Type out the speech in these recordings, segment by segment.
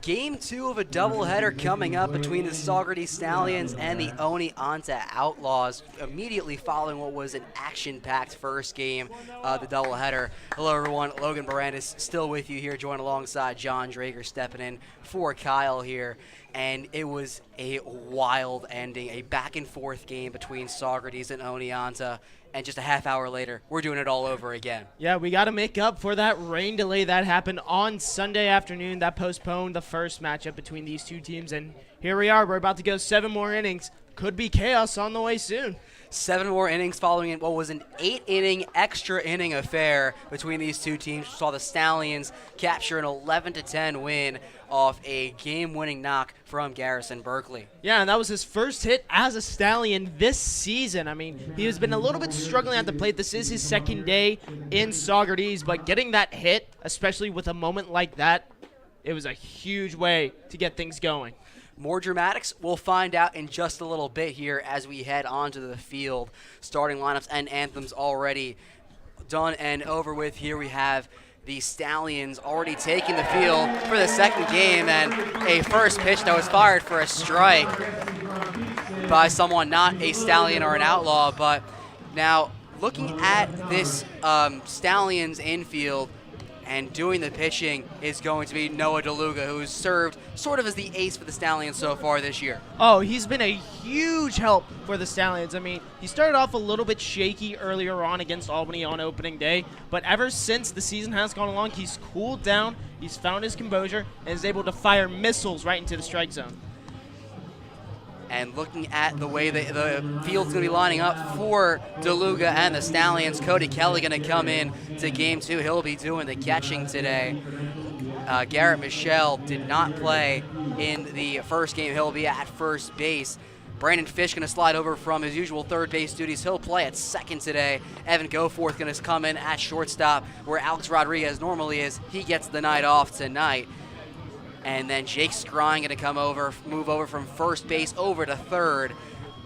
Game 2 of a doubleheader coming up between the Saugerties Stallions and the Oneonta Outlaws, immediately following what was an action-packed first game of the doubleheader. Hello, everyone. Logan Barandis still with you here, joined alongside John Drager, stepping in for Kyle here. And it was a wild ending, a back-and-forth game between Saugerties and Oneonta. And just a half hour later, we're doing it all over again. Yeah, we got to make up for that rain delay that happened on Sunday afternoon that postponed the first matchup between these two teams. And here we are. We're about to go 7 more innings. Could be chaos on the way soon. 7 more innings following what was an 8-inning extra inning affair between these two teams. We saw the Stallions capture an 11-10 win off a game-winning knock from Garrison Berkeley. Yeah, and that was his first hit as a Stallion this season. I mean, he has been a little bit struggling at the plate. This is his second day in Saugerties, but getting that hit, especially with a moment like that, it was a huge way to get things going. More dramatics, we'll find out in just a little bit here as we head onto the field. Starting lineups and anthems already done and over with. Here we have the Stallions already taking the field for the second game, and a first pitch that was fired for a strike by someone not a Stallion or an Outlaw. But now looking at this Stallions infield, and doing the pitching is going to be Noah Deluga, who's served sort of as the ace for the Stallions so far this year. Oh, he's been a huge help for the Stallions. I mean, he started off a little bit shaky earlier on against Albany on opening day, but ever since the season has gone along, he's cooled down, he's found his composure, and is able to fire missiles right into the strike zone. And looking at the way the field's going to be lining up for Deluga and the Stallions, Cody Kelly going to come in to game 2. He'll be doing the catching today. Garrett Michelle did not play in the first game. He'll be at first base. Brandon Fish going to slide over from his usual third base duties. He'll play at second today. Evan Goforth going to come in at shortstop, where Alex Rodriguez normally is. He gets the night off tonight. And then Jake Scrine going to move over from first base over to third.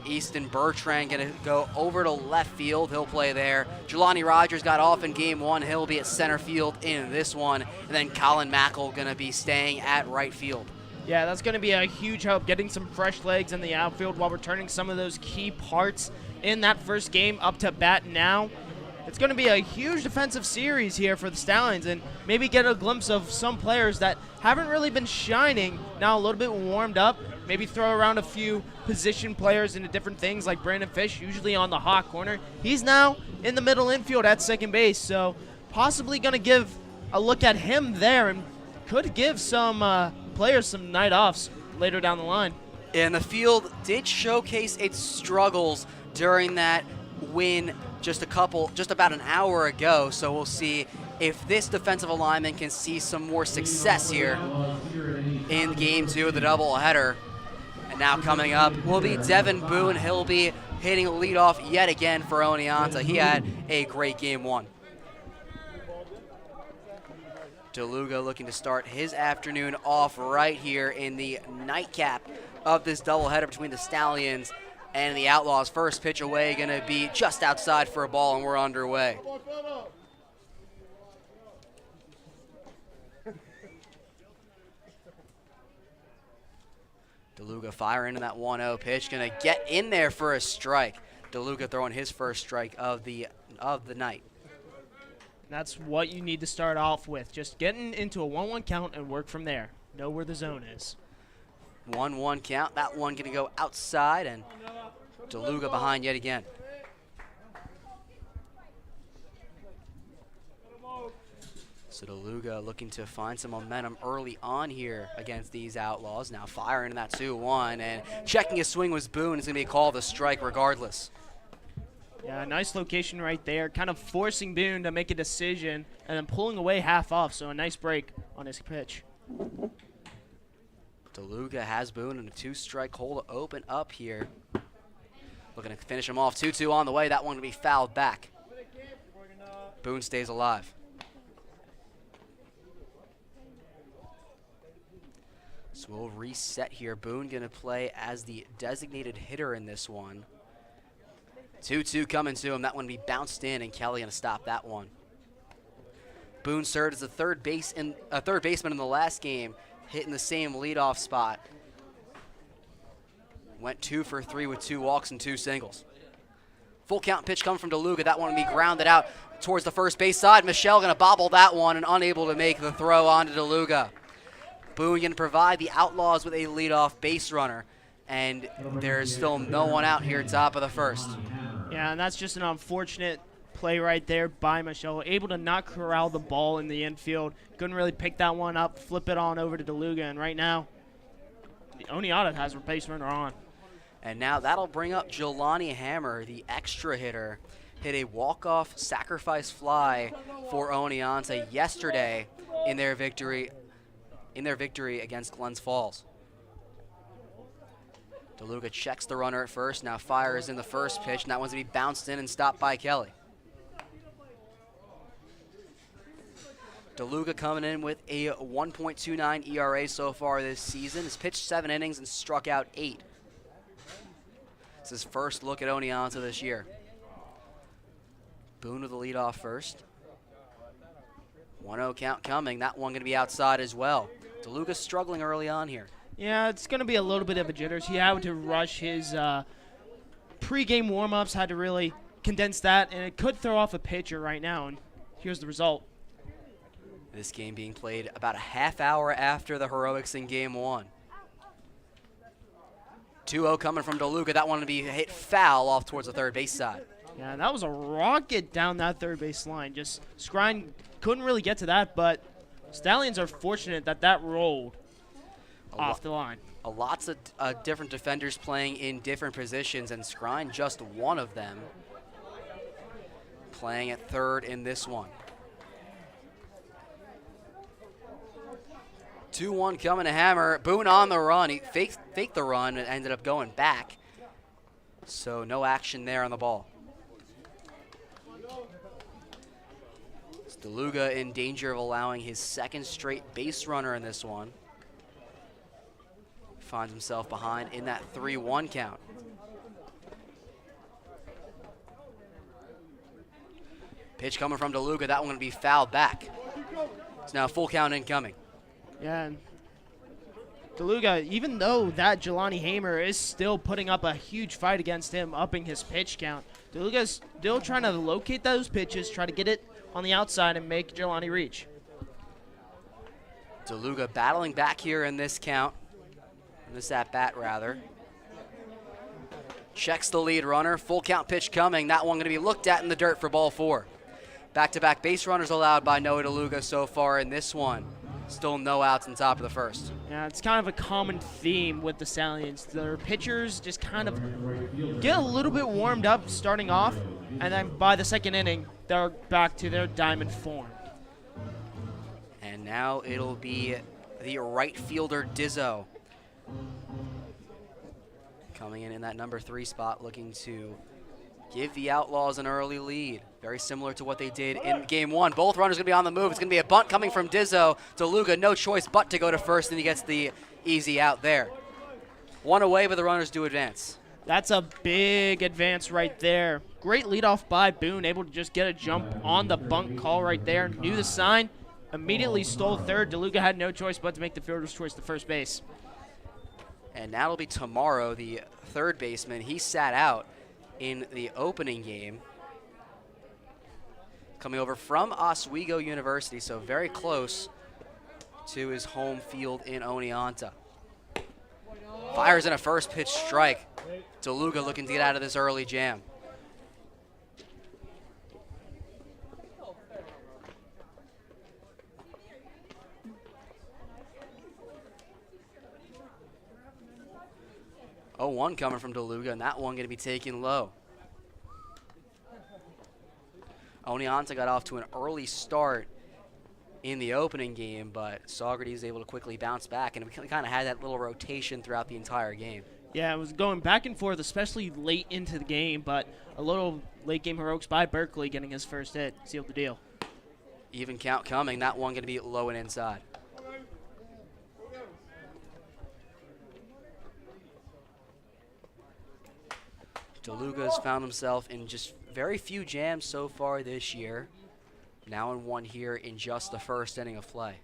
Easton Bertrand going to go over to left field. He'll play there. Jelani Rogers got off in game 1. He'll be at center field in this one. And then Colin Mackel going to be staying at right field. Yeah, that's going to be a huge help, getting some fresh legs in the outfield while returning some of those key parts in that first game up to bat now. It's going to be a huge defensive series here for the Stallions, and maybe get a glimpse of some players that haven't really been shining, now a little bit warmed up. Maybe throw around a few position players into different things, like Brandon Fish, usually on the hot corner. He's now in the middle infield at second base, so possibly going to give a look at him there, and could give some players some night offs later down the line. And the field did showcase its struggles during that win just about an hour ago, so we'll see if this defensive alignment can see some more success here in game 2 of the doubleheader. And now coming up will be Devin Boone. He'll be hitting a leadoff yet again for Oneonta. He had a great game 1. Deluga looking to start his afternoon off right here in the nightcap of this doubleheader between the Stallions and the Outlaws. First pitch away, going to be just outside for a ball, and we're underway. Deluga firing into that 1-0 pitch, going to get in there for a strike. Deluga throwing his first strike of the night. That's what you need to start off with. Just getting into a 1-1 count and work from there. Know where the zone is. 1-1 count. That one going to go outside, and Deluga behind yet again. So Deluga looking to find some momentum early on here against these Outlaws. Now firing in that 2-1, and checking his swing was Boone. It's going to be called a strike regardless. Yeah, nice location right there. Kind of forcing Boone to make a decision and then pulling away half off. So a nice break on his pitch. Deluga has Boone in a 2-strike hole to open up here. Looking to finish him off. 2-2 on the way. That one to be fouled back. Boone stays alive. So we'll reset here. Boone going to play as the designated hitter in this one. 2-2 coming to him. That one be bounced in, and Kelly going to stop that one. Boone served as a third baseman in the last game. hitting the same leadoff spot. Went 2 for 3 with 2 walks and 2 singles. Full count pitch coming from Deluga. That one will be grounded out towards the first base side. Michelle going to bobble that one and unable to make the throw onto Deluga. Boone going to provide the Outlaws with a leadoff base runner. And there's still no one out here top of the first. Yeah, and that's just an unfortunate play right there by Michelle. Able to not corral the ball in the infield. Couldn't really pick that one up, flip it on over to Deluga. And right now, the Oneonta has a base runner on. And now that'll bring up Jelani Hammer, the extra hitter. Hit a walk-off sacrifice fly for Oneonta yesterday in their victory against Glens Falls. Deluga checks the runner at first, now fires in the first pitch, and that one's going to be bounced in and stopped by Kelly. Deluga coming in with a 1.29 ERA so far this season. Has pitched 7 innings and struck out 8. It's his first look at Oneonta this year. Boone with the lead off first. 1-0 count coming. That one going to be outside as well. Deluga's struggling early on here. Yeah, it's going to be a little bit of a jitters. He had to rush his pre-game warm-ups, had to really condense that, and it could throw off a pitcher right now, and here's the result. This game being played about a half hour after the heroics in game 1. 2-0 coming from Deluga. That one to be hit foul off towards the third base side. Yeah, that was a rocket down that third base line. Just Scrine couldn't really get to that, but Stallions are fortunate that that rolled off the line. Lots of different defenders playing in different positions, and Scrine just one of them playing at third in this one. 2-1 coming to Hammer. Boone on the run. He faked the run and ended up going back. So no action there on the ball. It's Deluga in danger of allowing his second straight base runner in this one. Finds himself behind in that 3-1 count. Pitch coming from Deluga. That one going to be fouled back. It's now full count incoming. Yeah, and Deluga, even though that Jelani Hamer is still putting up a huge fight against him, upping his pitch count, Deluga's still trying to locate those pitches, try to get it on the outside and make Jelani reach. Deluga battling back here in this count, in this at-bat rather. Checks the lead runner, full count pitch coming. That one going to be looked at in the dirt for ball 4. Back-to-back base runners allowed by Noah Deluga so far in this one. Still no outs on top of the first. Yeah, it's kind of a common theme with the Stallions. Their pitchers just kind of get a little bit warmed up starting off, and then by the second inning, they're back to their diamond form. And now it'll be the right fielder, Dizzo, coming in that number 3 spot, looking to give the Outlaws an early lead. Very similar to what they did in game 1. Both runners going to be on the move. It's going to be a bunt coming from Dizzo. Deluga, no choice but to go to first, and he gets the easy out there. One away, but the runners do advance. That's a big advance right there. Great leadoff by Boone, able to just get a jump on the bunt call right there. Knew the sign, immediately stole third. Deluga had no choice but to make the fielder's choice to first base. And that'll be Tomorrow, the third baseman. He sat out in the opening game, coming over from Oswego University, so very close to his home field in Oneonta. Fires in a first pitch strike. Deluga looking to get out of this early jam. Oh, 1 coming from Deluga, and that one going to be taken low. Oneonta got off to an early start in the opening game, but Saugerties able to quickly bounce back, and we kind of had that little rotation throughout the entire game. Yeah, it was going back and forth, especially late into the game, but a little late game heroics by Berkeley getting his first hit, sealed the deal. Even count coming, that one going to be low and inside. Deluga's found himself in just very few jams so far this year. Now in one here in just the first inning of play.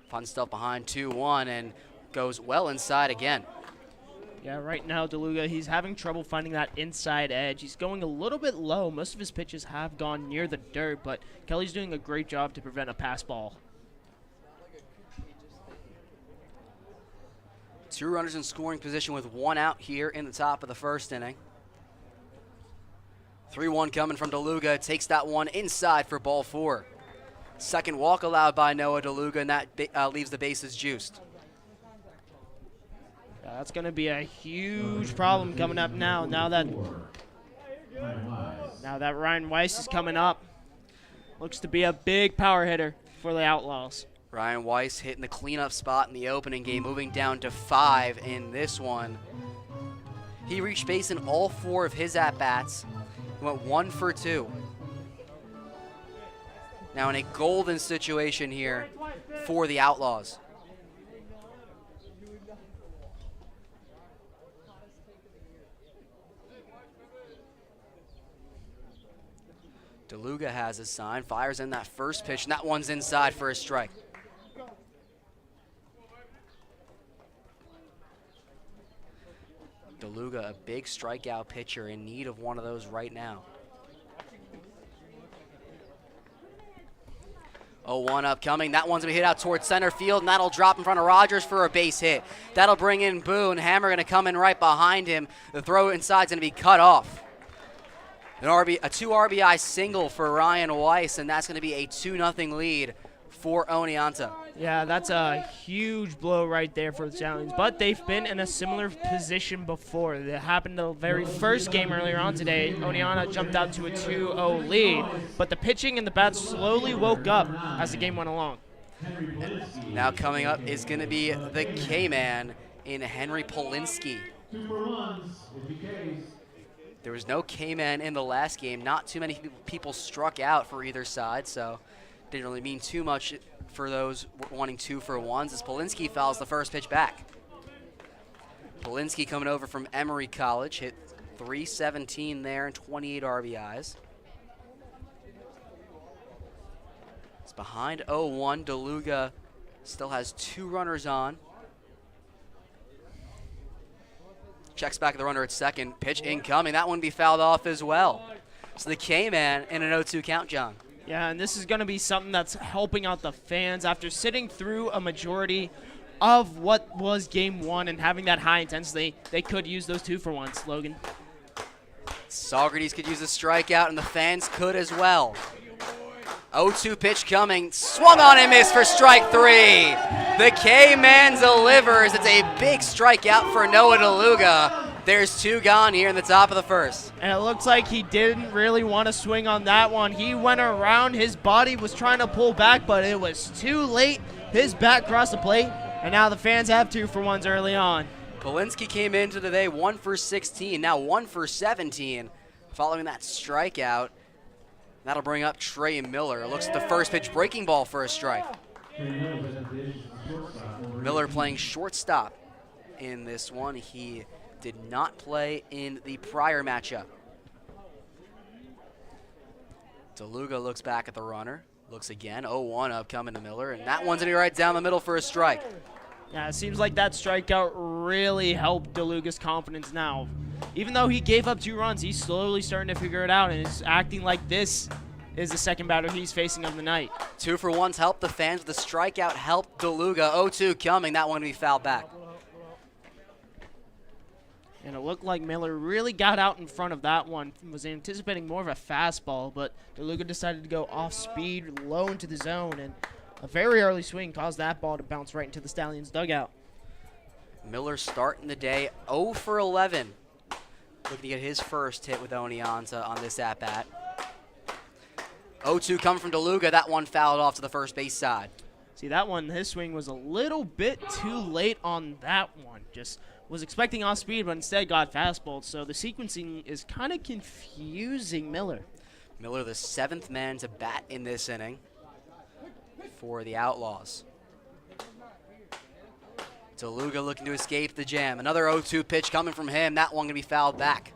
Fun stuff behind 2-1 and goes well inside again. Yeah, right now, Deluga, he's having trouble finding that inside edge. He's going a little bit low. Most of his pitches have gone near the dirt, but Kelly's doing a great job to prevent a pass ball. 2 runners in scoring position with 1 out here in the top of the first inning. 3-1 coming from Deluga. Takes that one inside for ball 4. Second walk allowed by Noah Deluga, and that leaves the bases juiced. Yeah, that's going to be a huge problem coming up now. Now that Ryan Weiss is coming up. Looks to be a big power hitter for the Outlaws. Ryan Weiss hitting the cleanup spot in the opening game, moving down to 5 in this one. He reached base in all 4 of his at-bats. He went 1 for 2. Now in a golden situation here for the Outlaws. Deluga has his sign, fires in that first pitch, and that one's inside for a strike. Deluga, a big strikeout pitcher, in need of one of those right now. 0-1 upcoming. That one's going to hit out towards center field, and that'll drop in front of Rogers for a base hit. That'll bring in Boone. Hammer going to come in right behind him. The throw inside's going to be cut off. A 2 RBI single for Ryan Weiss, and that's going to be a 2-0 lead for Oneonta. Yeah, that's a huge blow right there for the Stallions, but they've been in a similar position before. That happened the very first game earlier on today. Oneonta jumped out to a 2-0 lead, but the pitching and the bats slowly woke up as the game went along. Now coming up is going to be the K-Man in Henry Polinsky. There was no K-Man in the last game. Not too many people struck out for either side, so didn't really mean too much for those wanting 2 for 1s as Polinsky fouls the first pitch back. Polinsky coming over from Emory College, hit .317 there and 28 RBIs. It's behind 0-1. Deluga still has 2 runners on. Checks back at the runner at second. Pitch incoming. That one be fouled off as well. So the K-Man in an 0-2 count, John. Yeah, and this is going to be something that's helping out the fans after sitting through a majority of what was game 1 and having that high intensity. They could use those 2 for 1s, Logan. Saugerties could use a strikeout, and the fans could as well. 0-2 pitch coming. Swung on and missed for strike 3. The K-Man delivers. It's a big strikeout for Noah Deluga. There's 2 gone here in the top of the first. And it looks like he didn't really want to swing on that one. He went around. His body was trying to pull back, but it was too late. His bat crossed the plate, and now the fans have 2 for 1s early on. Polinsky came into the day 1 for 16, now 1 for 17 following that strikeout. That'll bring up Trey Miller. It looks at the first pitch breaking ball for a strike. Miller playing shortstop in this one. He did not play in the prior matchup. Deluga looks back at the runner. Looks again. 0-1 upcoming to Miller. And that one's going to be right down the middle for a strike. Yeah, it seems like that strikeout really helped Deluga's confidence now. Even though he gave up 2 runs, he's slowly starting to figure it out and is acting like this is the second batter he's facing of the night. 2 for 1s helped the fans. The strikeout helped Deluga. 0-2 coming. That one to be fouled back. And it looked like Miller really got out in front of that one. Was anticipating more of a fastball, but Deluga decided to go off speed, low into the zone, and a very early swing caused that ball to bounce right into the Stallions' dugout. Miller starting the day 0 for 11. Looking to get his first hit with Oneonta on this at-bat. 0-2 coming from Deluga. That one fouled off to the first base side. See, that one, his swing was a little bit too late on that one. Just was expecting off speed, but instead got fastballed. So the sequencing is kind of confusing Miller. Miller, the 7th man to bat in this inning for the Outlaws. Deluga looking to escape the jam. Another 0-2 pitch coming from him. That one going to be fouled back.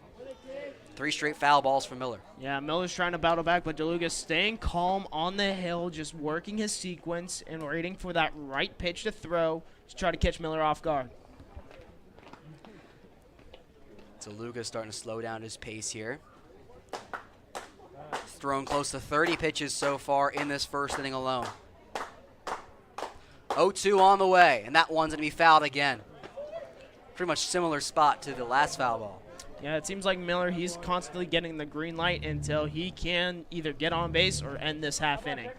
3 straight foul balls for Miller. Yeah, Miller's trying to battle back, but Deluga's staying calm on the hill, just working his sequence and waiting for that right pitch to throw to try to catch Miller off guard. Deluga's starting to slow down his pace here. Thrown close to 30 pitches so far in this first inning alone. 0-2 on the way, and that one's going to be fouled again. Pretty much similar spot to the last foul ball. Yeah, it seems like Miller, he's constantly getting the green light until he can either get on base or end this half inning.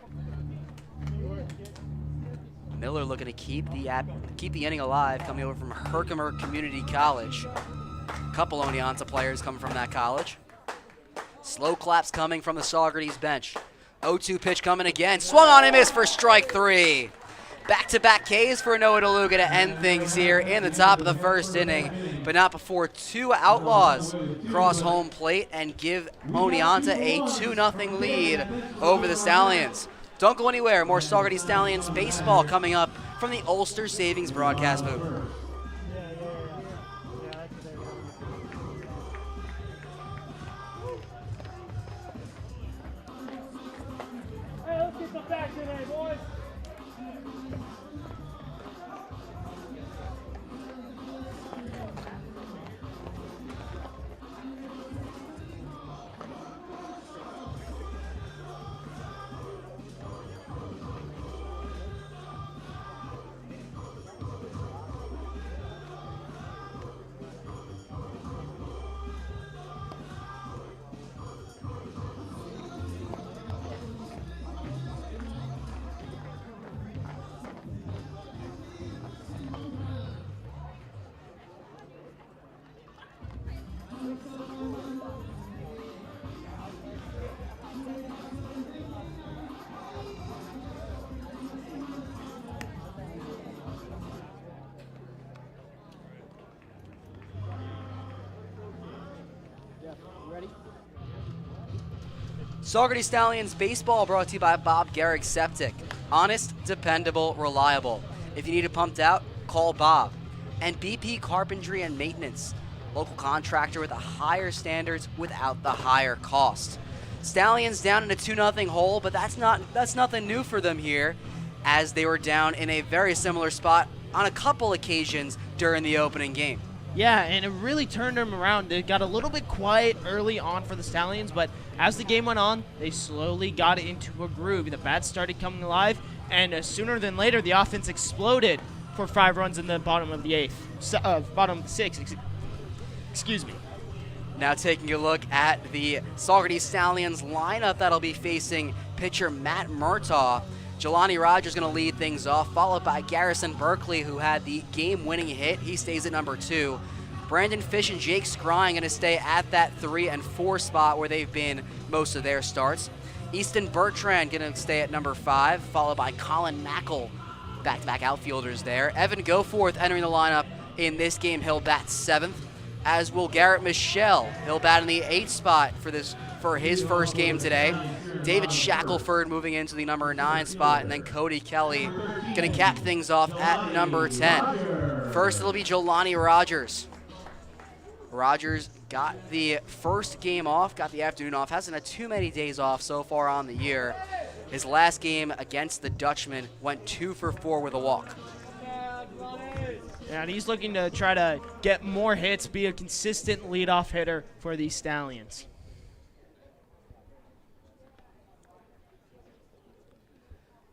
Miller looking to keep the inning alive, coming over from Herkimer Community College. A couple Oneonta players coming from that college. Slow claps coming from the Saugerties bench. 0-2 pitch coming again. Swung on and missed for strike 3. Back-to-back Ks for Noah Deluga to end things here in the top of the first inning, but not before 2 Outlaws cross home plate and give Oneonta a 2-0 lead over the Stallions. Don't go anywhere. More Saugerties Stallions baseball coming up from the Ulster Savings broadcast booth. Let's get some back today, boys. Saugerties Stallions baseball brought to you by Bob Garrick Septic. Honest, dependable, reliable. If you need it pumped out, call Bob. And BP Carpentry and Maintenance, local contractor with the higher standards without the higher cost. Stallions down in a 2-0 hole, but that's nothing new for them here, as they were down in a very similar spot on a couple occasions during the opening game. Yeah, and it really turned them around. It got a little bit quiet early on for the Stallions, but as the game went on, they slowly got into a groove. The bats started coming alive, and sooner than later, the offense exploded for 5 runs in the bottom of the 8th. Bottom 6, excuse me. Now taking a look at the Saugerties Stallions lineup that'll be facing pitcher Matt Murtaugh. Jelani Rogers going to lead things off, followed by Garrison Berkeley, who had the game-winning hit. He stays at number 2. Brandon Fish and Jake Scrying going to stay at that 3 and 4 spot where they've been most of their starts. Easton Bertrand going to stay at number 5, followed by Colin Mackle, back-to-back outfielders there. Evan Goforth entering the lineup in this game. He'll bat 7th, as will Garrett Michelle. He'll bat in the 8th spot for his first game today. David Shackelford moving into the number 9 spot, and then Cody Kelly going to cap things off at number 10. First, it'll be Jelani Rogers. Rogers got the first game off, got the afternoon off, hasn't had too many days off so far on the year. His last game against the Dutchman went 2 for 4 with a walk. And he's looking to try to get more hits, be a consistent leadoff hitter for these Stallions.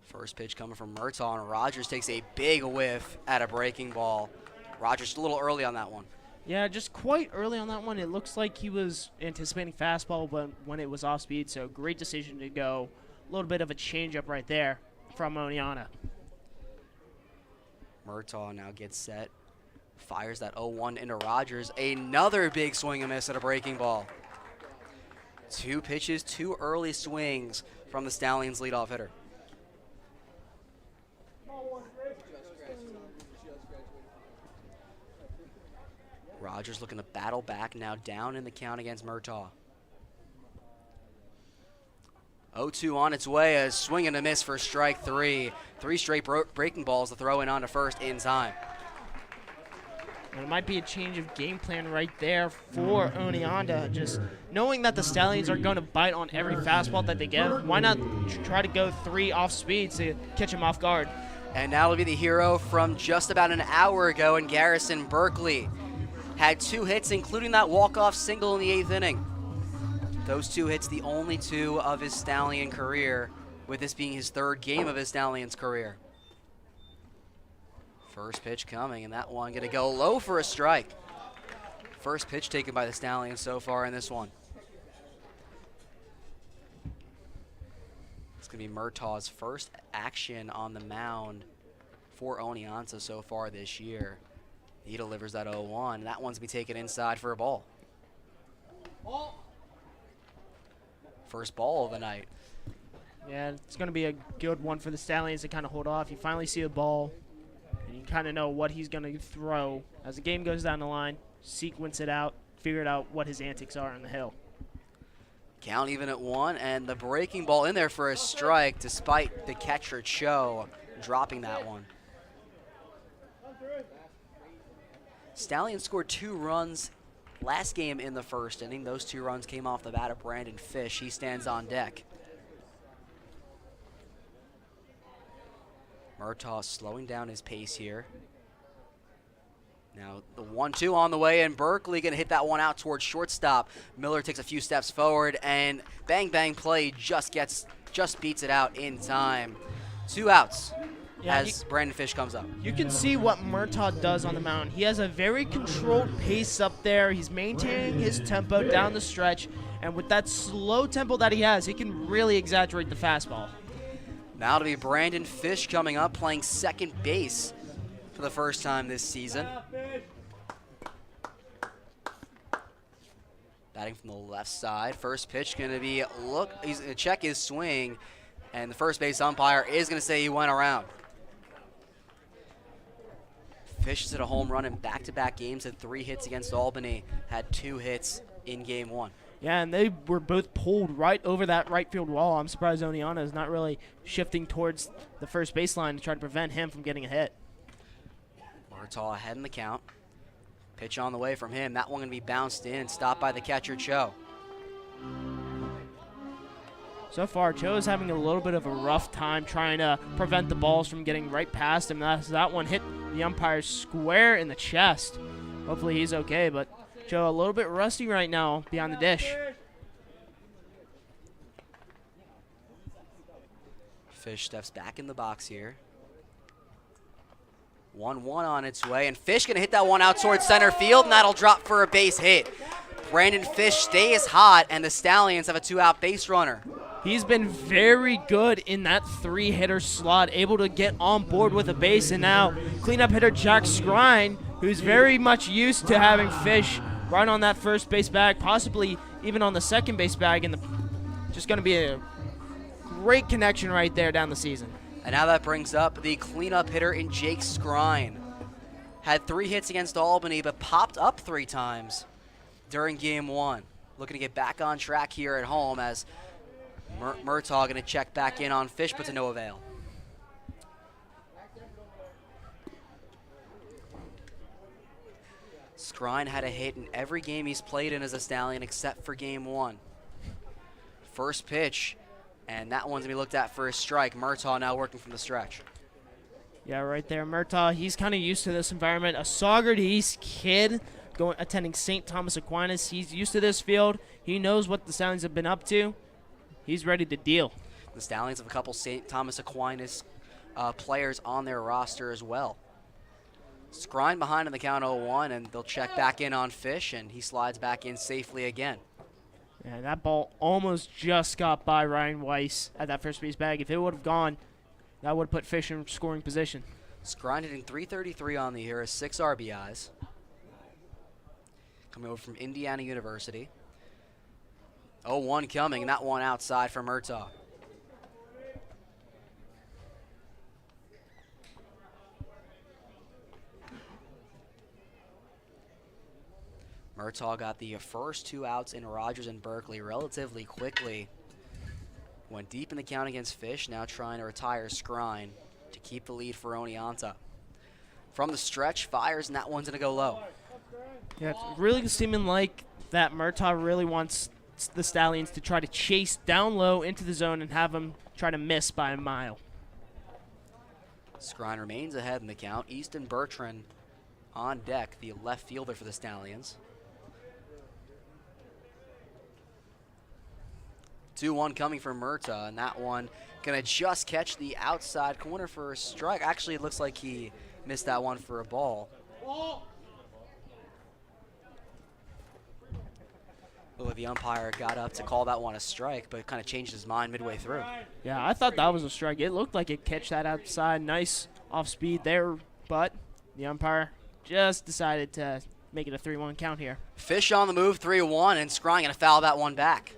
First pitch coming from Murtaugh, and Rogers takes a big whiff at a breaking ball. Rogers a little early on that one. Yeah, just quite early on that one. It looks like he was anticipating fastball, but when it was off speed, so great decision to go. A little bit of a changeup right there from Oneonta. Murtaugh now gets set, fires that 0-1 into Rogers. Another big swing and miss at a breaking ball. 2 pitches, 2 early swings from the Stallions leadoff hitter. Rogers looking to battle back, now down in the count against Murtaugh. 0-2 on its way, a swing and a miss for strike 3. 3 straight breaking balls to throw in onto first in time. And it might be a change of game plan right there for Oneonta. Just knowing that the Stallions are going to bite on every fastball that they get, why not try to go 3 off speeds to catch him off guard? And now will be the hero from just about an hour ago in Garrison Berkeley. Had 2 hits, including that walk-off single in the 8th inning. Those 2 hits, the only 2 of his Stallion career, with this being his 3rd game of his Stallion's career. First pitch coming, and that one going to go low for a strike. First pitch taken by the Stallions so far in this one. It's going to be Murtaugh's first action on the mound for Oneonta so far this year. He delivers that 0-1. That one's going to be taken inside for a ball. First ball of the night. Yeah, it's going to be a good one for the Stallions to kind of hold off. You finally see a ball, and you kind of know what he's going to throw. As the game goes down the line, sequence it out, figure out what his antics are on the hill. Count even at 1, and the breaking ball in there for a strike, despite the catcher Cho dropping that one. Stallions scored 2 runs last game in the first inning. Those 2 runs came off the bat of Brandon Fish. He stands on deck. Murtaugh slowing down his pace here. Now the 1-2 on the way, and Berkeley gonna hit that one out towards shortstop. Miller takes a few steps forward, and bang bang play just beats it out in time. 2 outs as Brandon Fish comes up. You can see what Murtaugh does on the mound. He has a very controlled pace up there. He's maintaining his tempo down the stretch, and with that slow tempo that he has, he can really exaggerate the fastball. Now to be Brandon Fish coming up, playing second base for the first time this season. Batting from the left side. First pitch going to be, he's going to check his swing, and the first base umpire is going to say he went around. Fish has hit a home run in back-to-back games, had 3 hits against Albany, had 2 hits in game 1. Yeah, and they were both pulled right over that right field wall. I'm surprised Oneonta is not really shifting towards the first baseline to try to prevent him from getting a hit. Murtaugh ahead in the count. Pitch on the way from him. That one going to be bounced in, stopped by the catcher, Cho. So far, Cho is having a little bit of a rough time trying to prevent the balls from getting right past him. That one hit the umpire square in the chest. Hopefully he's okay, but Cho a little bit rusty right now beyond the dish. Fish steps back in the box here. 1-1 on its way, and Fish going to hit that one out towards center field, and that'll drop for a base hit. Brandon Fish stays hot, and the Stallions have a 2-out base runner. He's been very good in that 3-hitter slot, able to get on board with a base, and now cleanup hitter Jack Skrine, who's very much used to having Fish right on that first base bag, possibly even on the second base bag, and just going to be a great connection right there down the season. And now that brings up the cleanup hitter in Jake Skrine. Had 3 hits against Albany, but popped up 3 times during game 1. Looking to get back on track here at home as Murtaugh going to check back in on Fish, but to no avail. Skrine had a hit in every game he's played in as a Stallion except for game 1. First pitch, and that one's going to be looked at for a strike. Murtaugh now working from the stretch. Yeah, right there. Murtaugh, he's kind of used to this environment. A Saugerties kid attending St. Thomas Aquinas. He's used to this field. He knows what the Stallions have been up to. He's ready to deal. The Stallions have a couple St. Thomas Aquinas players on their roster as well. Skrine behind in the count 0-1, and they'll check back in on Fish, and he slides back in safely again. Yeah, that ball almost just got by Ryan Weiss at that first base bag. If it would have gone, that would have put Fish in scoring position. Skrine hitting .333 on the year, has 6 RBIs. Coming over from Indiana University. 0-1 coming, and that one outside for Murtaugh. Murtaugh got the first 2 outs in Rogers and Berkeley relatively quickly. Went deep in the count against Fish, now trying to retire Skrine to keep the lead for Oneonta. from the stretch, fires, and that one's going to go low. Yeah, it's really seeming like that Murtaugh really wants the Stallions to try to chase down low into the zone and have them try to miss by a mile. Scrine remains ahead in the count. Easton Bertrand on deck, the left fielder for the Stallions. 2-1 coming from Murtaugh, and that one gonna just catch the outside corner for a strike. Actually, it looks like he missed that one for a ball. Looked like the umpire got up to call that one a strike, but kind of changed his mind midway through. Yeah, I thought that was a strike. It looked like it catch that outside. Nice off speed there, but the umpire just decided to make it a 3-1 count here. Fish on the move, 3-1, and Scrine gonna foul that one back.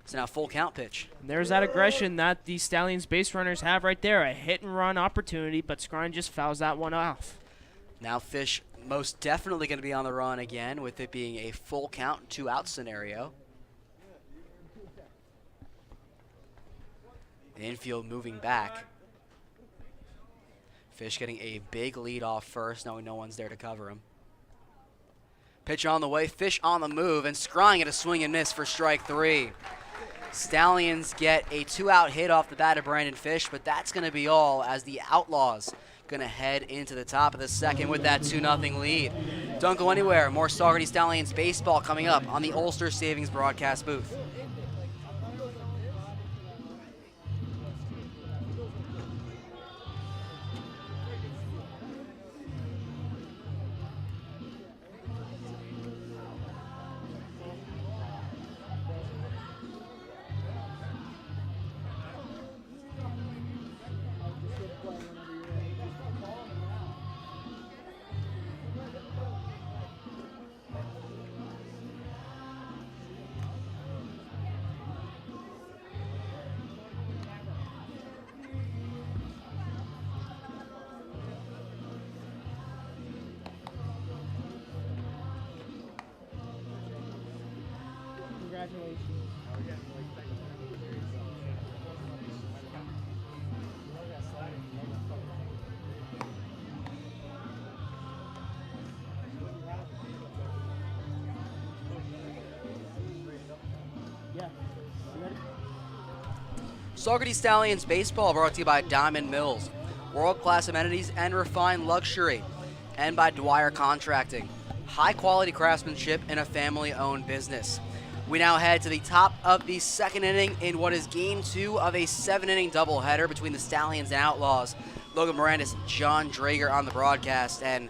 It's now full count pitch. And there's that aggression that the Stallions base runners have right there. A hit and run opportunity, but Scrine just fouls that one off. Now Fish most definitely going to be on the run again, with it being a full count, 2-out scenario. The infield moving back. Fish getting a big lead off first, knowing no one's there to cover him. Pitch on the way, Fish on the move, and Scrine at a swing and miss for strike 3. Stallions get a 2-out hit off the bat of Brandon Fish, but that's going to be all, as the Outlaws going to head into the top of the second with that 2-0 lead. Don't go anywhere. More Saugerties Stallions baseball coming up on the Ulster Savings broadcast booth. Saugerties Stallions baseball brought to you by Diamond Mills, world-class amenities and refined luxury, and by Dwyer Contracting, high-quality craftsmanship in a family-owned business. We now head to the top of the second inning in what is game 2 of a 7-inning doubleheader between the Stallions and Outlaws. Logan Mirandis, John Drager on the broadcast, and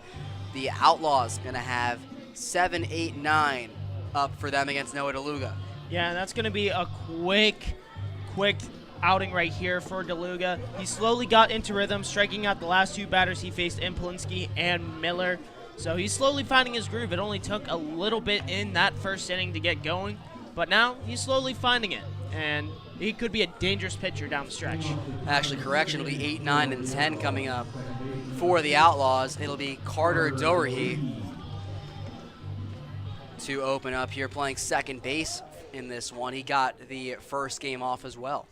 the Outlaws going to have 7, 8, 9 up for them against Noah Deluga. Yeah, and that's going to be a quick outing right here for Deluga. He slowly got into rhythm, striking out the last 2 batters he faced in Polinsky and Miller. So he's slowly finding his groove. It only took a little bit in that first inning to get going, but now he's slowly finding it, and he could be a dangerous pitcher down the stretch. Actually, correction, it'll be 8, 9, and 10 coming up for the Outlaws. It'll be Carter Doherty to open up here, playing second base in this one. He got the first game off as well.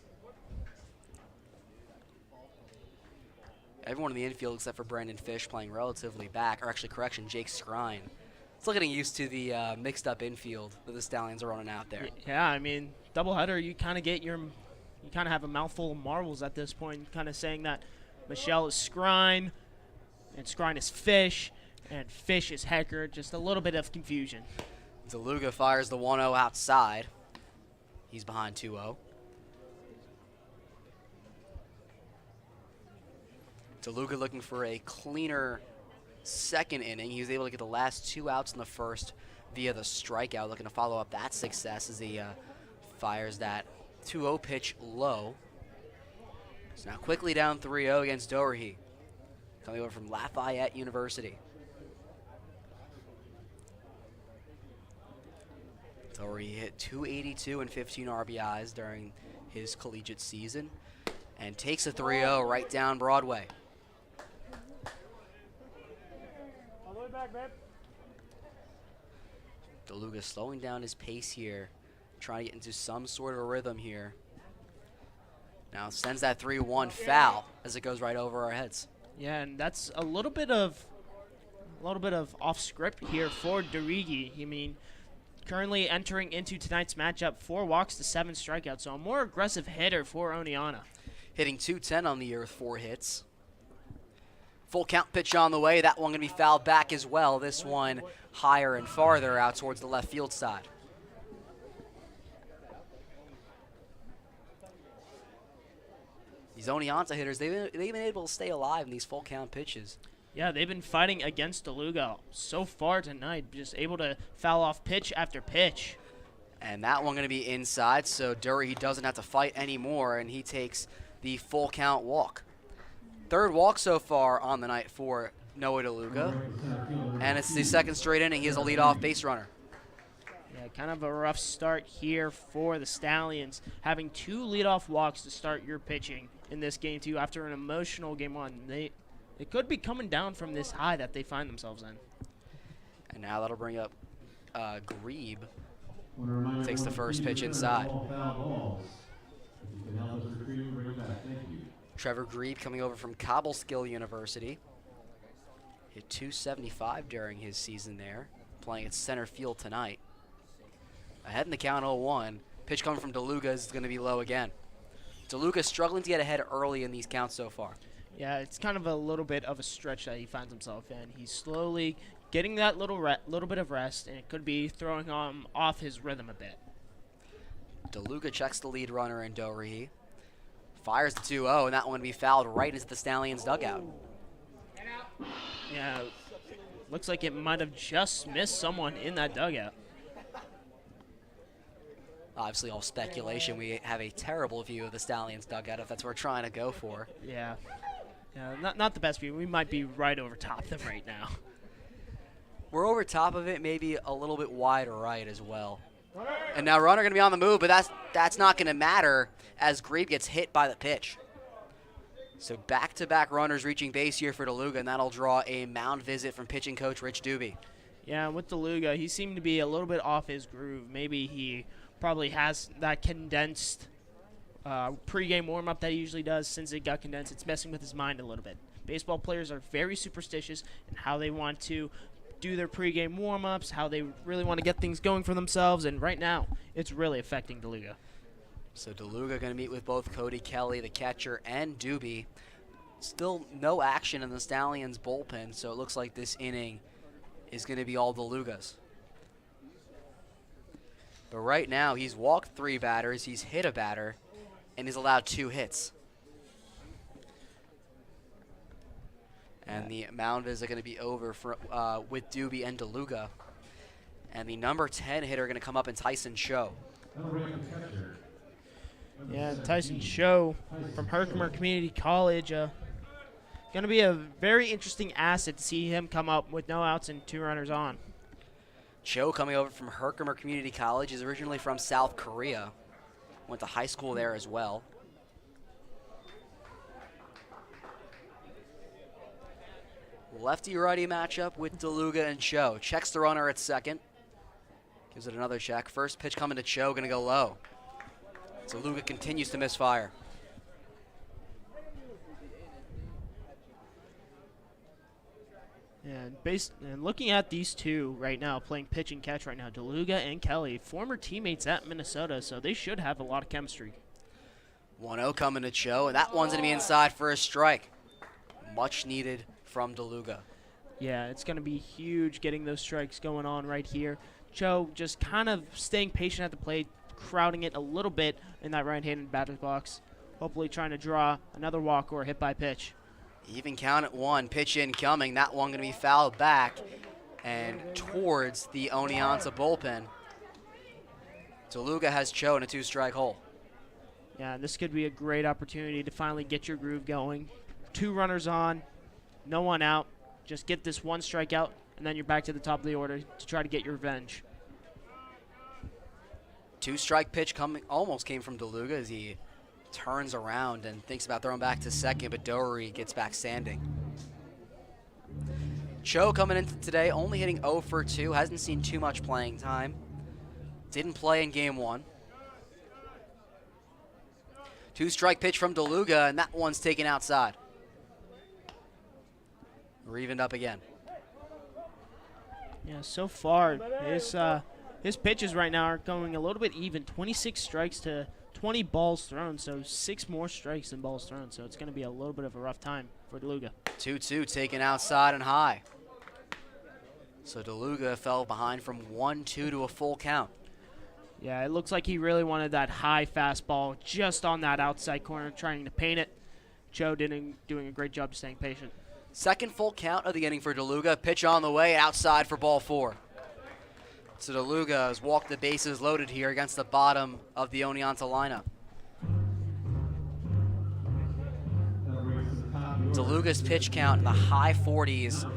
Everyone in the infield except for Brandon Fish playing relatively back, or actually, correction, Jake Scrine. Still getting used to the mixed-up infield that the Stallions are running out there. Yeah, I mean, doubleheader, you kind of have a mouthful of marbles at this point, kind of saying that Michelle is Scrine, and Scrine is Fish, and Fish is Hecker. Just a little bit of confusion. Deluga fires the 1-0 outside. He's behind 2-0. Deluga looking for a cleaner second inning. He was able to get the last 2 outs in the first via the strikeout, looking to follow up that success as he fires that 2-0 pitch low. So now quickly down 3-0 against Doherty, coming over from Lafayette University. Doherty hit .282 and 15 RBIs during his collegiate season, and takes a 3-0 right down Broadway. All the way back, babe. Deluga slowing down his pace here, trying to get into some sort of a rhythm here. Now sends that 3-1 foul as it goes right over our heads. Yeah, and that's a little bit of off script here for Derigi. I mean, currently entering into tonight's matchup, 4 walks to 7 strikeouts, so a more aggressive hitter for Oneonta. Hitting .210 on the year with 4 hits. Full count pitch on the way. That one going to be fouled back as well. This one higher and farther out towards the left field side. These Oneonta hitters, they've been able to stay alive in these full count pitches. Yeah, they've been fighting against Deluga so far tonight, just able to foul off pitch after pitch. And that one going to be inside, so he doesn't have to fight anymore, and he takes the full count walk. 3rd walk so far on the night for Noah Deluga, and it's the 2nd straight inning. He is a leadoff base runner. Yeah, kind of a rough start here for the Stallions, having 2 leadoff walks to start your pitching in this game, too, after an emotional game 1. It could be coming down from this high that they find themselves in. And now that'll bring up Grebe. Takes the first pitch inside. Trevor Grebe coming over from Cobleskill University. Hit .275 during his season there, playing at center field tonight. Ahead in the count 0-1. Pitch coming from Deluga is going to be low again. Deluga struggling to get ahead early in these counts so far. Yeah, it's kind of a little bit of a stretch that he finds himself in. He's slowly getting that little bit of rest, and it could be throwing him off his rhythm a bit. Deluga checks the lead runner in Doherty. Fires the 2-0, and that one will be fouled right into the Stallions' dugout. Yeah, looks like it might have just missed someone in that dugout. Obviously, all speculation. We have a terrible view of the Stallions' dugout if that's what we're trying to go for. Yeah. Not the best view. We might be right over top of them right now. We're over top of it, maybe a little bit wide right as well. And now runner going to be on the move, but that's not going to matter as Grebe gets hit by the pitch. So back-to-back runners reaching base here for Deluga, and that'll draw a mound visit from pitching coach Rich Doobie. Yeah, with Deluga, he seemed to be a little bit off his groove. Maybe he probably has that condensed pregame warm-up that he usually does. Since it got condensed, it's messing with his mind a little bit. Baseball players are very superstitious in how they want to do their pregame warm-ups, how they really want to get things going for themselves, and right now, it's really affecting Deluga. So Deluga going to meet with both Cody Kelly, the catcher, and Doobie. Still no action in the Stallions bullpen, so it looks like this inning is going to be all Deluga's. But right now, he's walked 3 batters, he's hit a batter, and he's allowed 2 hits. And the mound visit going to be over for, with Doobie and Deluga. And the number 10 hitter going to come up in Tyson Cho. Yeah, Tyson Cho from Herkimer Community College. Going to be a very interesting asset to see him come up with no outs and 2 runners on. Cho coming over from Herkimer Community College. Is originally from South Korea. Went to high school there as well. Lefty-righty matchup with Deluga and Cho. Checks the runner at second. Gives it another check. First pitch coming to Cho, going to go low. Deluga continues to misfire. And looking at these two right now, playing pitch and catch right now, Deluga and Kelly, former teammates at Minnesota, so they should have a lot of chemistry. 1-0 coming to Cho, and that one's going to be inside for a strike. Much needed from Deluga. Yeah, it's going to be huge getting those strikes going on right here. Cho just kind of staying patient at the plate, crowding it a little bit in that right-handed batter's box, hopefully trying to draw another walk or a hit by pitch. Even count at 1, pitch incoming. That one going to be fouled back and towards the Oneonta bullpen. Deluga has Cho in a 2-strike hole. Yeah, this could be a great opportunity to finally get your groove going. 2 runners on, no one out. Just get this 1 strikeout, and then you're back to the top of the order to try to get your revenge. 2-strike pitch almost came from Deluga as he turns around and thinks about throwing back to second, but Doherty gets back standing. Cho coming into today only hitting 0 for 2, hasn't seen too much playing time. Didn't play in game 1. 2-strike pitch from Deluga, and that one's taken outside. We're evened up again. Yeah, so far, his pitches right now are going a little bit even. 26 strikes to 20 balls thrown, so 6 more strikes than balls thrown. So it's going to be a little bit of a rough time for Deluga. 2-2 taken outside and high. So Deluga fell behind from 1-2 to a full count. Yeah, it looks like he really wanted that high fastball just on that outside corner, trying to paint it. Joe doing a great job staying patient. Second full count of the inning for Deluga. Pitch on the way, outside for ball 4. So Deluga has walked the bases loaded here against the bottom of the Oneonta lineup. Deluga's pitch count in the high 40s.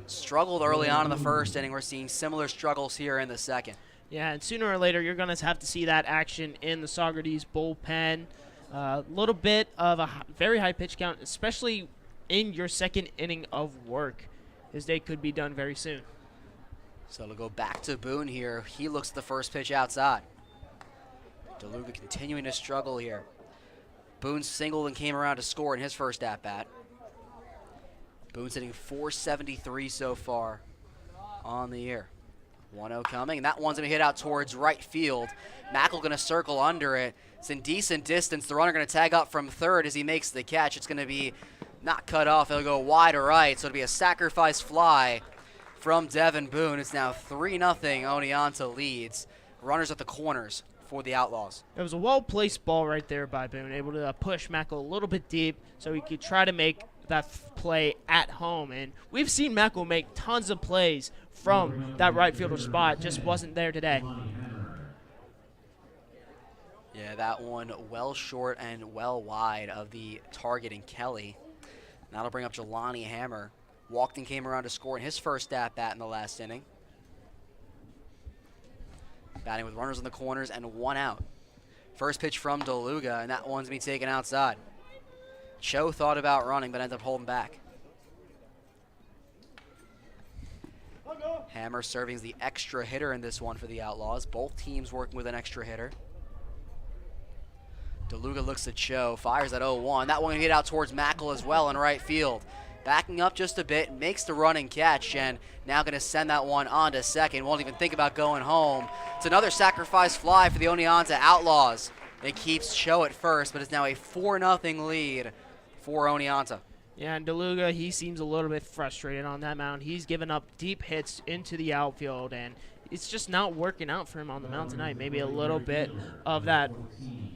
Struggled early on in the first inning. We're seeing similar struggles here in the second. Yeah, and sooner or later, you're going to have to see that action in the Saugerties bullpen. A little bit of a very high pitch count, especially in your second inning of work, as they could be done very soon. So it'll go back to Boone here. He looks at the first pitch outside. Deluga continuing to struggle here. Boone singled and came around to score in his first at-bat. Boone's hitting .473 so far on the year. 1-0 coming, and that one's going to hit out towards right field. Mackel going to circle under it. It's in decent distance. The runner going to tag up from third as he makes the catch. It's going to be not cut off. It'll go wide or right, so it'll be a sacrifice fly from Devin Boone. It's now 3-0. Oneonta leads. Runners at the corners for the Outlaws. It was a well-placed ball right there by Boone, able to push Mackel a little bit deep so he could try to make that play at home. And we've seen Mackel make tons of plays from that right fielder spot, just wasn't there today. Yeah, that one well short and well wide of the target in Kelly. That'll bring up Jelani Hammer. Walked and came around to score in his first at-bat in the last inning. Batting with runners in the corners and 1 out. First pitch from Deluga, and that one's going to be taken outside. Cho thought about running, but ended up holding back. Hammer serving as the extra hitter in this one for the Outlaws. Both teams working with an extra hitter. Deluga looks at Cho, fires at 0-1. That one going to hit out towards Mackel as well in right field. Backing up just a bit, makes the running catch, and now going to send that one on to second. Won't even think about going home. It's another sacrifice fly for the Oneonta Outlaws. It keeps Cho at first, but it's now a 4-0 lead for Oneonta. Yeah, and Deluga, he seems a little bit frustrated on that mound. He's given up deep hits into the outfield, and it's just not working out for him on the mound tonight. Maybe a little bit of that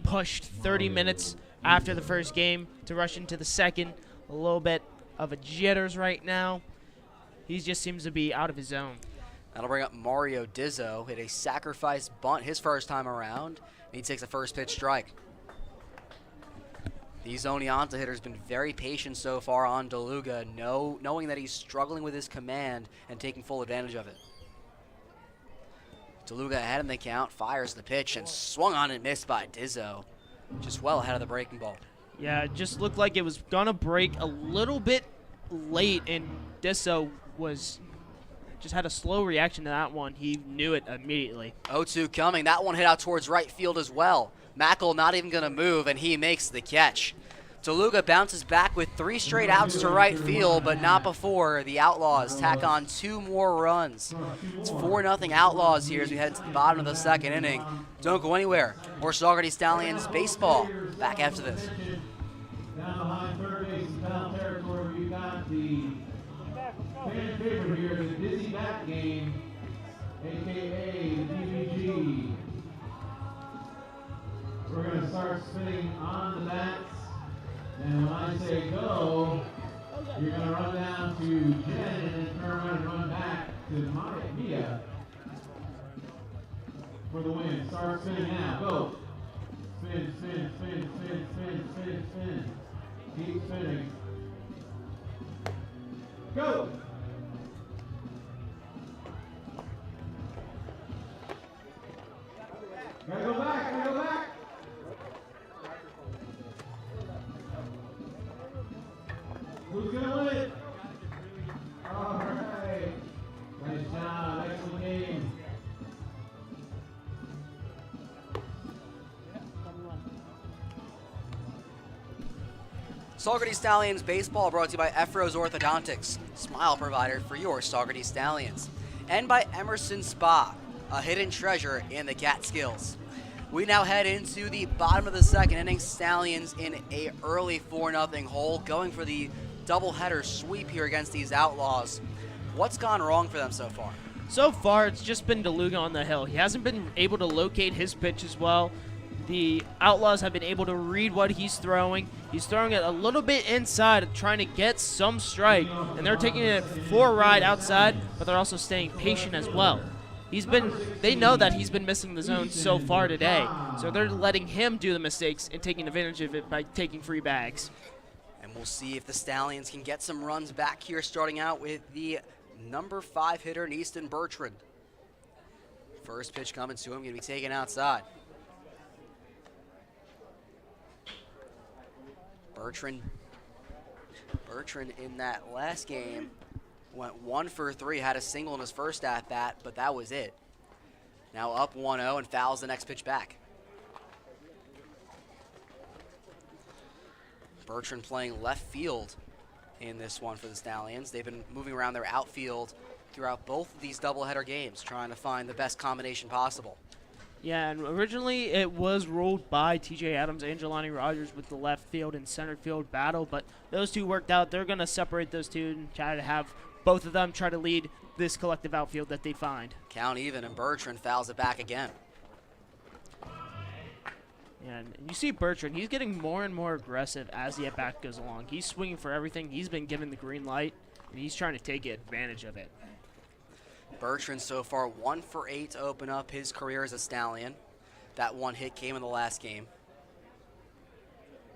pushed 30 minutes after the first game to rush into the second. A little bit of a jitters right now. He just seems to be out of his zone. That'll bring up Mario Dizzo. Hit a sacrifice bunt his first time around, and he takes a first pitch strike. These Oneonta hitters been very patient so far on Deluga, knowing that he's struggling with his command and taking full advantage of it. Deluga ahead in the count, fires the pitch, and swung on and missed by Dizzo. Just well ahead of the breaking ball. Yeah, it just looked like it was going to break a little bit late, and Dizzo just had a slow reaction to that one. He knew it immediately. 0-2 coming. That one hit out towards right field as well. Mackel not even going to move, and he makes the catch. Deluga bounces back with 3 straight outs to right field, but not before the Outlaws tack on 2 more runs. It's 4-0 Outlaws here as we head to the bottom of the second inning. Don't go anywhere. More Saugerties Stallions baseball back after this. Down behind third base in foul territory, we've got the fan favorite here, the Dizzy Bat Game, a.k.a. the DBG. We're going to start spinning on the bats, and when I say go, you're going to run down to Jen and then turn around and run back to Mia for the win. Start spinning now, go. Spin, spin, spin, spin, spin, spin, spin. Keep spinning. Go! Gotta go back, gotta go back! Who's gonna win it? All right. Nice job, excellent game. Saugerties Stallions baseball brought to you by Efro's Orthodontics, smile provider for your Saugerties Stallions. And by Emerson Spa, a hidden treasure in the Catskills. We now head into the bottom of the second inning. Stallions in a early 4-0 hole, going for the doubleheader sweep here against these Outlaws. What's gone wrong for them so far? So far, it's just been Deluga on the hill. He hasn't been able to locate his pitch as well. The Outlaws have been able to read what he's throwing. He's throwing it a little bit inside, trying to get some strike, and they're taking it for a ride outside, but they're also staying patient as well. They know that he's been missing the zone so far today, so they're letting him do the mistakes and taking advantage of it by taking free bags. And we'll see if the Stallions can get some runs back here, starting out with the number 5 hitter, Easton Bertrand. First pitch coming to him, going to be taken outside. Bertrand in that last game went 1 for 3, had a single in his first at-bat, but that was it. Now up 1-0 and fouls the next pitch back. Bertrand playing left field in this one for the Stallions. They've been moving around their outfield throughout both of these doubleheader games, trying to find the best combination possible. Yeah, and originally it was ruled by TJ Adams and Jelani Rogers with the left field and center field battle, but those two worked out. They're going to separate those two and try to have both of them try to lead this collective outfield that they find. Count even, and Bertrand fouls it back again. And you see Bertrand, he's getting more and more aggressive as the at-bat goes along. He's swinging for everything. He's been given the green light, and he's trying to take advantage of it. Bertrand so far 1 for 8 to open up his career as a Stallion. That one hit came in the last game.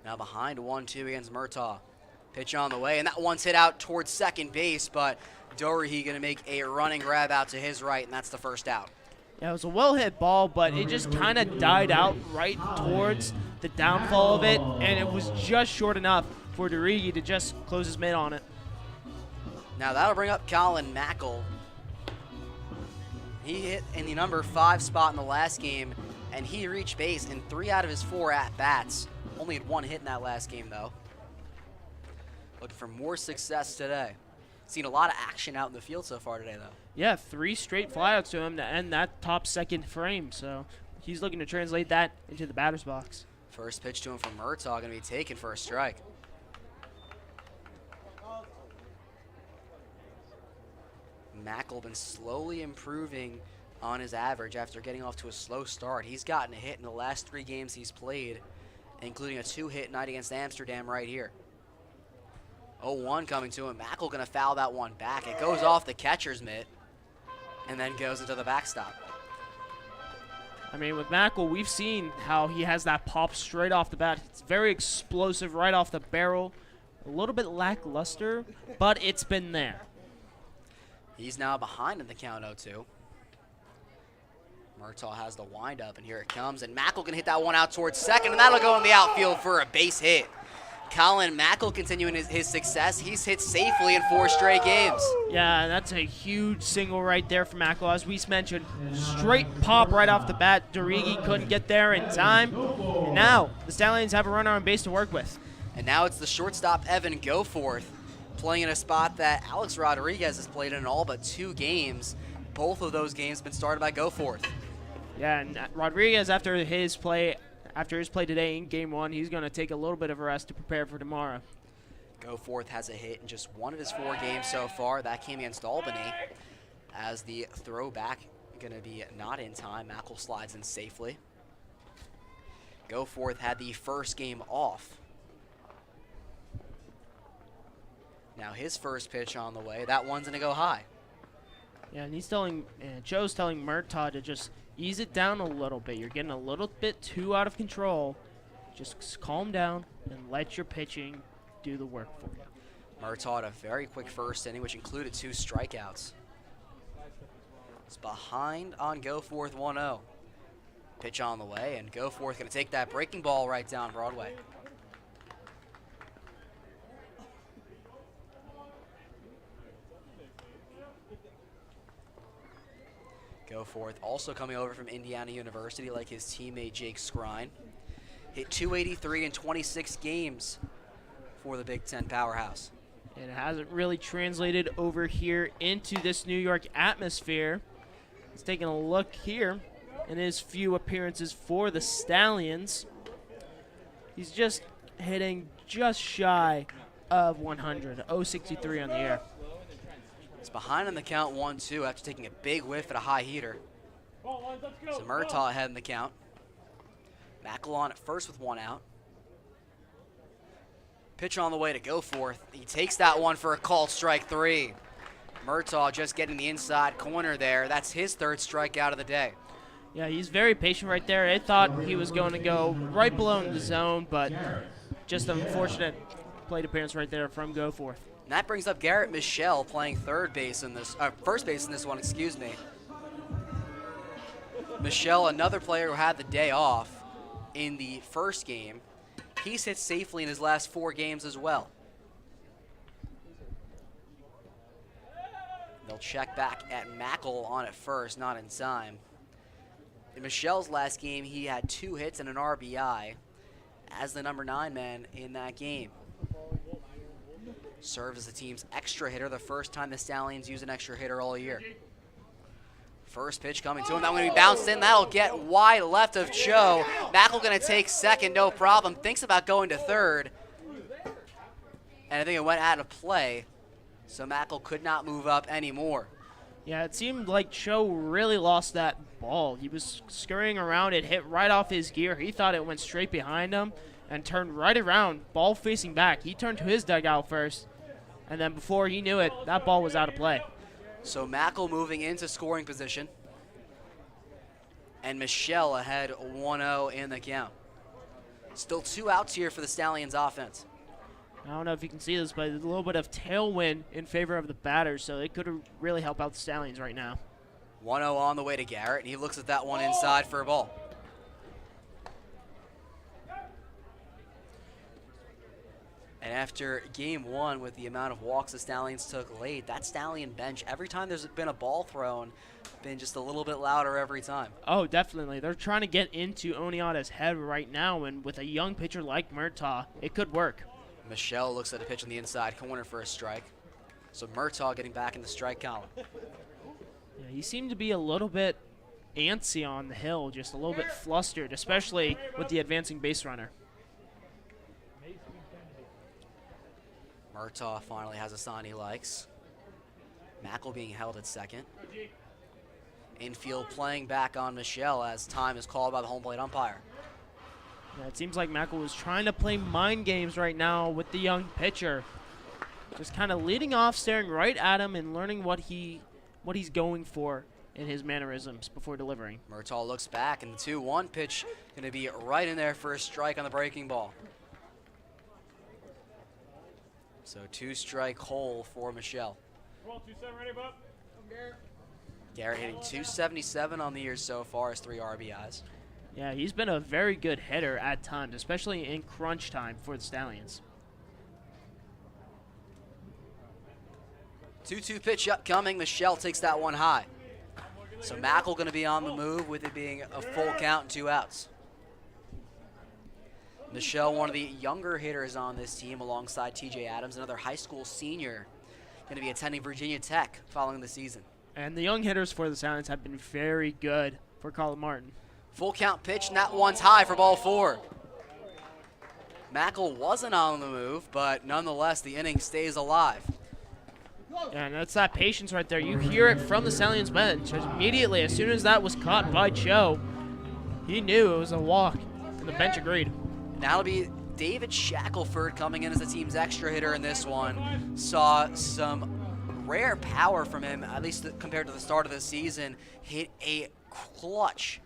Now behind 1-2 against Murtaugh. Pitch on the way, and that one's hit out towards second base, but Doherty going to make a running grab out to his right, and that's the first out. Yeah, it was a well-hit ball, but it just kind of died out right towards the downfall of it, and it was just short enough for Doherty to just close his mitt on it. Now that'll bring up Colin Mackel. He hit in the number 5 spot in the last game, and he reached base in 3 out of his 4 at-bats. Only had 1 hit in that last game, though. Looking for more success today. Seen a lot of action out in the field so far today, though. Yeah, 3 straight flyouts to him to end that top second frame, so he's looking to translate that into the batter's box. First pitch to him from Murtaugh, going to be taken for a strike. Mackel been slowly improving on his average after getting off to a slow start. He's gotten a hit in the last 3 games he's played, including a 2-hit night against Amsterdam right here. 0-1 coming to him. Mackel going to foul that one back. It goes off the catcher's mitt and then goes into the backstop. I mean, with Mackel, we've seen how he has that pop straight off the bat. It's very explosive right off the barrel. A little bit lackluster, but it's been there. He's now behind in the count 0-2. Murtaugh has the windup, and here it comes. And Mackel can hit that one out towards second, and that'll go in the outfield for a base hit. Colin Mackel continuing his success. He's hit safely in 4 straight games. Yeah, that's a huge single right there for Mackel. As we mentioned, straight pop right off the bat. Dorigi couldn't get there in time. And now the Stallions have a runner on base to work with. And now it's the shortstop, Evan Goforth, playing in a spot that Alex Rodriguez has played in all but 2 games. Both of those games have been started by Goforth. Yeah, and Rodriguez, after his play today in Game 1, he's going to take a little bit of a rest to prepare for tomorrow. Goforth has a hit in just 1 of his 4 games so far. That came against Albany, as the throwback going to be not in time. Mackel slides in safely. Goforth had the first game off. Now his first pitch on the way. That one's going to go high. Yeah, and Joe's telling Murtaugh to just ease it down a little bit. You're getting a little bit too out of control. Just calm down and let your pitching do the work for you. Murtaugh had a very quick first inning, which included 2 strikeouts. It's behind on Goforth 1-0. Pitch on the way, and Goforth going to take that breaking ball right down Broadway. Goforth also coming over from Indiana University like his teammate Jake Skrine. Hit .283 in 26 games for the Big Ten powerhouse. And it hasn't really translated over here into this New York atmosphere. He's taking a look here in his few appearances for the Stallions. He's just hitting just shy of 100, 063 on the year. It's behind on the count 1-2 after taking a big whiff at a high heater. So Murtaugh ahead in the count. Mackel on at first with 1 out. Pitch on the way to go forth. He takes that one for a called strike 3. Murtaugh just getting the inside corner there. That's his 3rd strikeout of the day. Yeah, he's very patient right there. I thought he was going to go right below in the zone, but just an unfortunate plate appearance right there from Goforth. And that brings up Garrett Michelle playing first base in this one, excuse me. Michelle, another player who had the day off in the first game. He's hit safely in his last 4 games as well. They'll check back at Mackel on at first, not in time. In Michelle's last game, he had 2 hits and an RBI as the number 9 man in that game. Served as the team's extra hitter, the first time the Stallions use an extra hitter all year. First pitch coming to him. That one going to be bounced in. That'll get wide left of Joe. Mackel going to take second, no problem. Thinks about going to third. And I think it went out of play. So Mackel could not move up anymore. Yeah, it seemed like Cho really lost that ball. He was scurrying around. It hit right off his gear. He thought it went straight behind him and turned right around, ball facing back. He turned to his dugout first. And then before he knew it, that ball was out of play. So Mackel moving into scoring position. And Michelle ahead 1-0 in the count. Still 2 outs here for the Stallions offense. I don't know if you can see this, but there's a little bit of tailwind in favor of the batters, so it could really help out the Stallions right now. 1-0 on the way to Garrett, and he looks at that one inside for a ball. And after game 1, with the amount of walks the Stallions took late, that Stallion bench, every time there's been a ball thrown, been just a little bit louder every time. Oh, definitely. They're trying to get into Oneonta's head right now, and with a young pitcher like Murtaugh, it could work. Michelle looks at a pitch in the inside corner for a strike. So Murtaugh getting back in the strike column. Yeah, he seemed to be a little bit antsy on the hill, just a little bit flustered, especially with the advancing base runner. Murtaugh finally has a sign he likes. Mackel being held at second. Infield playing back on Michelle as time is called by the home plate umpire. Yeah, it seems like Mackel was trying to play mind games right now with the young pitcher. Just kind of leading off, staring right at him and learning what he's going for in his mannerisms before delivering. Murtaugh looks back, and the 2-1 pitch going to be right in there for a strike on the breaking ball. So 2-strike hole for Michelle. Come on, 2-7 ready, bub. Garrett hitting 277 on the year so far as 3 RBIs. Yeah, he's been a very good hitter at times, especially in crunch time for the Stallions. 2-2 pitch upcoming. Michelle takes that one high. So Mackel going to be on the move with it being a full count and 2 outs. Michelle, one of the younger hitters on this team alongside TJ Adams, another high school senior, going to be attending Virginia Tech following the season. And the young hitters for the Stallions have been very good for Colin Martin. Full count pitch, and that one's high for ball 4. Mackel wasn't on the move, but nonetheless, the inning stays alive. And that's that patience right there. You hear it from the Stallions bench. Immediately, as soon as that was caught by Cho, he knew it was a walk, and the bench agreed. Now it'll be David Shackelford coming in as the team's extra hitter in this one. Saw some rare power from him, at least compared to the start of the season. Hit a clutch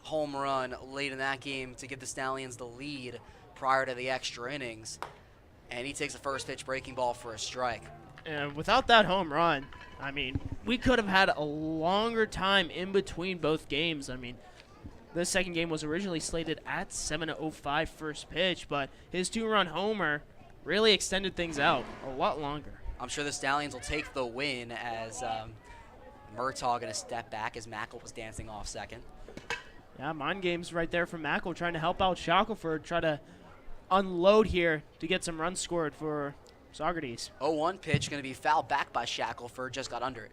home run late in that game to give the Stallions the lead prior to the extra innings. And he takes the first pitch breaking ball for a strike. And without that home run, I mean, we could have had a longer time in between both games. I mean, this second game was originally slated at 7:05 first pitch, but his 2-run homer really extended things out a lot longer. I'm sure the Stallions will take the win as Murtaugh going to step back as Mackel was dancing off second. Yeah, mind games right there from Mackel trying to help out Shackelford, try to unload here to get some runs scored for Saugerties. 0-1 pitch going to be fouled back by Shackelford, just got under it.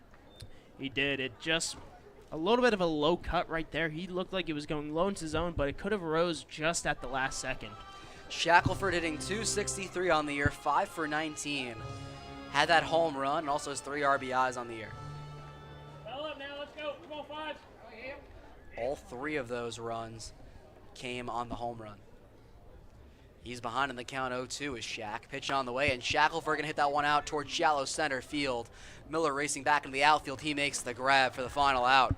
He did. It just a little bit of a low cut right there. He looked like it was going low into zone, but it could have rose just at the last second. Shackelford hitting .263 on the year, 5 for 19. Had that home run and also has 3 RBIs on the year. Foul up now, let's go. Come on, 5. All 3 of those runs came on the home run. He's behind in the count 0-2 is Shaq. Pitch on the way, and Shackelford gonna hit that one out towards shallow center field. Miller racing back into the outfield. He makes the grab for the final out.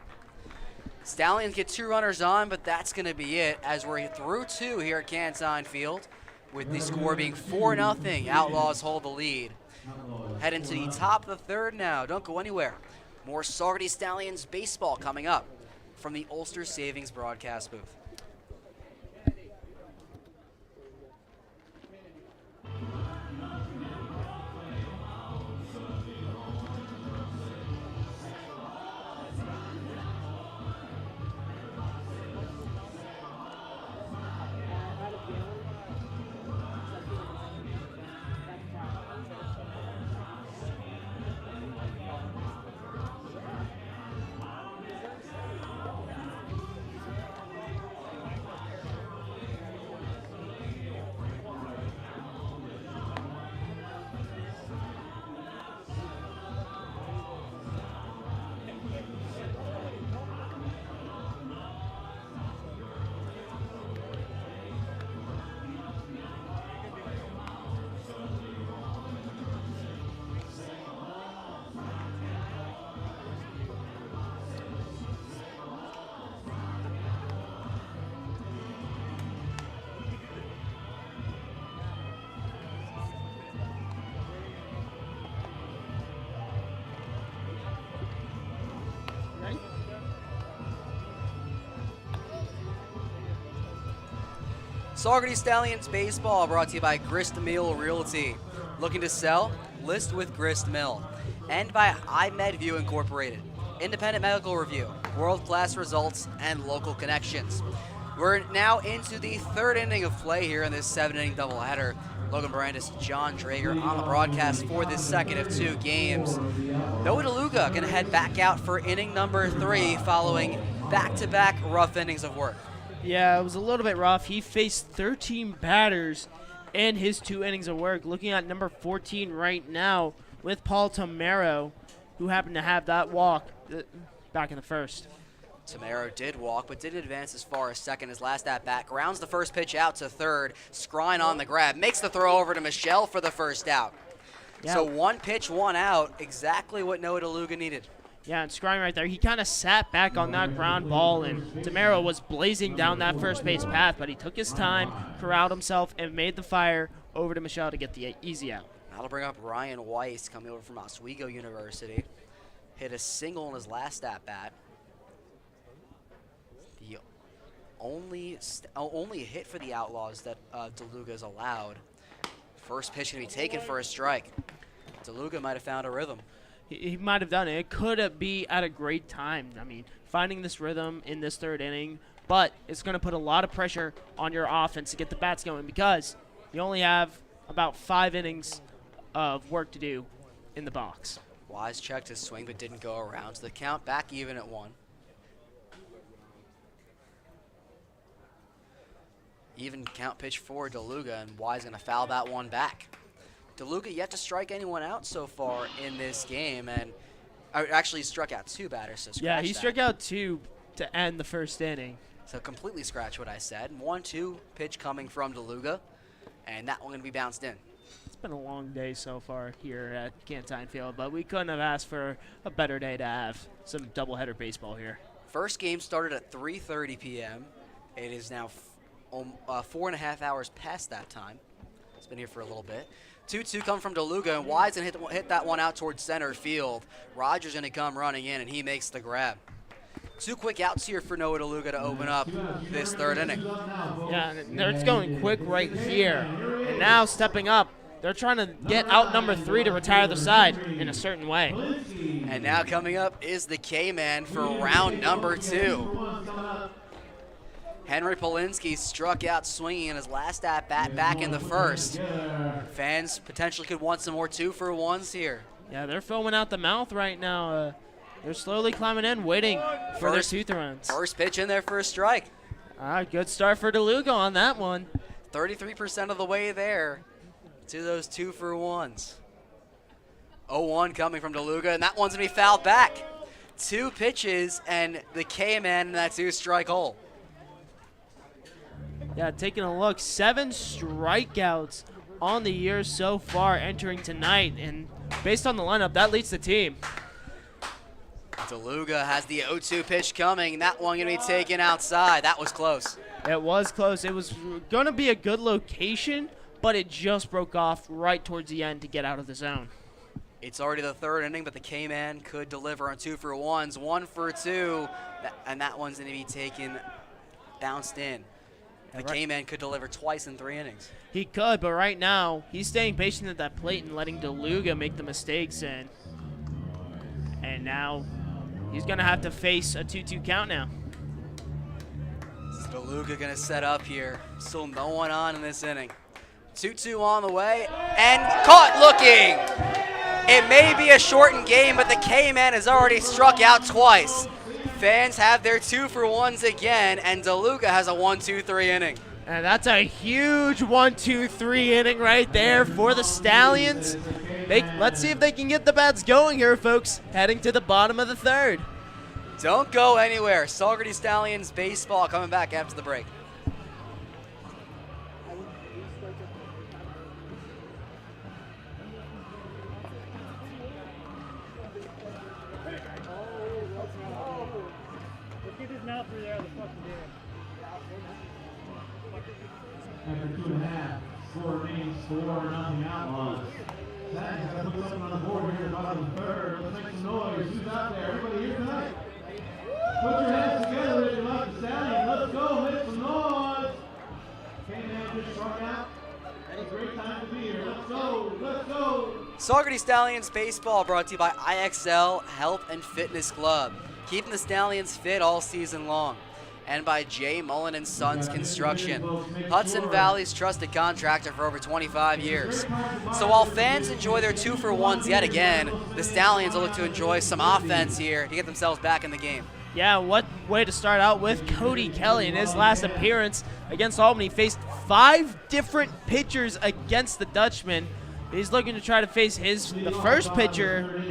Stallions get 2 runners on, but that's gonna be it as we're through 2 here at Cantine Field, with the score being 4-0. Outlaws hold the lead. Head into the top of the 3rd now. Don't go anywhere. More Saugerties Stallions baseball coming up from the Ulster Savings broadcast booth. Saugerties Stallions baseball brought to you by Grist Mill Realty. Looking to sell? List with Grist Mill. And by iMedView Incorporated. Independent medical review, world-class results, and local connections. We're now into the 3rd inning of play here in this 7-inning doubleheader. Logan Brandis, John Drager on the broadcast for this 2nd of 2 games. Noah Deluga going to head back out for inning number 3 following back-to-back rough innings of work. Yeah, it was a little bit rough. He faced 13 batters in his 2 innings of work. Looking at number 14 right now with Paul Tamaro, who happened to have that walk back in the 1st. Tamaro did walk, but didn't advance as far as 2nd. His last at-bat grounds the first pitch out to 3rd. Scrine on the grab. Makes the throw over to Michelle for the 1st out. Yeah. So 1 pitch, 1 out. Exactly what Noah Deluga needed. Yeah, and Scrine right there, he kind of sat back on that ground ball, and Tamaro was blazing down that first base path, but he took his time, corralled himself, and made the fire over to Michelle to get the easy out. That'll bring up Ryan Weiss coming over from Oswego University. Hit a single in his last at-bat. The only hit for the Outlaws that Deluga's allowed. First pitch going to be taken for a strike. Deluga might have found a rhythm. He might have done it. It could be at a great time. I mean, finding this rhythm in this 3rd inning, but it's going to put a lot of pressure on your offense to get the bats going because you only have about 5 innings of work to do in the box. Wise checked his swing but didn't go around, so the count back even at 1. Even count pitch for Deluga, and Wise going to foul that one back. Deluga yet to strike anyone out so far in this game, and actually struck out 2 batters. So yeah, he that. struck out 2 to end the 1st inning. So completely scratch what I said. 1-2 pitch coming from Deluga, and that one going to be bounced in. It's been a long day so far here at Cantine Field, but we couldn't have asked for a better day to have some doubleheader baseball here. First game started at 3:30 p.m. It is now 4.5 hours past that time. It's been here for a little bit. 2-2 come from Deluga, and Wise and hit that one out towards center field. Rogers going to come running in, and he makes the grab. 2 quick outs here for Noah Deluga to open up this 3rd inning. Yeah, and it's going quick right here. And now stepping up, they're trying to get out number 3 to retire the side in a certain way. And now coming up is the K-Man for round number 2. Henry Polinsky struck out swinging in his last at-bat back in the first. Fans potentially could want some more 2-for-1s here. Yeah, they're foaming out the mouth right now. They're slowly climbing in, waiting for their 2-throws. First pitch in there for a strike. Good start for Deluga on that one. 33% of the way there to those 2-for-1s. 0-1 coming from Deluga, and that one's going to be fouled back. 2 pitches, and the K-man in that 2-strike hole. Yeah, taking a look, 7 strikeouts on the year so far entering tonight, and based on the lineup, that leads the team. Deluga has the 0-2 pitch coming, and that one going to be taken outside. That was close. It was close. It was going to be a good location, but it just broke off right towards the end to get out of the zone. It's already the 3rd inning, but the K-man could deliver on 2-for-1s, 1-for-2, and that one's going to be taken, bounced in. The K-man could deliver twice in 3 innings. He could, but right now, he's staying patient at that plate and letting Deluga make the mistakes, and now he's going to have to face a 2-2 count now. Deluga going to set up here. Still no one on in this inning. 2-2 on the way, and caught looking. It may be a shortened game, but the K-man has already struck out twice. Fans have their 2-for-1s again, and Deluga has a 1-2-3 inning. And that's a huge 1-2-3 inning right there for the Stallions. Let's see if they can get the bats going here, folks, heading to the bottom of the 3rd. Don't go anywhere. Saugerties Stallions baseball coming back after the break. After 2.5, score remains 4-0 Outlaws. Stallions got to put something on the board here in the bottom of the 3rd. Let's make some noise. Who's out there? Everybody here tonight? Put your hands together if you like the Stallion. Let's go. Make some noise. K-man just struck out. It's a great time to be here. Let's go. Let's go. Saugerties Stallions baseball brought to you by IXL Health and Fitness Club, keeping the Stallions fit all season long. And by J. Mullen and Sons Construction, Hudson Valley's trusted contractor for over 25 years. So while fans enjoy their 2-for-1s yet again, the Stallions will look to enjoy some offense here to get themselves back in the game. Yeah, what way to start out with. Cody Kelly in his last appearance against Albany faced 5 different pitchers against the Dutchman. He's looking to try to face the first pitcher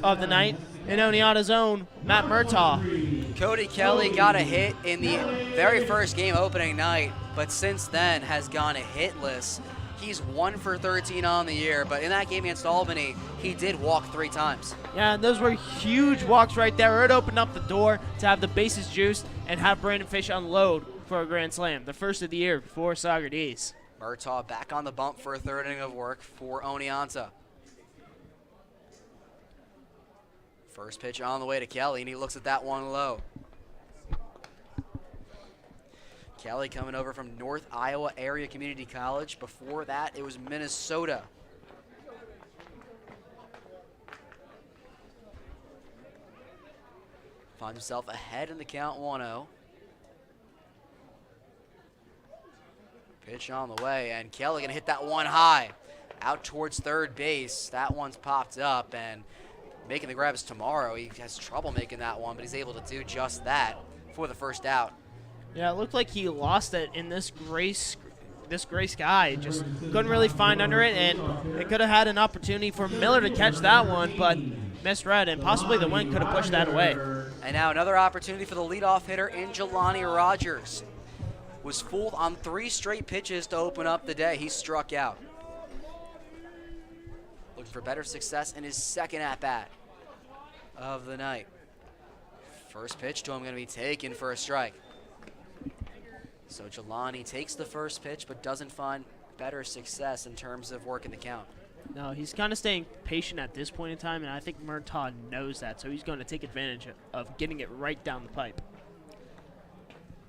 of the night in Oneonta's own Matt Murtaugh. Cody Kelly got a hit in the very first game opening night, but since then has gone hitless. He's 1-for-13 on the year, but in that game against Albany, he did walk 3 times. Yeah, and those were huge walks right there. It opened up the door to have the bases juiced and have Brandon Fish unload for a grand slam, the first of the year for Saugerties. Murtaugh back on the bump for a 3rd inning of work for Oneonta. First pitch on the way to Kelly, and he looks at that one low. Kelly coming over from North Iowa Area Community College. Before that, it was Minnesota. Finds himself ahead in the count 1-0. Pitch on the way, and Kelly gonna hit that one high out towards 3rd base. That one's popped up, and making the grabs tomorrow. He has trouble making that one, but he's able to do just that for the first out. Yeah, it looked like he lost it in this gray sky. Just couldn't really find under it, and it could have had an opportunity for Miller to catch that one, but misread, and possibly the wind could have pushed that away. And now another opportunity for the leadoff hitter in Jelani Rogers. Was fooled on 3 straight pitches to open up the day. He struck out. Looking for better success in his 2nd at-bat of the night. First pitch to him going to be taken for a strike. So Jelani takes the first pitch but doesn't find better success in terms of working the count. No, he's kind of staying patient at this point in time, and I think Murtaugh knows that, so he's going to take advantage of getting it right down the pipe.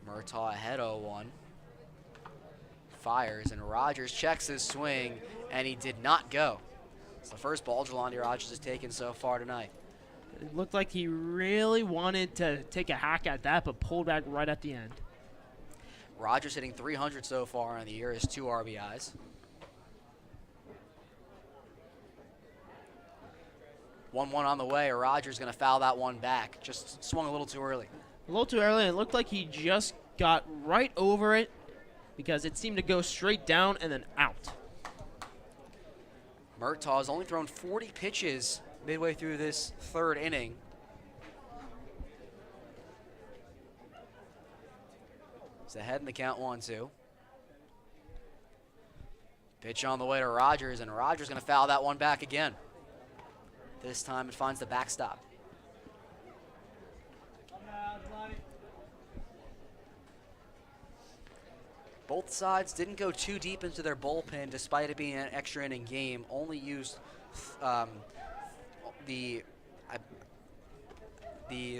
Murtaugh ahead 0-1. Fires, and Rogers checks his swing, and he did not go. It's the first ball Jelani Rogers has taken so far tonight. It looked like he really wanted to take a hack at that, but pulled back right at the end. Rogers hitting 300 so far in the year, is 2 RBIs. One on the way. Rogers going to foul that one back. Just swung a little too early. A little too early. It looked like he just got right over it because it seemed to go straight down and then out. Murtaugh has only thrown 40 pitches midway through this 3rd inning. He's ahead in the count 1-2. Pitch on the way to Rogers, and Rogers going to foul that one back again. This time it finds the backstop. Both sides didn't go too deep into their bullpen despite it being an extra inning game. Only used the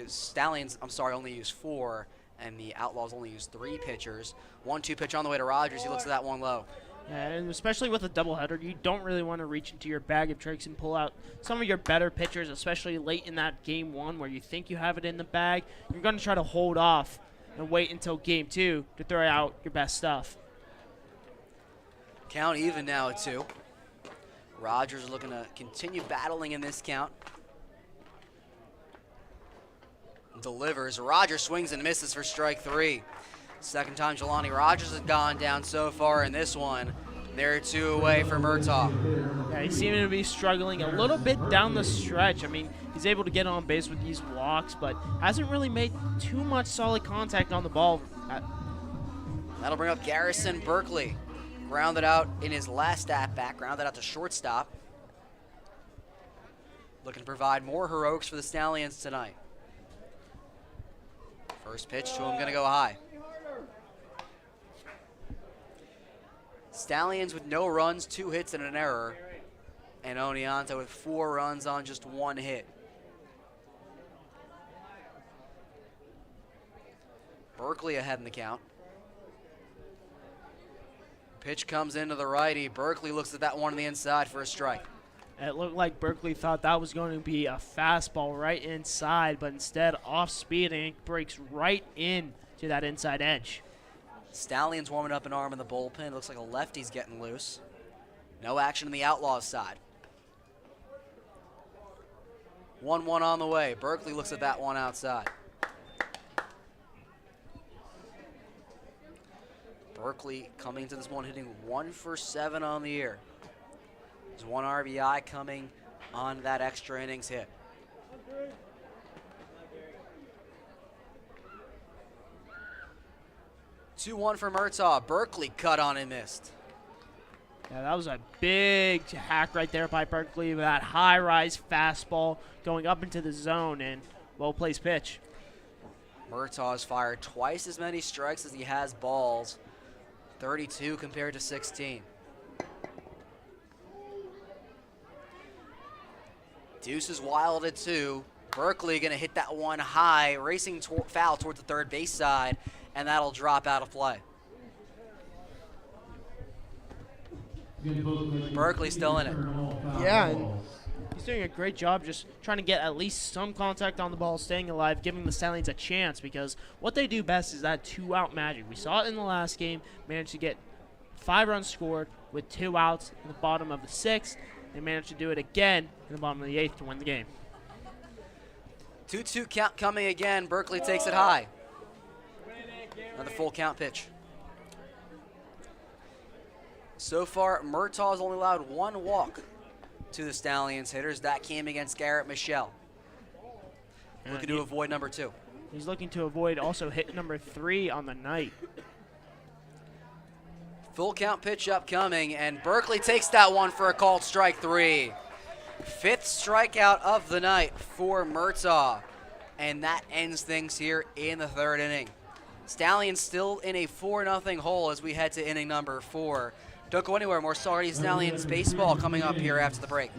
Stallions, only used 4, and the Outlaws only used 3 pitchers. 1-2 pitch on the way to Rogers. He looks at that one low. And especially with a doubleheader, you don't really want to reach into your bag of tricks and pull out some of your better pitchers, especially late in that game 1 where you think you have it in the bag. You're going to try to hold off and wait until game 2 to throw out your best stuff. Count even now at 2. Rogers is looking to continue battling in this count. Delivers. Rogers swings and misses for strike 3. Second time Jelani Rogers has gone down so far in this one. They're 2 away for Murtaugh. Yeah, he seemed to be struggling a little bit down the stretch. I mean, he's able to get on base with these walks, but hasn't really made too much solid contact on the ball. That'll bring up Garrison Berkeley. Grounded out in his last at-bat, grounded out to shortstop. Looking to provide more heroics for the Stallions tonight. First pitch to him, gonna go high. Stallions with no runs, 2 hits and an error. And Oneonta with 4 runs on just 1 hit. Berkeley ahead in the count. Pitch comes into the righty. Berkeley looks at that one on the inside for a strike. It looked like Berkeley thought that was going to be a fastball right inside, but instead off speed and it breaks right in to that inside edge. Stallions warming up an arm in the bullpen. Looks like a lefty's getting loose. No action on the Outlaws side. 1-1 on the way. Berkeley looks at that one outside. Berkeley coming to this one hitting 1 for 7 on the year. There's 1 RBI coming on that extra innings hit. Two-1 for Murtaugh. Berkeley cut on and missed. Yeah, that was a big hack right there by Berkeley with that high-rise fastball going up into the zone and well-placed pitch. Murtaugh has fired twice as many strikes as he has balls. 32 compared to 16. Deuce is wild at 2. Berkeley going to hit that one high, racing foul towards the third base side, and that'll drop out of play. Berkeley still in it. Yeah, and he's doing a great job just trying to get at least some contact on the ball, staying alive, giving the Stallions a chance because what they do best is that 2-out magic. We saw it in the last game, managed to get 5 runs scored with 2 outs in the bottom of the 6th. They managed to do it again in the bottom of the 8th to win the game. 2-2 count coming again. Berkeley takes it high. Another full count pitch. So far, Murtaugh has only allowed 1 walk to the Stallions hitters. That came against Garrett Michelle. Looking to avoid number 2. He's looking to avoid also hit number 3 on the night. Full count pitch upcoming, and Berkeley takes that one for a called strike 3. 5th strikeout of the night for Murtaugh. And that ends things here in the 3rd inning. Stallions still in a 4-0 hole as we head to inning number 4. Don't go anywhere. More Saugerties Stallions baseball coming up here after the break.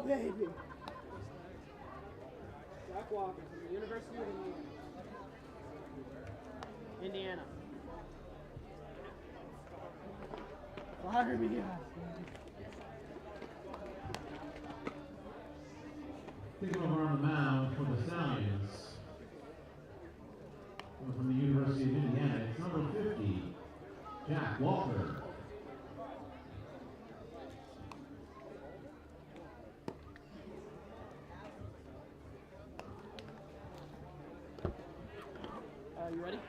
baby. Jack Walker from the University of Indiana. Fire me, guys. Taking over on the mound for the Stallions. From the University of Indiana, it's number 50, Jack Walker. You ready?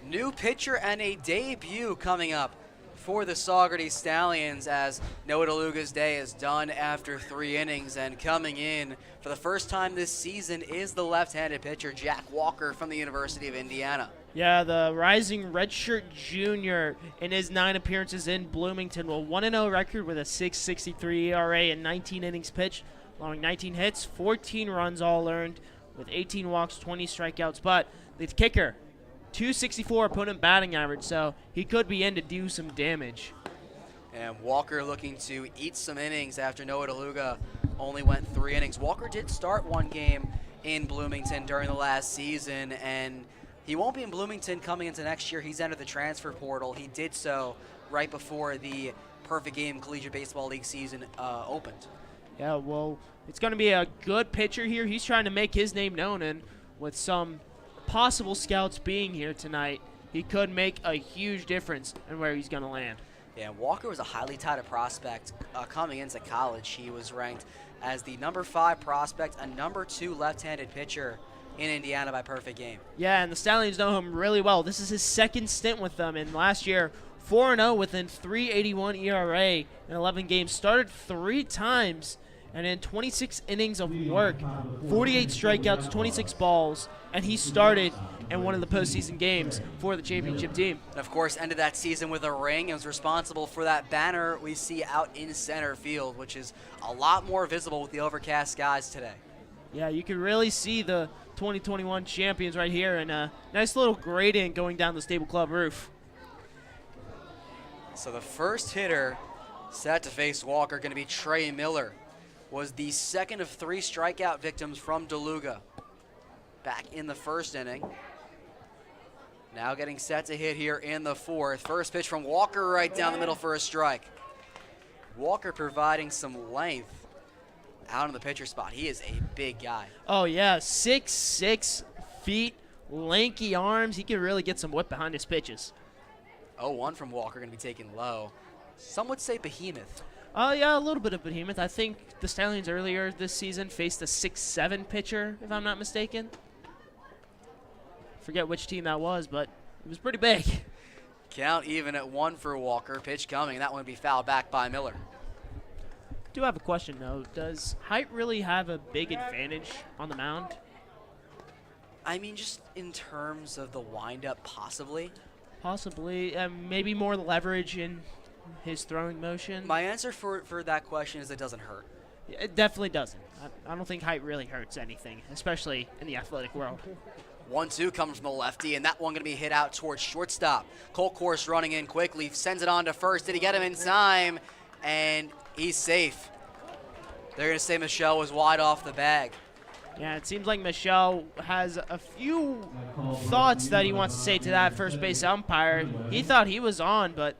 New pitcher and a debut coming up for the Saugerties Stallions, as Noah Deluga's day is done after 3 innings, and coming in for the first time this season is the left-handed pitcher Jack Walker from the University of Indiana. Yeah, the rising redshirt junior in his 9 appearances in Bloomington will 1-0 record with a 6.63 ERA and 19 innings pitched, allowing 19 hits, 14 runs all earned with 18 walks, 20 strikeouts. But the kicker, 264 opponent batting average, so he could be in to do some damage. And Walker looking to eat some innings after Noah Deluga only went 3 innings. Walker did start 1 game in Bloomington during the last season, and he won't be in Bloomington coming into next year. He's entered the transfer portal. He did so right before the Perfect Game Collegiate Baseball League season opened. Yeah, well, it's going to be a good pitcher here. He's trying to make his name known, and with some possible scouts being here tonight, he could make a huge difference in where he's going to land. Yeah, Walker was a highly touted prospect coming into college. He was ranked as the number 5 prospect, a number 2 left-handed pitcher in Indiana by Perfect Game. Yeah, and the Stallions know him really well. This is his 2nd stint with them, and last year, 4-0 with a 3.81 ERA in 11 games. Started 3 times, and in 26 innings of work, 48 strikeouts, 26 balls, and he started in one of the postseason games for the championship team. And of course, ended that season with a ring and was responsible for that banner we see out in center field, which is a lot more visible with the overcast skies today. Yeah, you can really see the 2021 champions right here, and a nice little gradient going down the Stable Club roof. So the first hitter set to face Walker going to be Trey Miller. Was the 2nd of 3 strikeout victims from Deluga back in the 1st inning. Now getting set to hit here in the 4th. First pitch from Walker right down the middle for a strike. Walker providing some length out in the pitcher spot. He is a big guy. Oh, yeah, 6'6 feet, lanky arms. He can really get some whip behind his pitches. 0-1 from Walker, going to be taken low. Some would say behemoth. Yeah, a little bit of behemoth. I think the Stallions earlier this season faced a 6'7 pitcher, if I'm not mistaken. Forget which team that was, but it was pretty big. Count even at 1 for Walker. Pitch coming. That one would be fouled back by Miller. Do have a question, though. Does height really have a big advantage on the mound? I mean, just in terms of the windup, possibly. Possibly. Maybe more leverage in his throwing motion. My answer for that question is it doesn't hurt. It definitely doesn't. I don't think height really hurts anything, especially in the athletic world. 1-2 coming from the lefty, and that one going to be hit out towards shortstop. Colcourse running in quickly, sends it on to first. Did he get him in time? And he's safe. They're going to say Michelle was wide off the bag. Yeah, it seems like Michelle has a few thoughts that he wants to say to that first base umpire. He thought he was on, but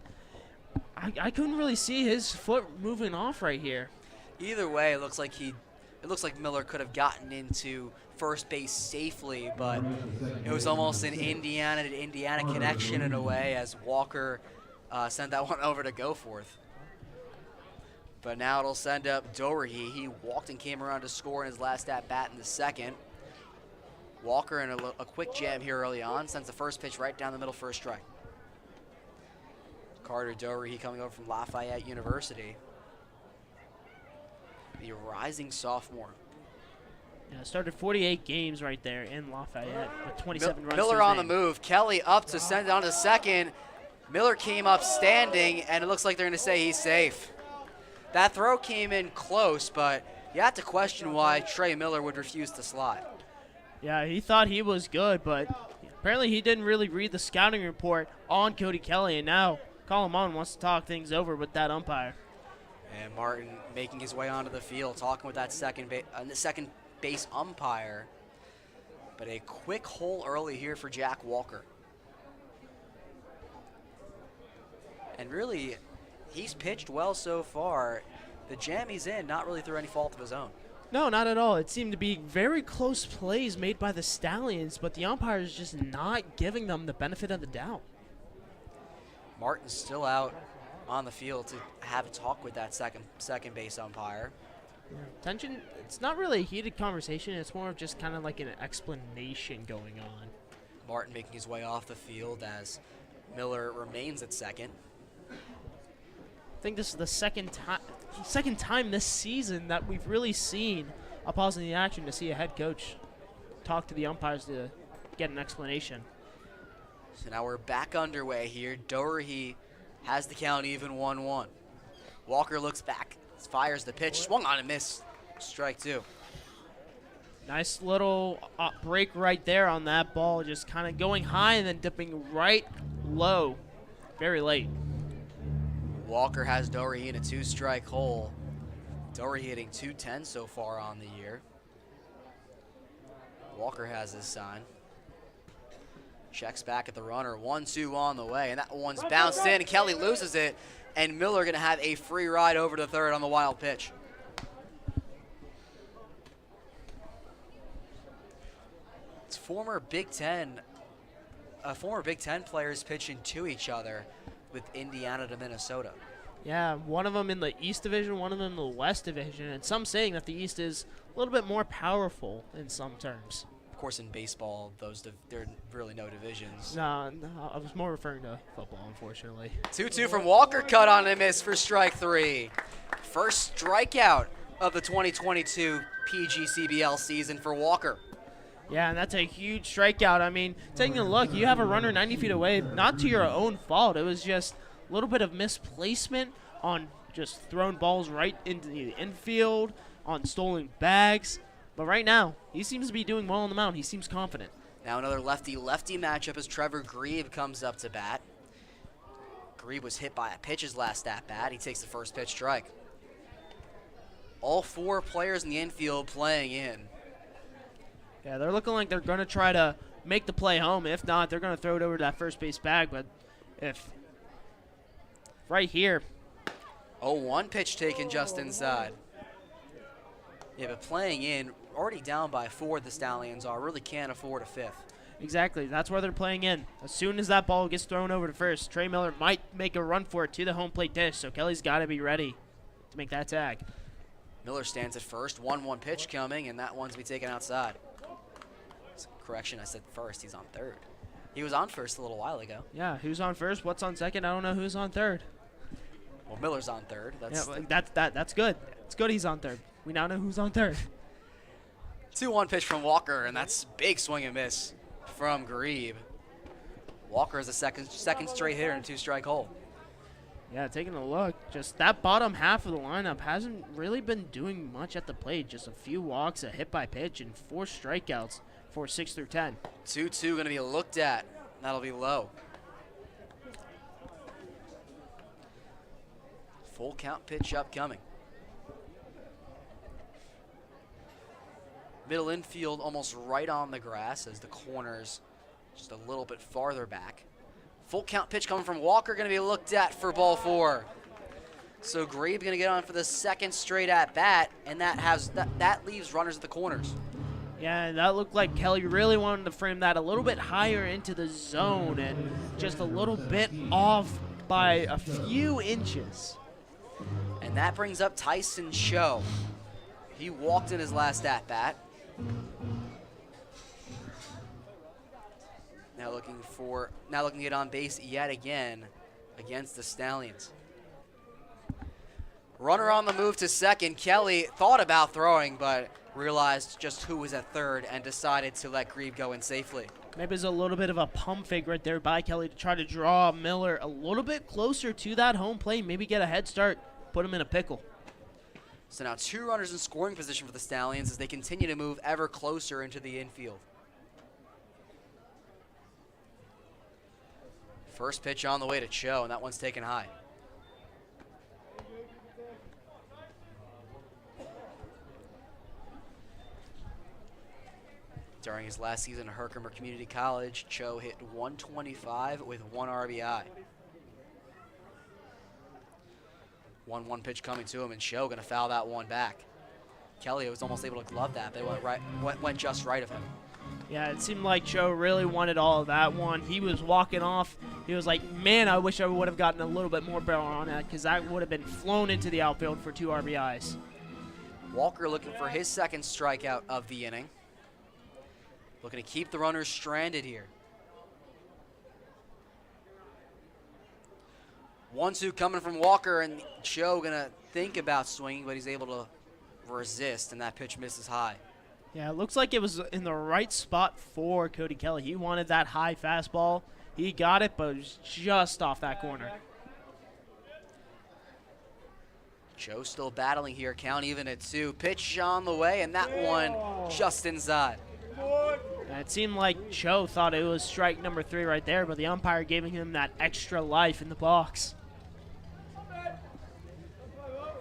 I couldn't really see his foot moving off right here. Either way, it looks like Miller could have gotten into first base safely, but it was almost an Indiana to Indiana connection in a way, as Walker sent that one over to Goforth. But now it'll send up Doherty. He walked and came around to score in his last at-bat in the 2nd. Walker in a quick jam here early on, sends the first pitch right down the middle for a strike. Carter Doherty coming over from Lafayette University. The rising sophomore. Yeah, started 48 games right there in Lafayette with 27 runs. Miller to his on the name. move. Kelly up to send it on to second. Miller came up standing, and it looks like they're going to say he's safe. That throw came in close, but you have to question why Trey Miller would refuse to slide. Yeah, he thought he was good, but apparently he didn't really read the scouting report on Cody Kelly, and now Colin Mullen wants to talk things over with that umpire. And Martin making his way onto the field, talking with that second base umpire. But a quick hole early here for Jack Walker. And really, he's pitched well so far. The jam he's in, not really through any fault of his own. No, not at all. It seemed to be very close plays made by the Stallions, but the umpire is just not giving them the benefit of the doubt. Martin's still out on the field to have a talk with that second base umpire. Tension, it's not really a heated conversation. It's more of just kind of like an explanation going on. Martin making his way off the field as Miller remains at second. I think this is the second time this season that we've really seen a pause in the action to see a head coach talk to the umpires to get an explanation. So now we're back underway here. Doherty has the count even 1-1. Walker looks back, fires the pitch, swung on and missed. Strike two. Nice little break right there on that ball, just kind of going high and then dipping right low, very late. Walker has Doherty in a 2-strike hole. Doherty hitting .210 so far on the year. Walker has his sign. Checks back at the runner, 1-2 on the way, and that one's bounced in, and Kelly loses it, and Miller gonna have a free ride over to third on the wild pitch. It's former Big Ten players pitching to each other with Indiana to Minnesota. Yeah, one of them in the East Division, one of them in the West Division, and some saying that the East is a little bit more powerful in some terms. Of course, in baseball, there are really no divisions. No, I was more referring to football, unfortunately. 2-2 from Walker, cut on and miss for strike three. First strikeout of the 2022 PGCBL season for Walker. Yeah, and that's a huge strikeout. I mean, taking a look, you have a runner 90 feet away, not to your own fault. It was just a little bit of misplacement on just throwing balls right into the infield, on stolen bags. But right now, he seems to be doing well on the mound. He seems confident. Now another lefty-lefty matchup as Trevor Grieve comes up to bat. Grieve was hit by a pitch his last at-bat. He takes the first pitch strike. All four players in the infield playing in. Yeah, they're looking like they're going to try to make the play home. If not, they're going to throw it over to that first base bag. But if right here. 0-1 pitch taken just inside. Yeah, but playing in, already down by 4, the Stallions are. Really can't afford a fifth. Exactly. That's where they're playing in. As soon as that ball gets thrown over to first, Trey Miller might make a run for it to the home plate dish, so Kelly's got to be ready to make that tag. Miller stands at first. 1-1 pitch coming, and that one's to be taken outside. Correction, I said first. He's on third. He was on first a little while ago. Yeah, who's on first? What's on second? I don't know who's on third. Well, Miller's on third. That's good. It's good he's on third. We now know who's on third. 2-1 pitch from Walker, and that's big swing and miss from Grieve. Walker is a second straight hitter in a 2-strike hole. Yeah, taking a look, just that bottom half of the lineup hasn't really been doing much at the plate. Just a few walks, a hit by pitch, and 4 strikeouts for 6 through 10. 2-2 going to be looked at. That'll be low. Full count pitch upcoming. Middle infield almost right on the grass as the corners just a little bit farther back. Full count pitch coming from Walker, going to be looked at for ball 4. So Grieve going to get on for the second straight at bat, and that leaves runners at the corners. Yeah, that looked like Kelly really wanted to frame that a little bit higher into the zone and just a little bit off by a few inches. And that brings up Tyson Cho. He walked in his last at bat. Now looking to get on base yet again against the Stallions. Runner on the move to second. Kelly thought about throwing, but realized just who was at third and decided to let Grieve go in safely. Maybe it's a little bit of a pump fake right there by Kelly to try to draw Miller a little bit closer to that home plate, maybe get a head start, put him in a pickle. So now 2 runners in scoring position for the Stallions as they continue to move ever closer into the infield. First pitch on the way to Cho, and that one's taken high. During his last season at Herkimer Community College, Cho hit 125 with 1 RBI. 1-1 pitch coming to him, and Cho gonna foul that one back. Kelly was almost able to glove that. They went just right of him. Yeah, it seemed like Cho really wanted all of that one. He was walking off. He was like, man, I wish I would have gotten a little bit more barrel on that because that would have been flown into the outfield for 2 RBIs. Walker looking for his second strikeout of the inning. Looking to keep the runners stranded here. 1-2 coming from Walker, and Cho gonna think about swinging, but he's able to resist, and that pitch misses high. Yeah, it looks like it was in the right spot for Cody Kelly. He wanted that high fastball. He got it, but it was just off that corner. Cho still battling here, count even at 2. Pitch on the way, and that one just inside. And it seemed like Cho thought it was strike number 3 right there, but the umpire giving him that extra life in the box.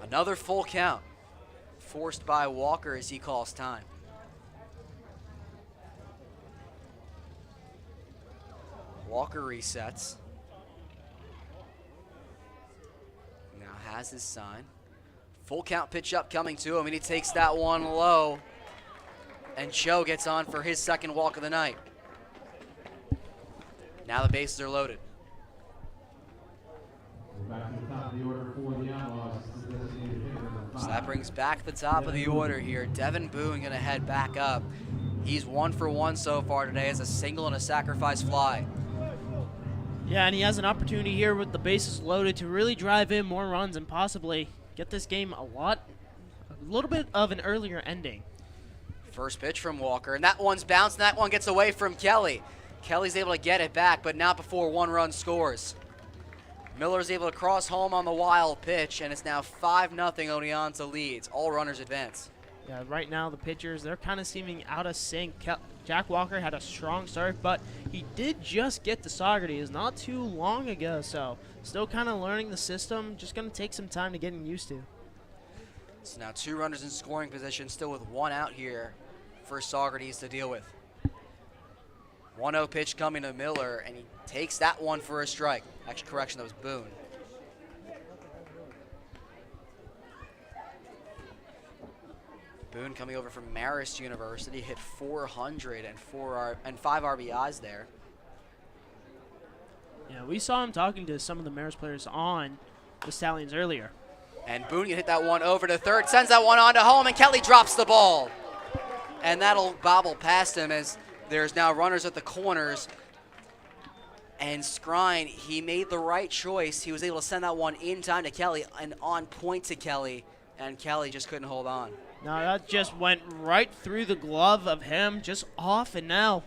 Another full count, forced by Walker as he calls time. Walker resets. Now has his sign. Full count pitch up coming to him, and he takes that one low. And Cho gets on for his second walk of the night. Now the bases are loaded. We're back to the top of the order for the Outlaws. So that brings back the top of the order here. Devin Boone gonna head back up. He's 1 for 1 so far today as a single and a sacrifice fly. Yeah, and he has an opportunity here with the bases loaded to really drive in more runs and possibly get this game a little bit of an earlier ending. First pitch from Walker, and that one's bounced, and that one gets away from Kelly. Kelly's able to get it back, but not before 1 run scores. Miller's able to cross home on the wild pitch, and it's now 5-0 Oneonta leads. All runners advance. Yeah, right now the pitchers, they're kind of seeming out of sync. Jack Walker had a strong start, but he did just get to Saugerties not too long ago, so still kind of learning the system. Just going to take some time to get used to. So now 2 runners in scoring position, still with 1 out here for Saugerties to deal with. 1-0 pitch coming to Miller, and he takes that one for a strike. Actually, correction, that was Boone. Boone coming over from Marist University, hit 400 and 5 RBIs there. Yeah, we saw him talking to some of the Marist players on the Stallions earlier. And Boone can hit that one over to third, sends that one on to home, and Kelly drops the ball. And that'll bobble past him as there's now runners at the corners. And Skrine, he made the right choice. He was able to send that one in time to Kelly and on point to Kelly, and Kelly just couldn't hold on. No, that just went right through the glove of him, just off, and now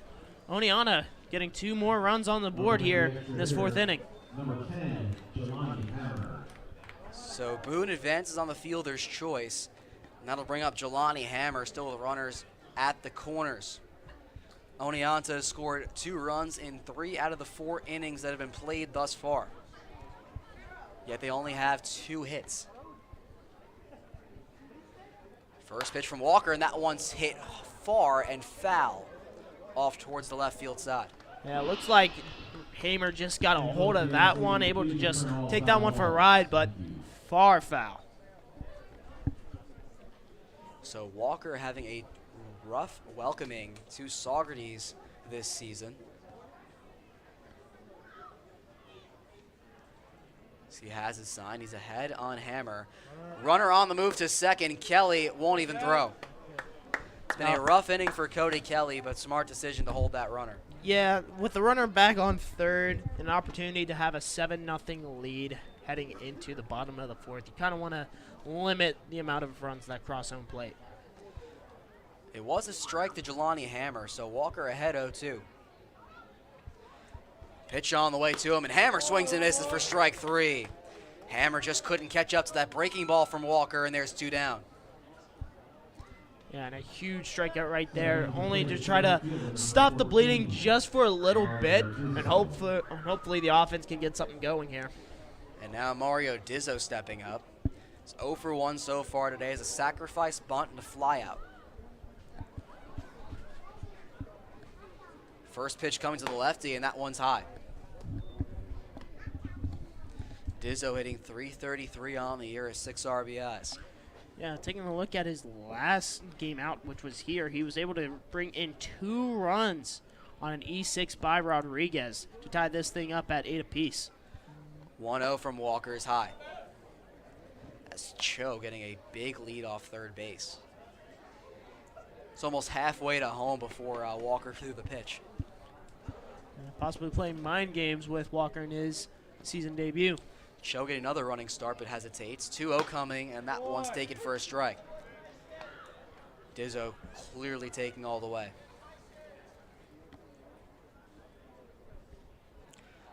Oneonta getting 2 more runs on the board here in this 4th inning. Number 10, Jelani Hammer. So Boone advances on the fielder's choice, and that'll bring up Jelani Hammer, still with runners at the corners. Oneonta has scored 2 runs in 3 out of the 4 innings that have been played thus far. Yet they only have 2 hits. First pitch from Walker, and that one's hit far and foul off towards the left field side. Yeah, it looks like Hamer just got a hold of that one, able to just take that one for a ride, but far foul. So Walker having a rough welcoming to Saugerties this season. So he has his sign. He's ahead on Hammer. Runner on the move to second. Kelly won't even throw. It's been a rough inning for Cody Kelly, but smart decision to hold that runner. Yeah, with the runner back on third, an opportunity to have a 7-0 lead heading into the bottom of the 4th. You kind of want to limit the amount of runs that cross home plate. It was a strike to Jelani Hammer, so Walker ahead 0-2. Pitch on the way to him, and Hammer swings and misses for strike 3. Hammer just couldn't catch up to that breaking ball from Walker, and there's 2 down. Yeah, and a huge strikeout right there, only to try to stop the bleeding just for a little bit, and hopefully the offense can get something going here. And now Mario Dizzo stepping up. It's 0 for 1 so far today as a sacrifice bunt and a flyout. First pitch coming to the lefty, and that one's high. Dizzo hitting .333 on the year, 6 RBIs. Yeah, taking a look at his last game out, which was here, he was able to bring in 2 runs on an E6 by Rodriguez to tie this thing up at 8 apiece. 1-0 from Walker is high. That's Cho getting a big lead off third base. It's almost halfway to home before Walker threw the pitch. Possibly playing mind games with Walker in his season debut. Cho getting another running start but hesitates. 2-0 coming, and that one's taken for a strike. Dizzo clearly taking all the way.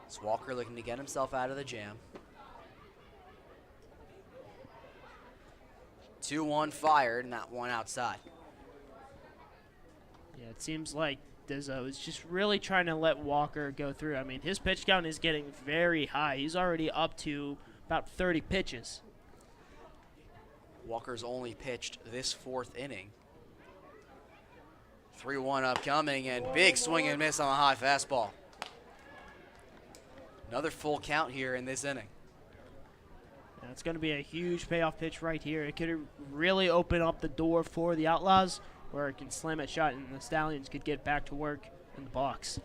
It's Walker looking to get himself out of the jam. 2-1 fired, and that one outside. Yeah, it seems like Dizzo is just really trying to let Walker go through. I mean, his pitch count is getting very high. He's already up to about 30 pitches. Walker's only pitched this 4th inning. 3-1 upcoming, and big swing and miss on a high fastball. Another full count here in this inning. And it's going to be a huge payoff pitch right here. It could really open up the door for the Outlaws, where it can slam it shut and the Stallions could get back to work in the box.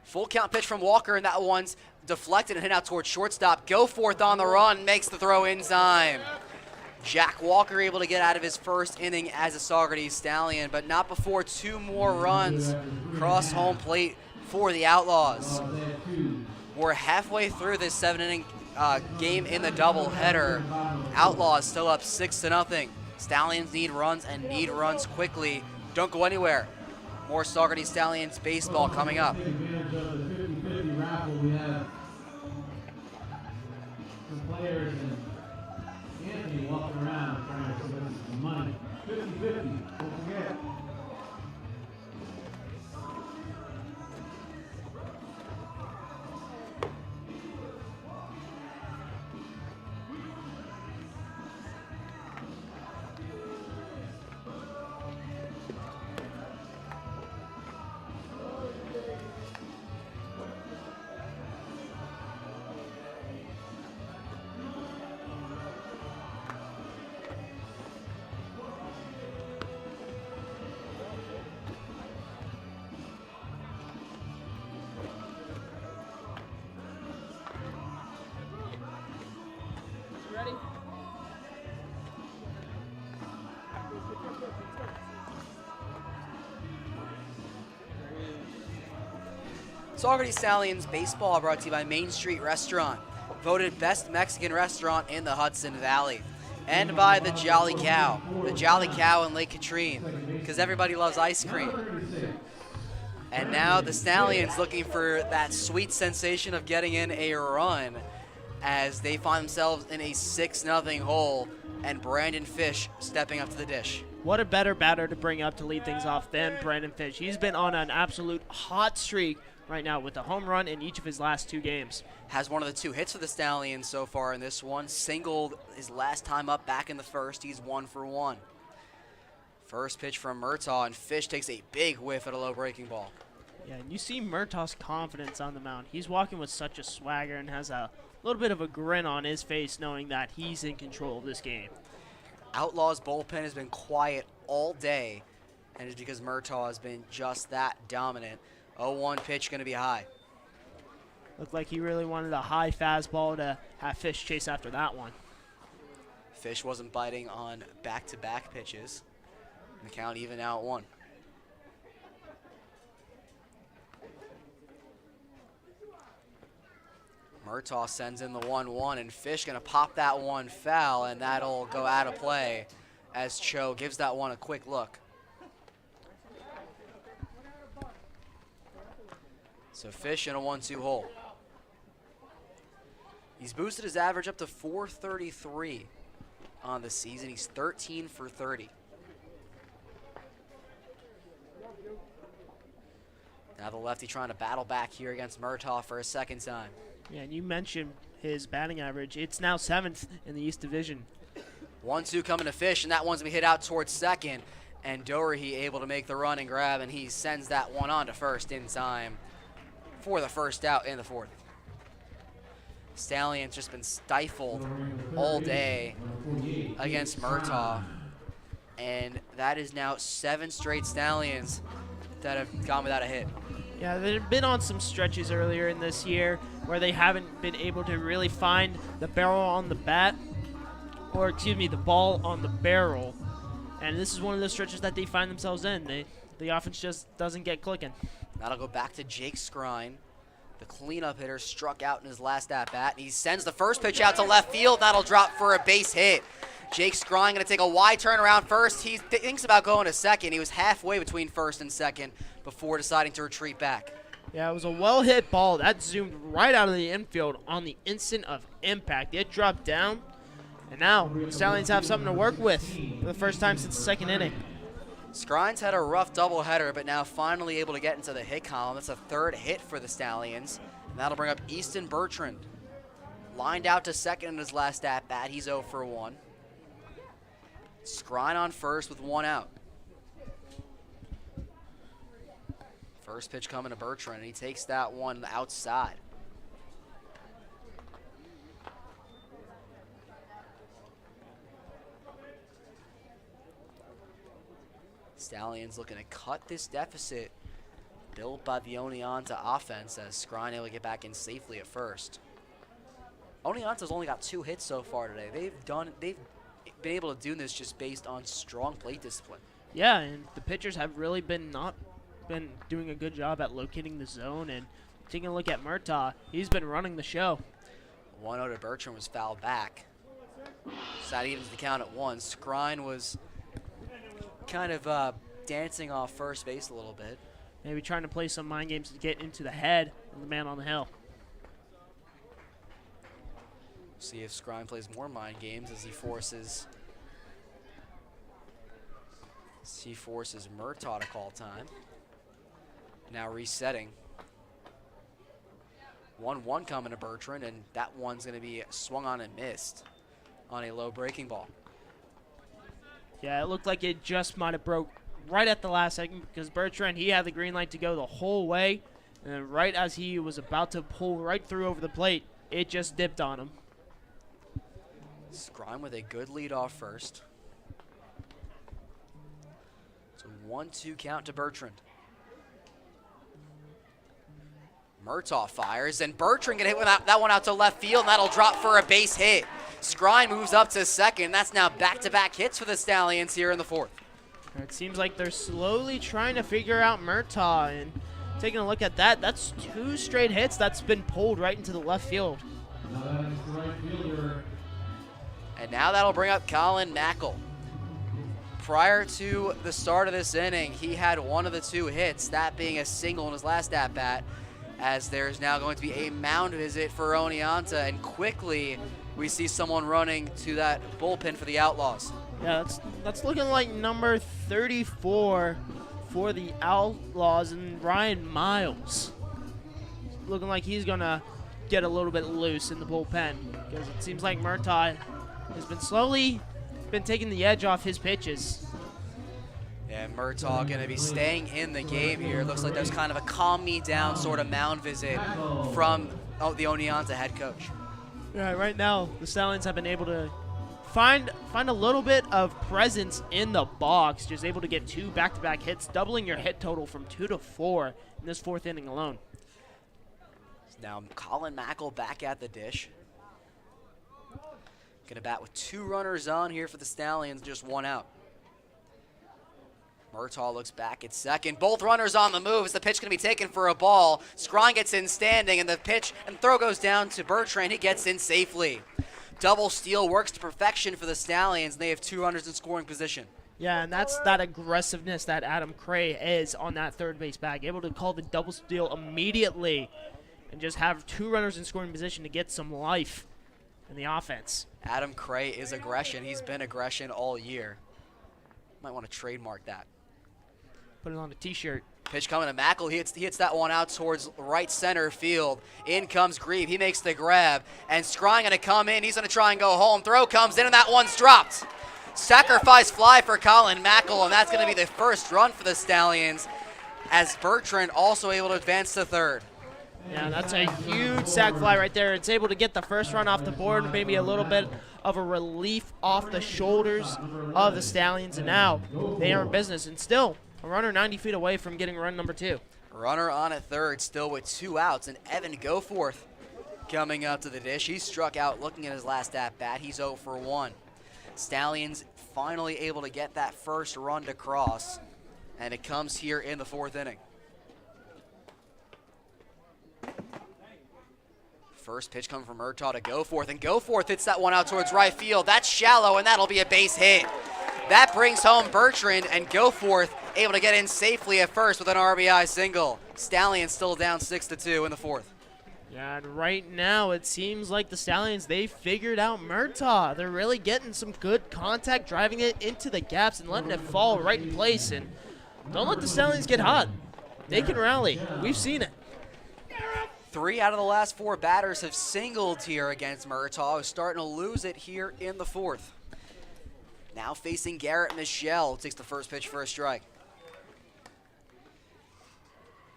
Full count pitch from Walker, and that one's deflected and hit out towards shortstop. Go forth on the run, makes the throw in time. Jack Walker able to get out of his first inning as a Saugerties Stallion, but not before 2 more runs cross home plate for the Outlaws. We're halfway through this 7-inning game in the doubleheader. Outlaws still up 6-0. Stallions need runs and need runs quickly. Don't go anywhere. More Saugerties Stallions baseball coming up. Take advantage of the 50-50 raffle. We have some players and Anthony walking around trying to win some money. 50-50, don't forget. Ready? Saugerties Stallions baseball brought to you by Main Street Restaurant, voted best Mexican restaurant in the Hudson Valley, and by the Jolly Cow in Lake Katrine, because everybody loves ice cream. And now the Stallions looking for that sweet sensation of getting in a run as they find themselves in a 6-0 hole, and Brandon Fish stepping up to the dish. What a better batter to bring up to lead things off than Brandon Fish. He's been on an absolute hot streak right now with a home run in each of his last 2 games. Has one of the 2 hits for the Stallions so far in this one. Singled his last time up back in the first. He's 1 for 1. First pitch from Murtaugh, and Fish takes a big whiff at a low breaking ball. Yeah, and you see Murtaugh's confidence on the mound. He's walking with such a swagger and has a little bit of a grin on his face knowing that he's in control of this game. Outlaws bullpen has been quiet all day, and it's because Murtaugh has been just that dominant. 0-1 pitch going to be high. Looked like he really wanted a high fastball to have Fish chase after that one. Fish wasn't biting on back-to-back pitches. The count even now at 1. Murtaugh sends in the 1-1, and Fish going to pop that one foul, and that'll go out of play as Cho gives that one a quick look. So Fish in a 1-2 hole. He's boosted his average up to .433 on the season. He's 13 for 30. Now the lefty trying to battle back here against Murtaugh for a second time. Yeah, and you mentioned his batting average. It's now 7th in the East Division. 1-2 coming to Fish, and that one's going to be hit out towards second. And Doherty able to make the run and grab, and he sends that one on to first in time for the first out in the fourth. Stallion's just been stifled all day against Murtaugh. And that is now 7 straight Stallions that have gone without a hit. Yeah, they've been on some stretches earlier in this year where they haven't been able to really find the barrel on the bat, or excuse me, the ball on the barrel. And this is one of those stretches that they find themselves in. The offense just doesn't get clicking. That'll go back to Jake Skrine. The cleanup hitter struck out in his last at-bat. He sends the first pitch out to left field. That'll drop for a base hit. Jake Skrine going to take a wide turn around first. He thinks about going to second. He was halfway between first and second before deciding to retreat back. Yeah, it was a well-hit ball. That zoomed right out of the infield on the instant of impact. It dropped down, and now the Stallions have something to work with for the first time since the second inning. Skrine's had a rough doubleheader, but now finally able to get into the hit column. That's a 3rd hit for the Stallions, and that'll bring up Easton Bertrand. Lined out to second in his last at-bat. He's 0 for 1. Skrine on first with 1 out. First pitch coming to Bertrand, and he takes that one outside. Stallions looking to cut this deficit built by the Oneonta offense as Skrine able to get back in safely at first. Oneonta's only got 2 hits so far today. They've been able to do this just based on strong plate discipline. Yeah, and the pitchers have really not been doing a good job at locating the zone. And taking a look at Murtaugh, he's been running the show. 1-0 to Bertrand was fouled back. So that evens the count at 1. Skrine was kind of dancing off first base a little bit. Maybe trying to play some mind games to get into the head of the man on the hill. See if Skrine plays more mind games as he forces Murtaugh to call time. Now resetting. 1-1 coming to Bertrand, and that one's going to be swung on and missed on a low breaking ball. Yeah, it looked like it just might have broke right at the last second because Bertrand, he had the green light to go the whole way. And then right as he was about to pull right through over the plate, it just dipped on him. Skrine with a good lead off first. It's a 1-2 count to Bertrand. Murtaugh fires, and Bertrand gonna hit that one out to left field, and that'll drop for a base hit. Skrine moves up to second. That's now back-to-back hits for the Stallions here in the fourth. It seems like they're slowly trying to figure out Murtaugh, and taking a look at that, that's 2 straight hits that's been pulled right into the left field. And now that'll bring up Colin Mackel. Prior to the start of this inning, he had 1 of the 2 hits, that being a single in his last at-bat, as there's now going to be a mound visit for Oneonta, and quickly we see someone running to that bullpen for the Outlaws. Yeah, that's looking like number 34 for the Outlaws, and Ryan Miles. Looking like he's going to get a little bit loose in the bullpen because it seems like Murtaugh has been slowly taking the edge off his pitches. Yeah, Murtaugh going to be staying in the game here. Looks like there's kind of a calm me down sort of mound visit from the Oneonta head coach. Yeah, right now the Stallions have been able to find a little bit of presence in the box, just able to get 2 back-to-back hits, doubling your hit total from 2 to 4 in this 4th inning alone. Now Colin Mackel back at the dish. Gonna bat with 2 runners on here for the Stallions, just 1 out. Murtaugh looks back at second. Both runners on the move as the pitch going to be taken for a ball. Skrine gets in standing, and the pitch and throw goes down to Bertrand. He gets in safely. Double steal works to perfection for the Stallions, and they have 2 runners in scoring position. Yeah, and that's that aggressiveness that Adam Cray is on that third base bag. Able to call the double steal immediately and just have 2 runners in scoring position to get some life in the offense. Adam Cray is aggression. He's been aggression all year. Might want to trademark that. Put it on a t-shirt. Pitch coming to Mackel. He hits that one out towards right center field. In comes Grieve. He makes the grab. And Scrying going to come in. He's going to try and go home. Throw comes in, and that one's dropped. Sacrifice fly for Colin Mackel, and that's going to be the first run for the Stallions, as Bertrand also able to advance to third. Yeah, that's a huge sac fly right there. It's able to get the first run off the board, maybe a little bit of a relief off the shoulders of the Stallions, and now they are in business, and still a runner 90 feet away from getting run number 2. Runner on at third, still with 2 outs, and Evan Goforth coming up to the dish. He struck out looking at his last at-bat. He's 0 for 1. Stallions finally able to get that first run to cross, and it comes here in the 4th inning. First pitch coming from Murtaugh to Goforth, and Goforth hits that one out towards right field. That's shallow, and that'll be a base hit. That brings home Bertrand, and Goforth able to get in safely at first with an RBI single. Stallions still down 6-2 in the 4th. Yeah, and right now it seems like the Stallions, they figured out Murtaugh. They're really getting some good contact, driving it into the gaps and letting it fall right in place. And don't let the Stallions get hot. They can rally. We've seen it. 3 out of the last 4 batters have singled here against Murtaugh, who's starting to lose it here in the 4th. Now facing Garrett Michelle, takes the first pitch for a strike.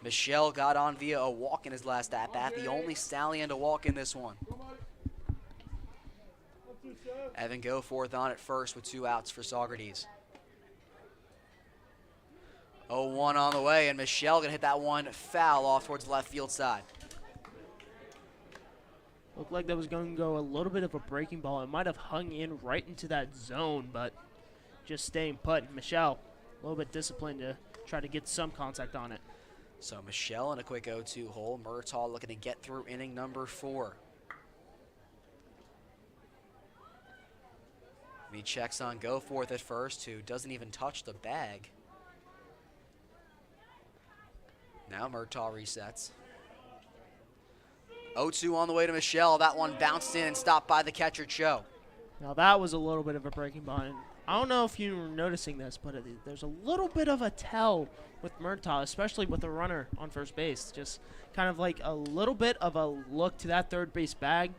Michelle got on via a walk in his last at-bat, the only Stallion to walk in this one. Evan Goforth on at first with 2 outs for Saugerties. 0-1 on the way, and Michelle gonna hit that one foul off towards the left field side. Looked like that was going to go a little bit of a breaking ball. It might have hung in right into that zone, but just staying put. Michelle, a little bit disciplined to try to get some contact on it. So Michelle in a quick 0-2 hole. Murtaugh looking to get through inning number 4. He checks on Goforth at first, who doesn't even touch the bag. Now Murtaugh resets. 0-2 on the way to Michelle. That one bounced in and stopped by the catcher, Cho. Now that was a little bit of a breaking ball. And I don't know if you were noticing this, but there's a little bit of a tell with Murtaugh, especially with the runner on first base. Just kind of like a little bit of a look to that third base bag.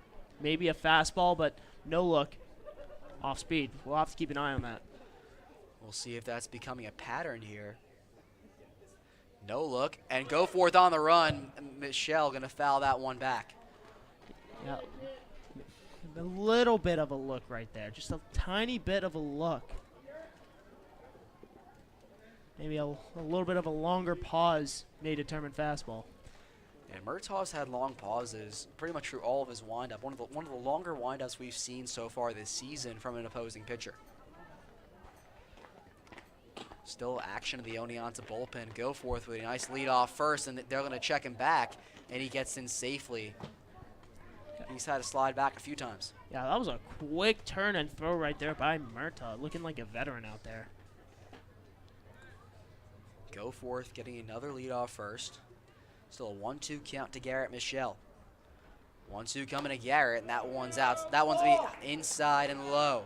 Maybe a fastball, but no look. Off speed. We'll have to keep an eye on that. We'll see if that's becoming a pattern here. No look, and Goforth on the run. Michelle gonna foul that one back. Yeah, a little bit of a look right there. Just a tiny bit of a look. Maybe a little bit of a longer pause may determine fastball. And Murtaugh's had long pauses pretty much through all of his windup. One of the longer windups we've seen so far this season from an opposing pitcher. Still action of the Oneonta bullpen. Goforth with a nice lead off first, and they're going to check him back, and he gets in safely. He's had to slide back a few times. Yeah, that was a quick turn and throw right there by Murtaugh, looking like a veteran out there. Goforth getting another lead off first. Still a 1-2 count to Garrett Michelle. 1-2 coming to Garrett, and that one's out. That one's going to be inside and low.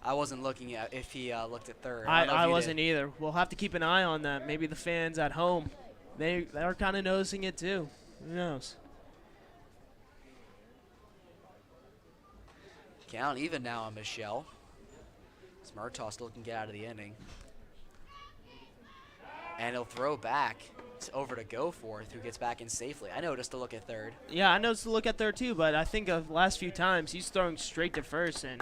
I wasn't looking at if he looked at third. I wasn't either. We'll have to keep an eye on that. Maybe the fans at home, they're kind of noticing it too. Who knows? Count even now on Michelle. Murtaugh still can get out of the inning. And he'll throw back over to Goforth, who gets back in safely. I noticed to look at third. Yeah, I noticed to look at third too, but I think of the last few times he's throwing straight to first, and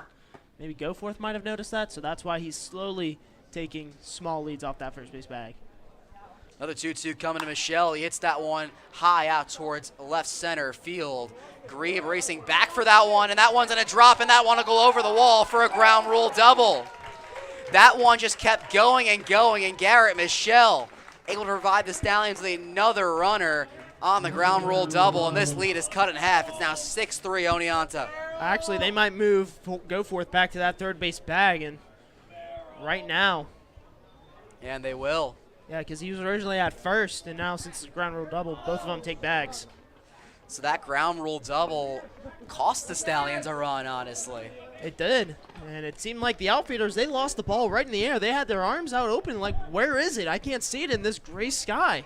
maybe Goforth might have noticed that, so that's why he's slowly taking small leads off that first base bag. Another 2-2 coming to Michelle. He hits that one high out towards left center field. Grieve racing back for that one, and that one's going to drop, and that one will go over the wall for a ground rule double. That one just kept going and going, and Garrett Michelle able to provide the Stallions with another runner on the ground rule double, and this lead is cut in half. It's now 6-3 Oneonta. Actually, they might move Goforth back to that third base bag, and right now. And they will. Yeah, because he was originally at first, and now since it's a ground rule double, both of them take bags. So that ground rule double cost the Stallions a run, honestly. It did, and it seemed like the outfielders, they lost the ball right in the air. They had their arms out open like, where is it? I can't see it in this gray sky.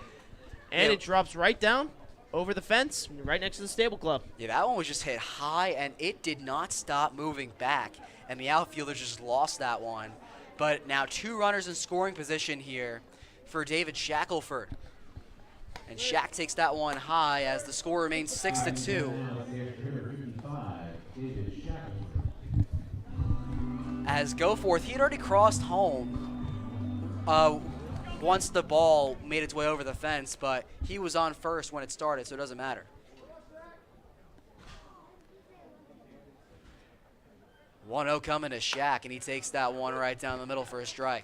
And it drops right down over the fence, right next to the stable club. Yeah, that one was just hit high, and it did not stop moving back. And the outfielders just lost that one. But now 2 runners in scoring position here for David Shackelford. And Shaq takes that one high as the score remains 6-2. As Goforth, he had already crossed home once the ball made its way over the fence, but he was on first when it started, so it doesn't matter. 1-0 coming to Shaq, and he takes that one right down the middle for a strike.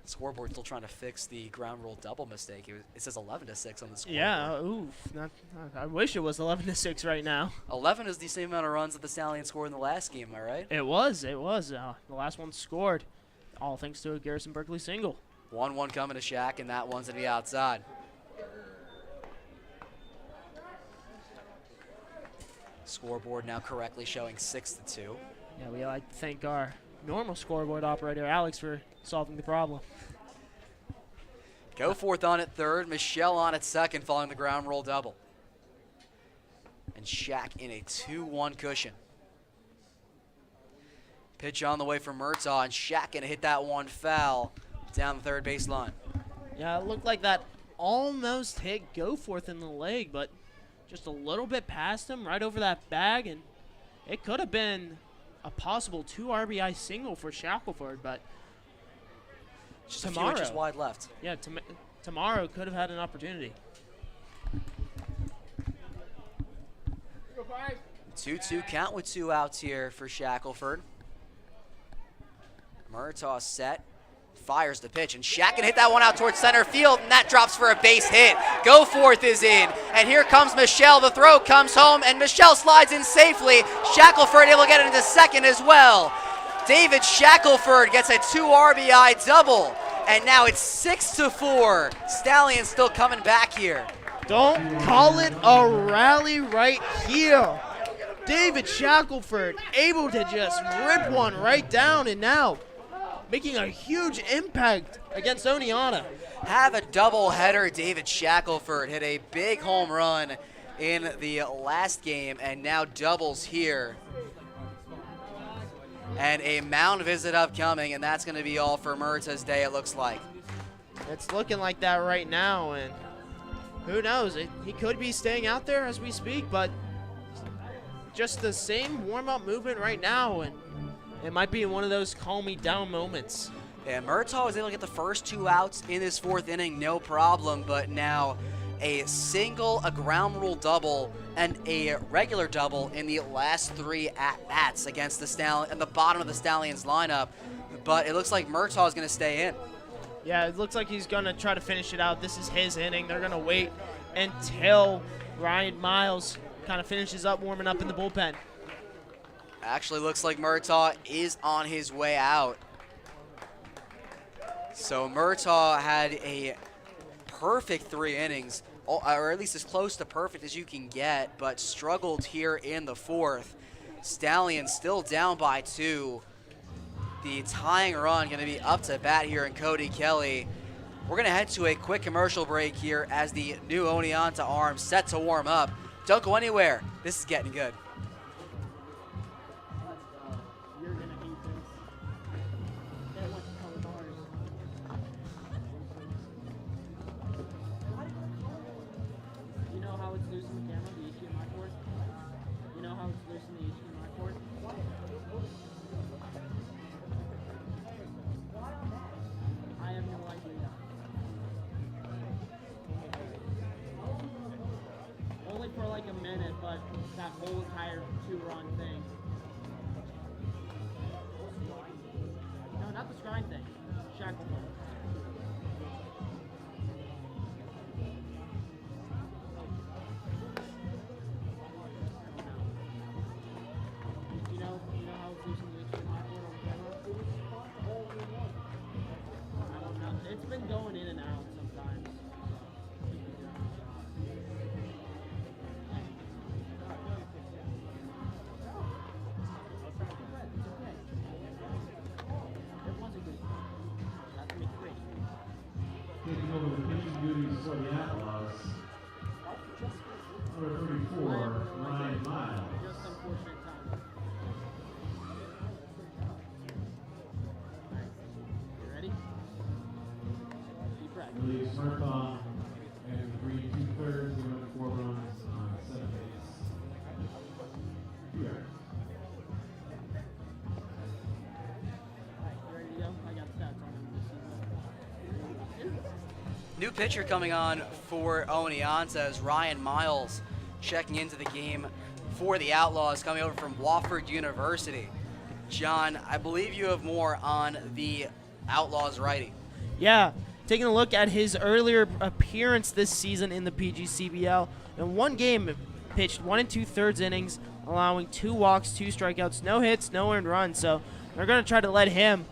Scoreboard still trying to fix the ground rule double mistake. It says 11-6 on the scoreboard. Yeah, I wish it was 11-6 right now. 11 is the same amount of runs that the Stallions scored in the last game, am I right? It was. The last one scored, all thanks to a Garrison Berkeley single. 1-1 coming to Shaq, and that one's to the outside. Scoreboard now correctly showing 6-2. Yeah, we like to thank our normal scoreboard operator, Alex, for solving the problem. Goforth on at third, Michelle on at second following the ground roll double. And Shaq in a 2-1 cushion. Pitch on the way from Murtaugh, and Shaq gonna hit that one foul down the third baseline. Yeah, it looked like that almost hit Goforth in the leg, but just a little bit past him, right over that bag, and it could have been a possible 2 RBI single for Shackelford, but just a few inches wide left. Yeah, tomorrow could have had an opportunity. 2-2 count with 2 outs here for Shackelford. Murtaugh set, fires the pitch, and Shaq can hit that one out towards center field, and that drops for a base hit. Goforth is in, and here comes Michelle. The throw comes home, and Michelle slides in safely. Shackelford able to get it into second as well. David Shackelford gets a 2 RBI double, and now it's 6-4. Stallions still coming back here. Don't call it a rally right here. David Shackelford able to just rip one right down, and now making a huge impact against Oneonta. Have a doubleheader. David Shackelford hit a big home run in the last game, and now doubles here. And a mound visit upcoming, and that's going to be all for Murtaugh's day, it looks like. It's looking like that right now, and who knows? He could be staying out there as we speak, but just the same warm-up movement right now, and it might be one of those calm-me-down moments. Yeah, Murtaugh was able to get the first 2 outs in this 4th inning, no problem, but now a single, a ground rule double, and a regular double in the last 3 at-bats against the Stallion and the bottom of the Stallions lineup. But it looks like Murtaugh is going to stay in. Yeah, it looks like he's going to try to finish it out. This is his inning. They're going to wait until Ryan Miles kind of finishes up warming up in the bullpen. Actually looks like Murtaugh is on his way out. So Murtaugh had a perfect 3 innings, or at least as close to perfect as you can get, but struggled here in the 4th. Stallions still down by 2. The tying run going to be up to bat here in Cody Kelly. We're going to head to a quick commercial break here as the new Oneonta arm set to warm up. Don't go anywhere. This is getting good. You know how it's loose in the camera, the HDMI cord? You know how it's loose in the HDMI cord? I have no idea. Only for like a minute, but that whole entire 2-run thing. No, not the scrying thing. Shackelford. You know how it's loose in the HDMI cord on camera? I don't know. It's been going in and out sometimes. for the Outlaws. Number 34, Ryan Miles. Just unfortunate time. You ready? Deep breath. Relieves Murtaugh and Green 2/3. He went 4 runs on 7 hits. 2 errors. You ready to go? I got stats on him this season. New pitcher coming on for Oneonta as Ryan Miles checking into the game for the Outlaws, coming over from Wofford University. John, I believe you have more on the Outlaws righty. Yeah, taking a look at his earlier appearance this season in the PGCBL. In one game, pitched 1 2/3 innings, allowing 2 walks, 2 strikeouts, no hits, no earned runs. So they're going to try to let him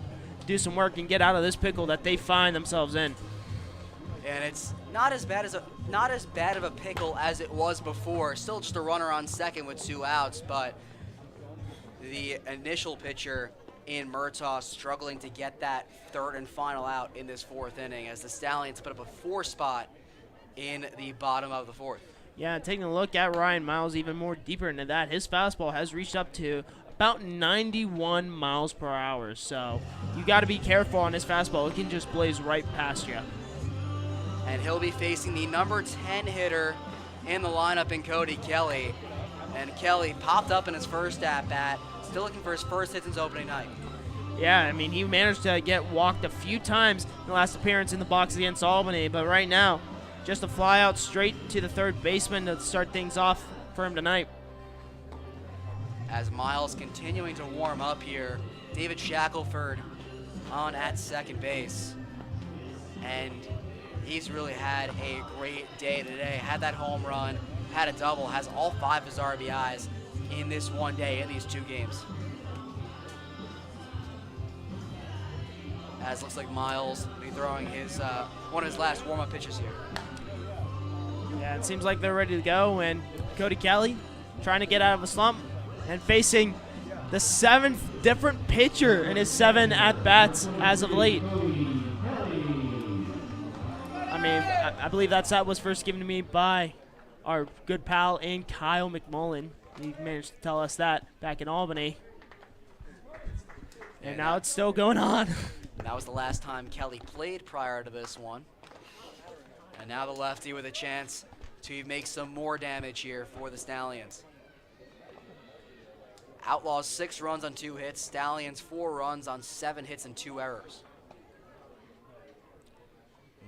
do some work and get out of this pickle that they find themselves in. And it's not as bad of a pickle as it was before. Still just a runner on second with 2 outs, but the initial pitcher in Murtaugh struggling to get that third and final out in this 4th inning as the Stallions put up a 4 spot in the bottom of the 4th. Yeah, taking a look at Ryan Miles even more deeper into that, his fastball has reached up to about 91 miles per hour. So you got to be careful on his fastball. It can just blaze right past you. And he'll be facing the number 10 hitter in the lineup in Cody Kelly. And Kelly popped up in his first at-bat, still looking for his first hit since opening night. Yeah, I mean, he managed to get walked a few times in the last appearance in the box against Albany, but right now, just a fly out straight to the third baseman to start things off for him tonight. As Miles continuing to warm up here, David Shackelford on at second base. And he's really had a great day today. Had that home run, had a double, has all 5 of his RBIs in this one day in these 2 games. As looks like Miles will be throwing his one of his last warm-up pitches here. Yeah, it seems like they're ready to go, and Cody Kelly trying to get out of a slump and facing the 7th different pitcher in his 7 at-bats as of late. I mean, I believe that stat was first given to me by our good pal in Kyle McMullen. He managed to tell us that back in Albany. And now it's still going on. That was the last time Kelly played prior to this one. And now the lefty with a chance to make some more damage here for the Stallions. Outlaws 6 runs on 2 hits. Stallions 4 runs on 7 hits and 2 errors.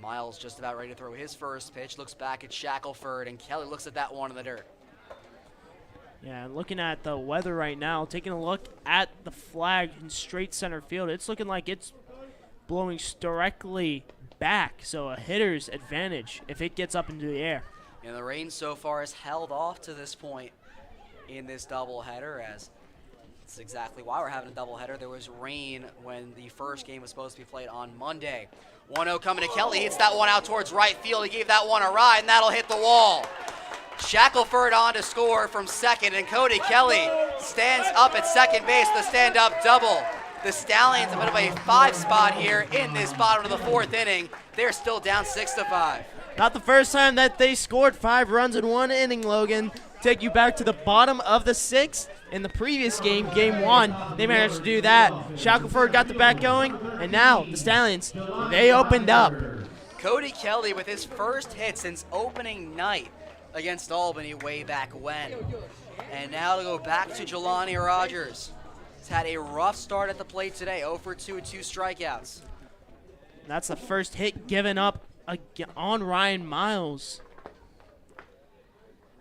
Miles just about ready to throw his first pitch. Looks back at Shackelford, and Kelly looks at that one in the dirt. Yeah, looking at the weather right now, taking a look at the flag in straight center field, it's looking like it's blowing directly back, so a hitter's advantage if it gets up into the air. And the rain so far has held off to this point in this doubleheader, as it's exactly why we're having a doubleheader. There was rain when the first game was supposed to be played on Monday. 1-0 coming to Kelly, hits that one out towards right field. He gave that one a ride, and that'll hit the wall. Shackelford on to score from second, and Cody Kelly stands up at second base, the stand-up double. The Stallions have put up a 5 spot here in this bottom of the 4th inning. They're still down 6-5. Not the first time that they scored 5 runs in 1 inning, Logan. Take you back to the bottom of the 6th. In the previous game, game 1, they managed to do that. Shackelford got the bat going, and now the Stallions, they opened up. Cody Kelly with his first hit since opening night against Albany way back when. And now to go back to Jelani Rogers. He's had a rough start at the plate today, 0 for 2 with 2 strikeouts. That's the first hit given up on Ryan Miles.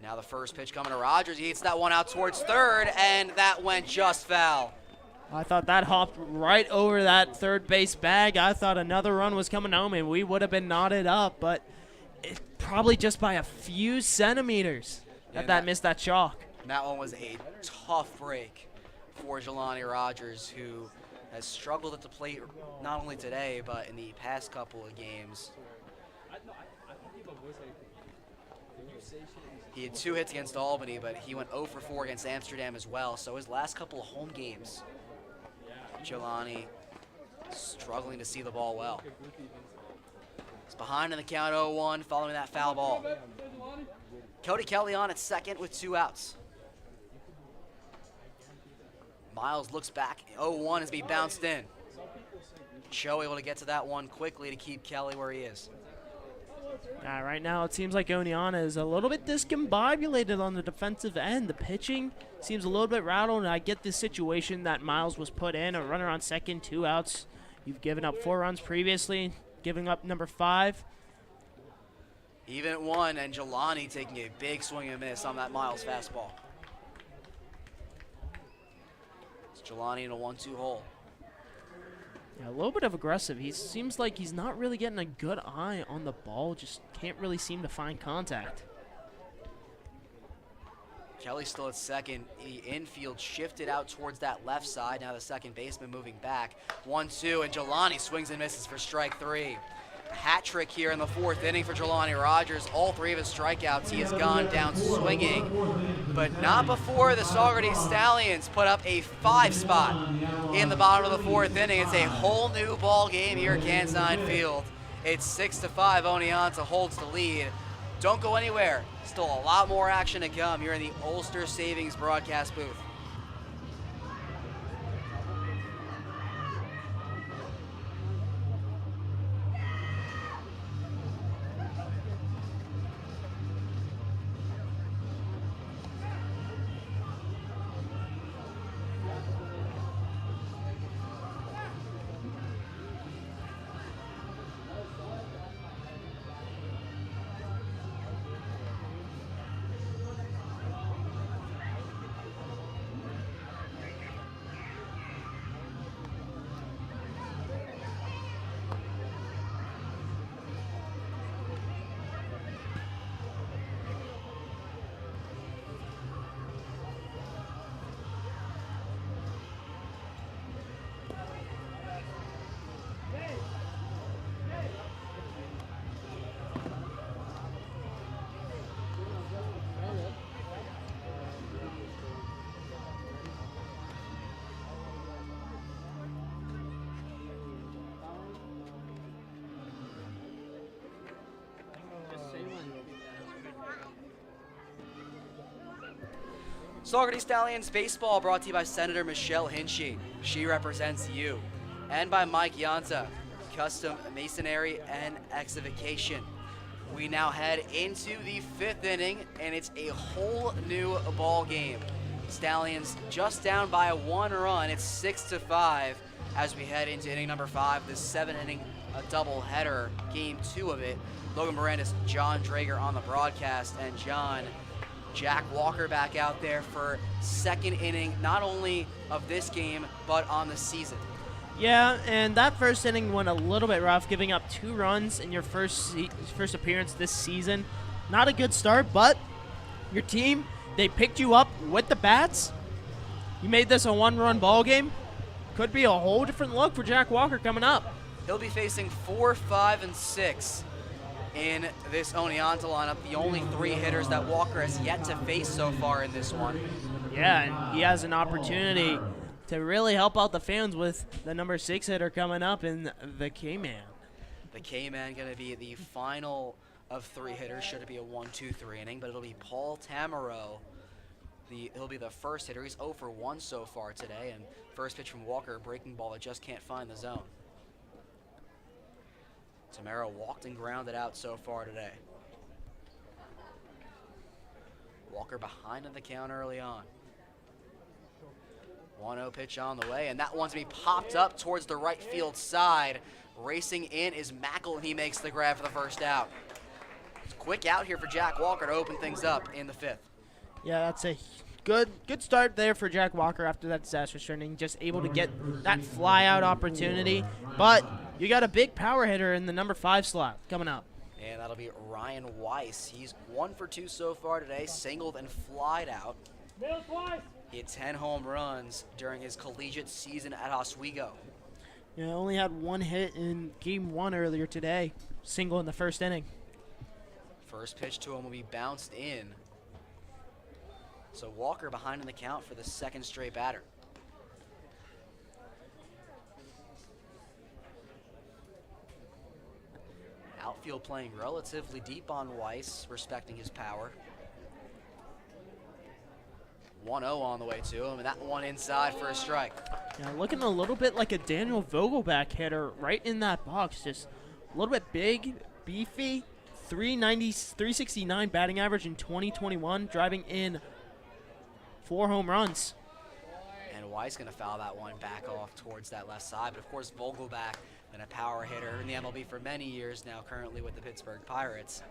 Now the first pitch coming to Rogers. He hits that one out towards third, and that went just foul. I thought that hopped right over that third base bag. I thought another run was coming home, and we would have been knotted up, but it probably just by a few centimeters that missed that chalk. That one was a tough break for Jelani Rogers, who has struggled at the plate not only today, but in the past couple of games. He had 2 hits against Albany, but he went 0 for 4 against Amsterdam as well. So his last couple of home games, Jelani struggling to see the ball well. His Behind in the count 0-1 following that foul ball. Cody Kelly on at second with 2 outs. Miles looks back. 0-1 as he bounced in. Cho able to get to that one quickly to keep Kelly where he is. Right now it seems like Oneonta is a little bit discombobulated on the defensive end. The pitching seems a little bit rattled, and I get this situation that Miles was put in, a runner on second, 2 outs. You've given up 4 runs previously, giving up number 5. Even at 1, and Jelani taking a big swing and miss on that Miles fastball. It's Jelani in a 1-2 hole. Yeah, a little bit of aggressive. He seems like he's not really getting a good eye on the ball, just can't really seem to find contact. Kelly still at second. The infield shifted out towards that left side. Now the second baseman moving back. 1-2, and Jelani swings and misses for strike 3. Hat trick here in the 4th inning for Jelani Rogers. All 3 of his strikeouts, he has gone down swinging, but not before the Saugerties Stallions put up a 5 spot in the bottom of the 4th inning. It's a whole new ball game here at Kansine Field. It's 6-5. Oneonta holds the lead. Don't go anywhere. Still a lot more action to come here in the Ulster Savings broadcast booth. Saugerties Stallions baseball brought to you by Senator Michelle Hinchy. She represents you. And by Mike Yonta, custom masonry and excavation. We now head into the 5th inning, and it's a whole new ball game. Stallions just down by 1 run. It's 6-5 as we head into inning number 5, the 7th inning, a doubleheader, game 2 of it. Logan Mirandis, John Drager on the broadcast, and John, Jack Walker back out there for 2nd inning, not only of this game, but on the season. Yeah, and that 1st inning went a little bit rough, giving up 2 runs in your first appearance this season. Not a good start, but your team, they picked you up with the bats. You made this a 1-run ball game. Could be a whole different look for Jack Walker coming up. He'll be facing 4, 5, and 6 in this Oneonta lineup. The only 3 hitters that Walker has yet to face so far in this one. Yeah, and he has an opportunity to really help out the fans with the number 6 hitter coming up in the K-Man. The K-Man going to be the final of 3 hitters. Should it be a 1-2-3 inning, but it'll be Paul Tamaro. He'll be the first hitter. He's 0 for 1 so far today, and first pitch from Walker, a breaking ball that just can't find the zone. Tamaro walked and grounded out so far today. Walker behind in the count early on. 1-0 pitch on the way, and that one's going to be popped up towards the right field side. Racing in is Mackle, and he makes the grab for the first out. It's a quick out here for Jack Walker to open things up in the 5th. Yeah, that's a good start there for Jack Walker after that disastrous inning. Just able to get that fly-out opportunity. But you got a big power hitter in the number 5 slot coming up. And that'll be Ryan Weiss. He's 1 for 2 so far today, singled and flied out. He had 10 home runs during his collegiate season at Oswego. Yeah, only had 1 hit in game 1 earlier today. Single in the 1st inning. First pitch to him will be bounced in. So Walker behind in the count for the 2nd straight batter. Outfield playing relatively deep on Weiss, respecting his power. 1-0 on the way to him, and that one inside for a strike. Yeah, looking a little bit like a Daniel Vogelback hitter right in that box. Just a little bit big, beefy, 369 batting average in 2021, driving in 4 home runs. And Weiss going to foul that one back off towards that left side. But, of course, Vogelback, been a power hitter in the MLB for many years now, currently with the Pittsburgh Pirates.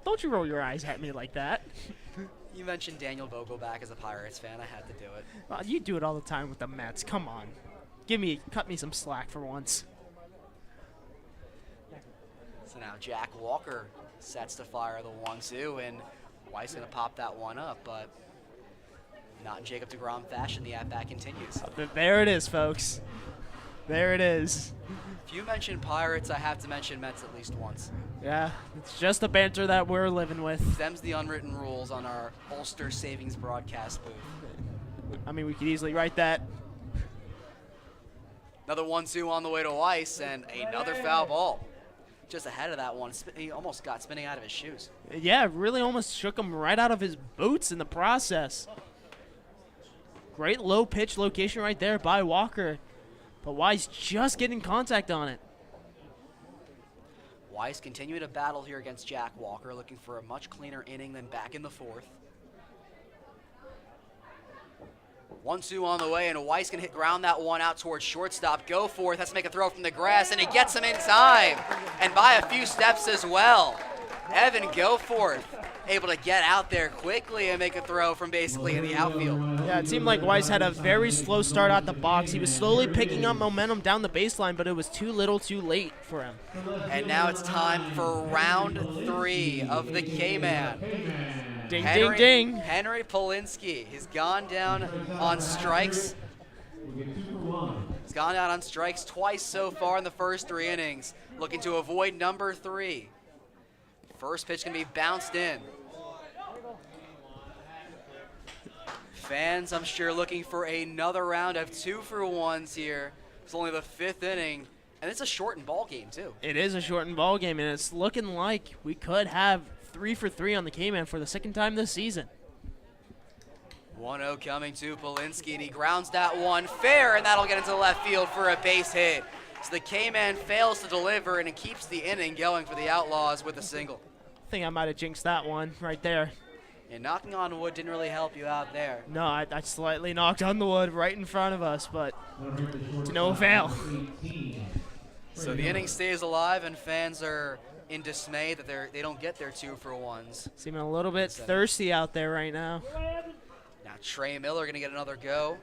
Don't you roll your eyes at me like that. You mentioned Daniel Vogelback as a Pirates fan. I had to do it. Well, you do it all the time with the Mets. Come on. Cut me some slack for once. So now Jack Walker sets to fire the 1-2, and Weiss going to pop that one up, but not in Jacob deGrom fashion. The at-bat continues. There it is, folks. There it is. If you mention Pirates, I have to mention Mets at least once. Yeah, it's just the banter that we're living with. Them's the unwritten rules on our Ulster Savings broadcast booth. I mean, we could easily write that. Another 1-2 on the way to Weiss, and another foul ball. Just ahead of that one, he almost got spinning out of his shoes. Yeah, really almost shook him right out of his boots in the process. Great low pitch location right there by Walker. But Weiss just getting contact on it. Weiss continuing to battle here against Jack Walker, looking for a much cleaner inning than back in the 4th. 1-2 on the way, and Weiss can ground that one out towards shortstop. Go forth, has to make a throw from the grass, and he gets him in time, and by a few steps as well. Evan Goforth able to get out there quickly and make a throw from basically in the outfield. Yeah, it seemed like Weiss had a very slow start out the box. He was slowly picking up momentum down the baseline, but it was too little too late for him. And now it's time for round 3 of the K-Man. Ding, ding, ding. Henry Polinsky has gone down on strikes. He's gone down on strikes twice so far in the first 3 innings, looking to avoid number 3. First pitch can be bounced in. Fans, I'm sure, looking for another round of 2-for-1s here. It's only the 5th inning, and it's a shortened ball game too. It is a shortened ball game, and it's looking like we could have 3-for-3 on the K-Man for the 2nd time this season. 1-0 coming to Polinsky, and he grounds that one fair, and that'll get into left field for a base hit. So the K-Man fails to deliver, and it keeps the inning going for the Outlaws with a single. I think I might have jinxed that one right there. And knocking on wood didn't really help you out there. No, I slightly knocked on the wood right in front of us, but to no avail. So the inning stays alive, and fans are in dismay that they don't get their 2-for-1s. Seeming a little bit thirsty out there right now. Now Trey Miller going to get another go.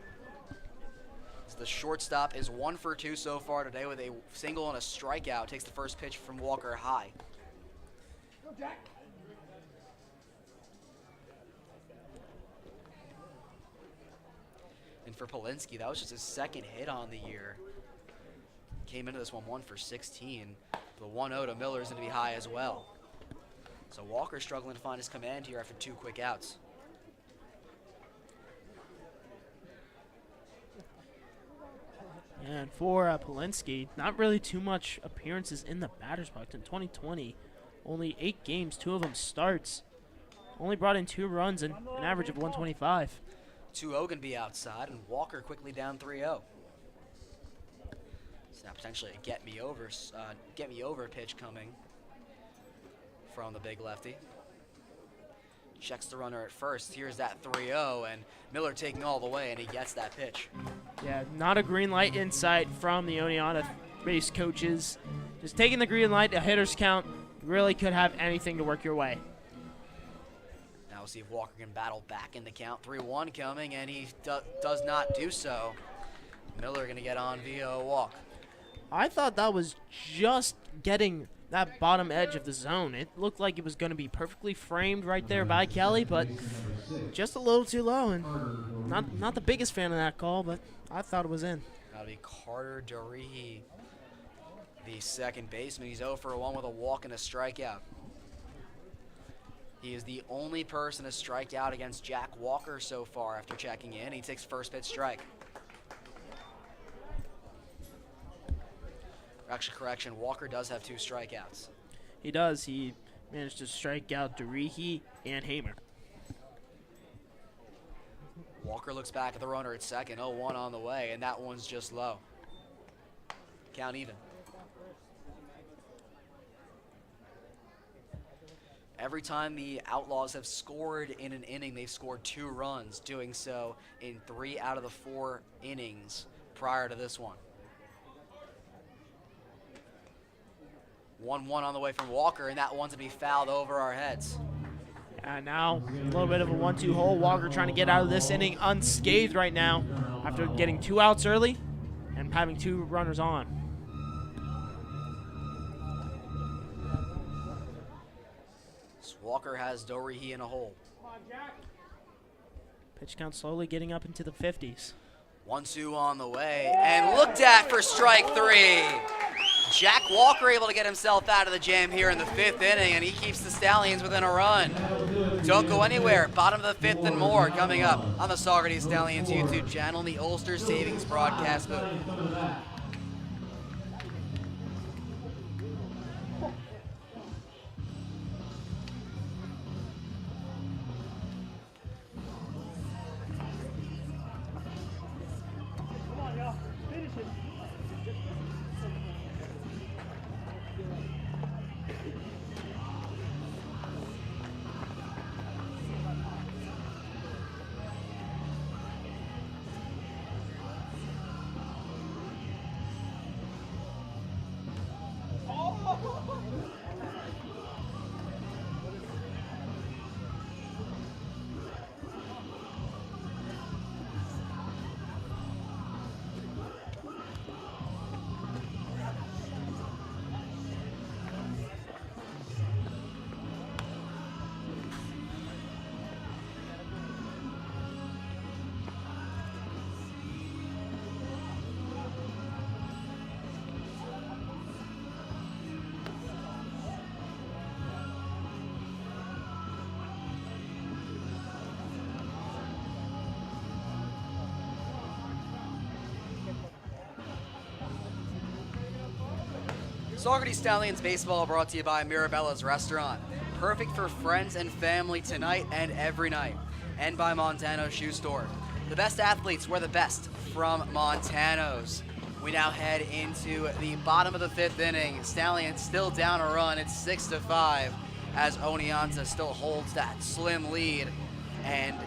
So the shortstop is 1-for-2 so far today with a single and a strikeout. Takes the first pitch from Walker high. And for Polinsky, that was just his 2nd hit on the year. Came into this one 1-for-16. The 1-0 to Miller is going to be high as well. So Walker struggling to find his command here after 2 quick outs. And for Polinsky, not really too much appearances in the batter's box in 2020. Only 8 games, 2 of them starts. Only brought in 2 runs and an average of 125. 2-0 going to be outside, and Walker quickly down 3-0. So now potentially a get me over pitch coming from the big lefty. Checks the runner at first. Here's that 3-0, and Miller taking all the way, and he gets that pitch. Yeah, not a green light in sight from the Oneonta base coaches. Just taking the green light, a hitter's count, really could have anything to work your way. Now we'll see if Walker can battle back in the count. 3-1 coming, and he does not do so. Miller going to get on via a walk. I thought that was just getting that bottom edge of the zone. It looked like it was going to be perfectly framed right there by Kelly, but just a little too low, and not the biggest fan of that call, but I thought it was in. That'll be Carter Durihi, the second baseman. He's 0-for-1 with a walk and a strikeout. He is the only person to strike out against Jack Walker so far after checking in. He takes first pitch strike. Actually, correction, Walker does have 2 strikeouts. He does. He managed to strike out Durihi and Hamer. Walker looks back at the runner at second. 0-1 on the way, and that one's just low. Count even. Every time the Outlaws have scored in an inning, they've scored 2 runs, doing so in 3 out of the 4 innings prior to this one. 1-1 on the way from Walker, and that one's to be fouled over our heads. And now a little bit of a 1-2 hole. Walker trying to get out of this inning unscathed right now after getting 2 outs early and having 2 runners on. Walker has Dorihi in a hole. Pitch count slowly getting up into the 50s. 1-2 on the way, and looked at for strike 3. Jack Walker able to get himself out of the jam here in the 5th inning, and he keeps the Stallions within a run. Don't go anywhere. Bottom of the 5th and more coming up on the Saugerties Stallions YouTube channel in the Ulster Savings broadcast booth. Saugerties Stallions baseball brought to you by Mirabella's Restaurant. Perfect for friends and family tonight and every night. And by Montano's Shoe Store. The best athletes wear the best from Montano's. We now head into the bottom of the 5th inning. Stallions still down a run. It's 6-5 as Oneonta still holds that slim lead. And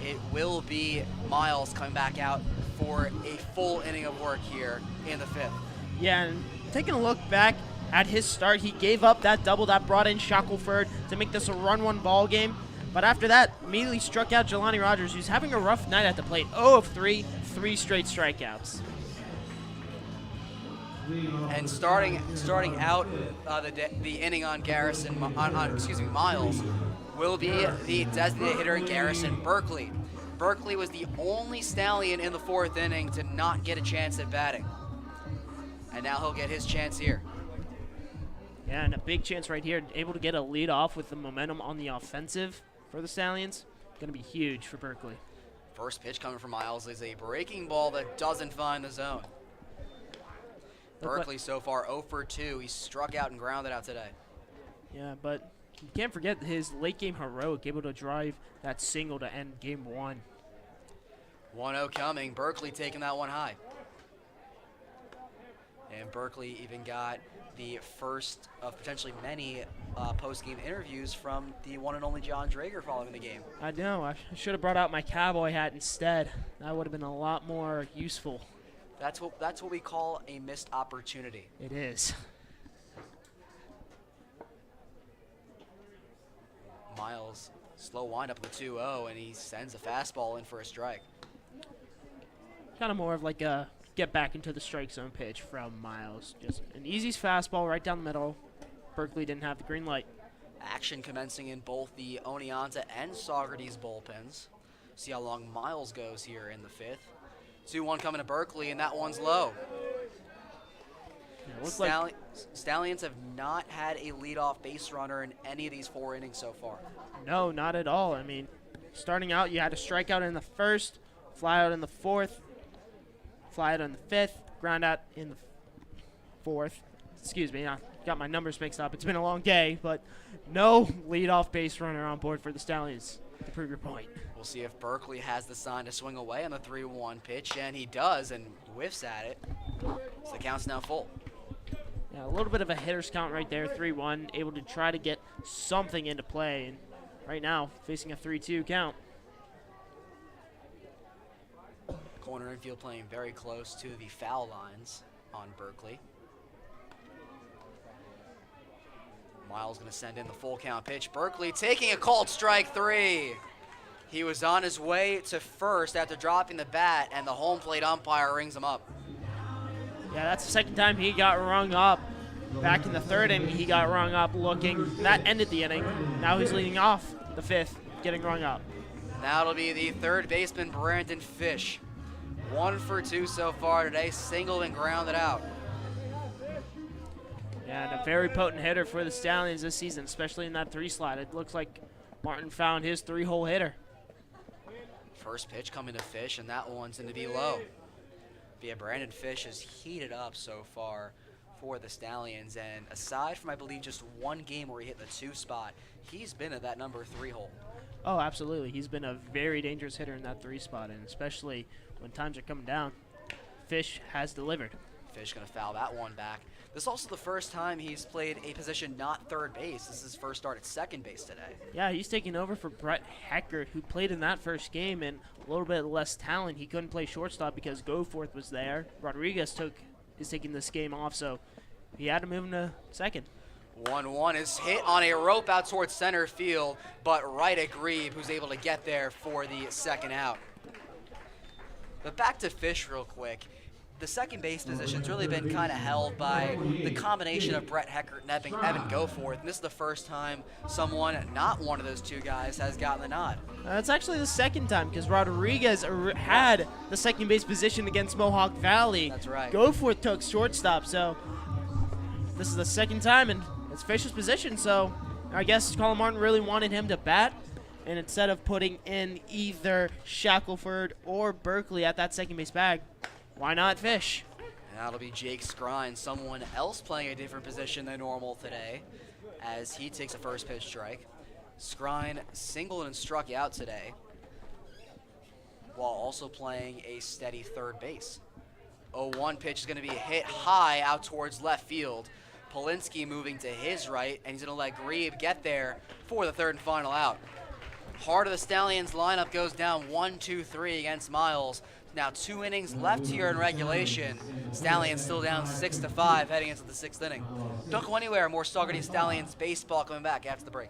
it will be Miles coming back out for a full inning of work here in the 5th. Yeah, and taking a look back at his start, he gave up that double that brought in Shackelford to make this a run-1 ball game. But after that, immediately struck out Jelani Rogers, who's having a rough night at the plate. 0 of 3, 3 straight strikeouts. And starting out the inning on Garrison, Miles, will be the designated hitter in Garrison, Berkeley. Berkeley was the only Stallion in the 4th inning to not get a chance at batting. And now he'll get his chance here. Yeah, and a big chance right here. Able to get a lead off with the momentum on the offensive for the Stallions. Going to be huge for Berkeley. First pitch coming from Miles is a breaking ball that doesn't find the zone. Berkeley so far 0 for 2. He struck out and grounded out today. Yeah, but you can't forget his late game heroic, able to drive that single to end game 1. 1-0 coming. Berkeley taking that one high. And Berkeley even got the first of potentially many post-game interviews from the one and only John Drager following the game. I know. I should have brought out my cowboy hat instead. That would have been a lot more useful. That's what we call a missed opportunity. It is. Miles, slow windup with 2-0, and he sends a fastball in for a strike. Kind of more of like a get back into the strike zone pitch from Miles. Just an easy fastball right down the middle. Berkeley didn't have the green light. Action commencing in both the Oneonta and Saugerties bullpens. See how long Miles goes here in the 5th. 2-1 coming to Berkeley, and that one's low. Yeah, Stallions have not had a leadoff base runner in any of these 4 innings so far. No, not at all. I mean, starting out, you had a strikeout in the 1st, fly out in the 4th, fly out in the 5th, ground out in the 4th. Excuse me, got got my numbers mixed up. It's been a long day, but no leadoff base runner on board for the Stallions to prove your point. We'll see if Berkeley has the sign to swing away on the 3-1 pitch, and he does, and whiffs at it. So the count's now full. Yeah, a little bit of a hitter's count right there, 3-1, able to try to get something into play. And right now, facing a 3-2 count. Corner infield playing very close to the foul lines on Berkeley. Miles going to send in the full count pitch. Berkeley taking a called strike 3. He was on his way to first after dropping the bat, and the home plate umpire rings him up. Yeah, that's the second time he got rung up. Back in the third inning, he got rung up looking. That ended the inning. Now he's leading off the fifth, getting rung up. Now it'll be the third baseman, Brandon Fish. 1 for 2 so far today, singled and grounded out. Yeah, and a very potent hitter for the Stallions this season, especially in that 3 slot. It looks like Martin found his 3-hole hitter. First pitch coming to Fish, and that one's going to be low. But yeah, Brandon Fish has heated up so far for the Stallions, and aside from, I believe, just one game where he hit the 2 spot, he's been at that number 3 hole. Oh, absolutely. He's been a very dangerous hitter in that 3 spot, and especially when times are coming down, Fish has delivered. Fish going to foul that one back. This is also the first time he's played a position not third base. This is his first start at second base today. Yeah, he's taking over for Brett Heckert, who played in that first game, and a little bit less talent. He couldn't play shortstop because Goforth was there. Rodriguez is taking this game off, so he had to move him to second. 1-1 is hit on a rope out towards center field, but right at Grebe, who's able to get there for the second out. But back to Fish real quick. The second base position's really been kind of held by the combination of Brett Heckert and Evan Goforth. And this is the first time someone, not one of those 2 guys, has gotten the nod. It's actually the second time because Rodriguez had the second base position against Mohawk Valley. That's right. Goforth took shortstop, so this is the second time, and it's Fish's position. So I guess Colin Martin really wanted him to bat, and instead of putting in either Shackelford or Berkeley at that second base bag, why not Fish? And that'll be Jake Skrine, someone else playing a different position than normal today, as he takes a first pitch strike. Skrine singled and struck out today, while also playing a steady third base. 0-1 pitch is going to be hit high out towards left field. Polinsky moving to his right, and he's going to let Grebe get there for the third and final out. Heart of the Stallions lineup goes down 1-2-3 against Miles. Now 2 innings left here in regulation. Stallions still down 6-5 heading into the 6th inning. Don't go anywhere. More Saugerties Stallions baseball coming back after the break.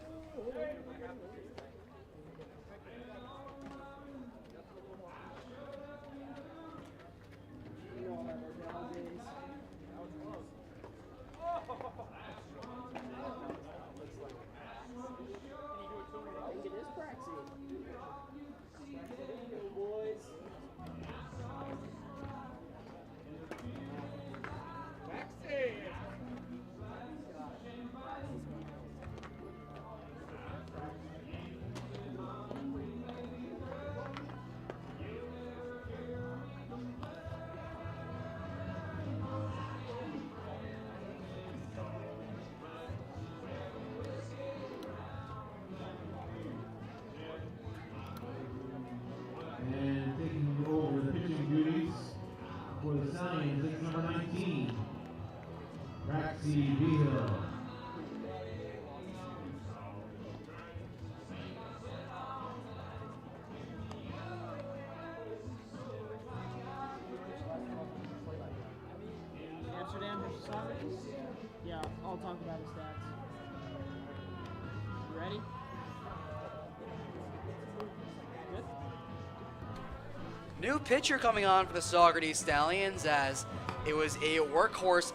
And taking over the pitching duties for the Stallions, it's number 19, Raxie Behill. Amsterdam versus Saugerties? Yeah, I'll talk about his stats. You ready? Good? New pitcher coming on for the Saugerties Stallions, as it was a workhorse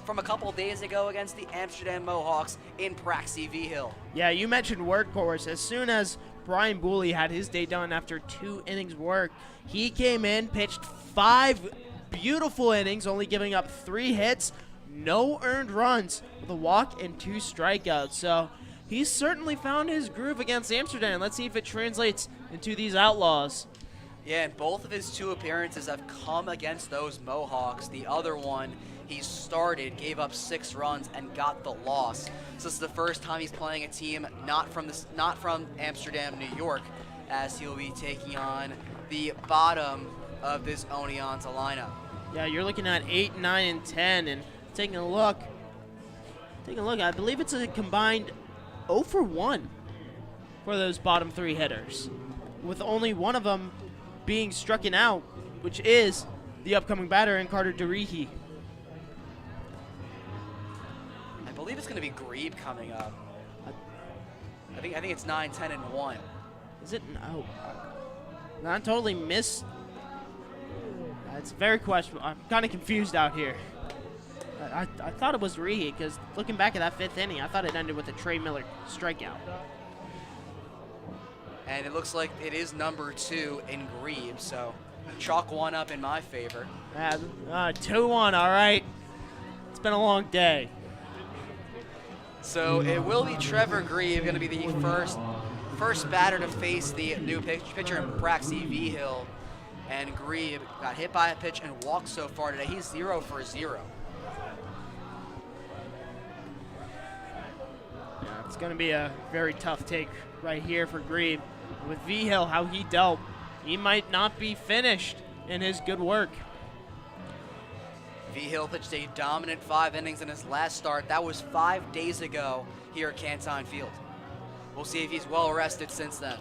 from a couple days ago against the Amsterdam Mohawks in Praxie V. Hill. Yeah, you mentioned workhorse. As soon as Brian Booley had his day done after 2 innings work, he came in, pitched 5 beautiful innings, only giving up 3 hits, no earned runs, with a walk and 2 strikeouts. So he's certainly found his groove against Amsterdam. Let's see if it translates into these Outlaws. Yeah, and both of his 2 appearances have come against those Mohawks. The other one, he started, gave up 6 runs, and got the loss. So this is the first time he's playing a team not from Amsterdam, New York, as he'll be taking on the bottom of this Oneonta lineup. Yeah, you're looking at 8, 9, and 10, and taking a look, I believe it's a combined 0 for 1 for those bottom 3 hitters, with only one of them being strucken out, which is the upcoming batter in Carter Durihi. I believe it's going to be Grebe coming up. I think it's 9, 10, and 1. Is it? No. Not totally missed. It's very questionable. I'm kind of confused out here. I thought it was Durihi, because looking back at that 5th inning, I thought it ended with a Trey Miller strikeout. And it looks like it is number 2 in Grebe, so chalk one up in my favor. 2-1, all right. It's been a long day. So it will be Trevor Grebe, going to be the first batter to face the new pitcher in Praxi Vigil. And Grebe got hit by a pitch and walked so far today. He's 0 for 0. Yeah, it's going to be a very tough take right here for Grebe. With Vigil, how he dealt, he might not be finished in his good work. Vigil pitched a dominant 5 innings in his last start. That was 5 days ago here at Canton Field. We'll see if he's well rested since then.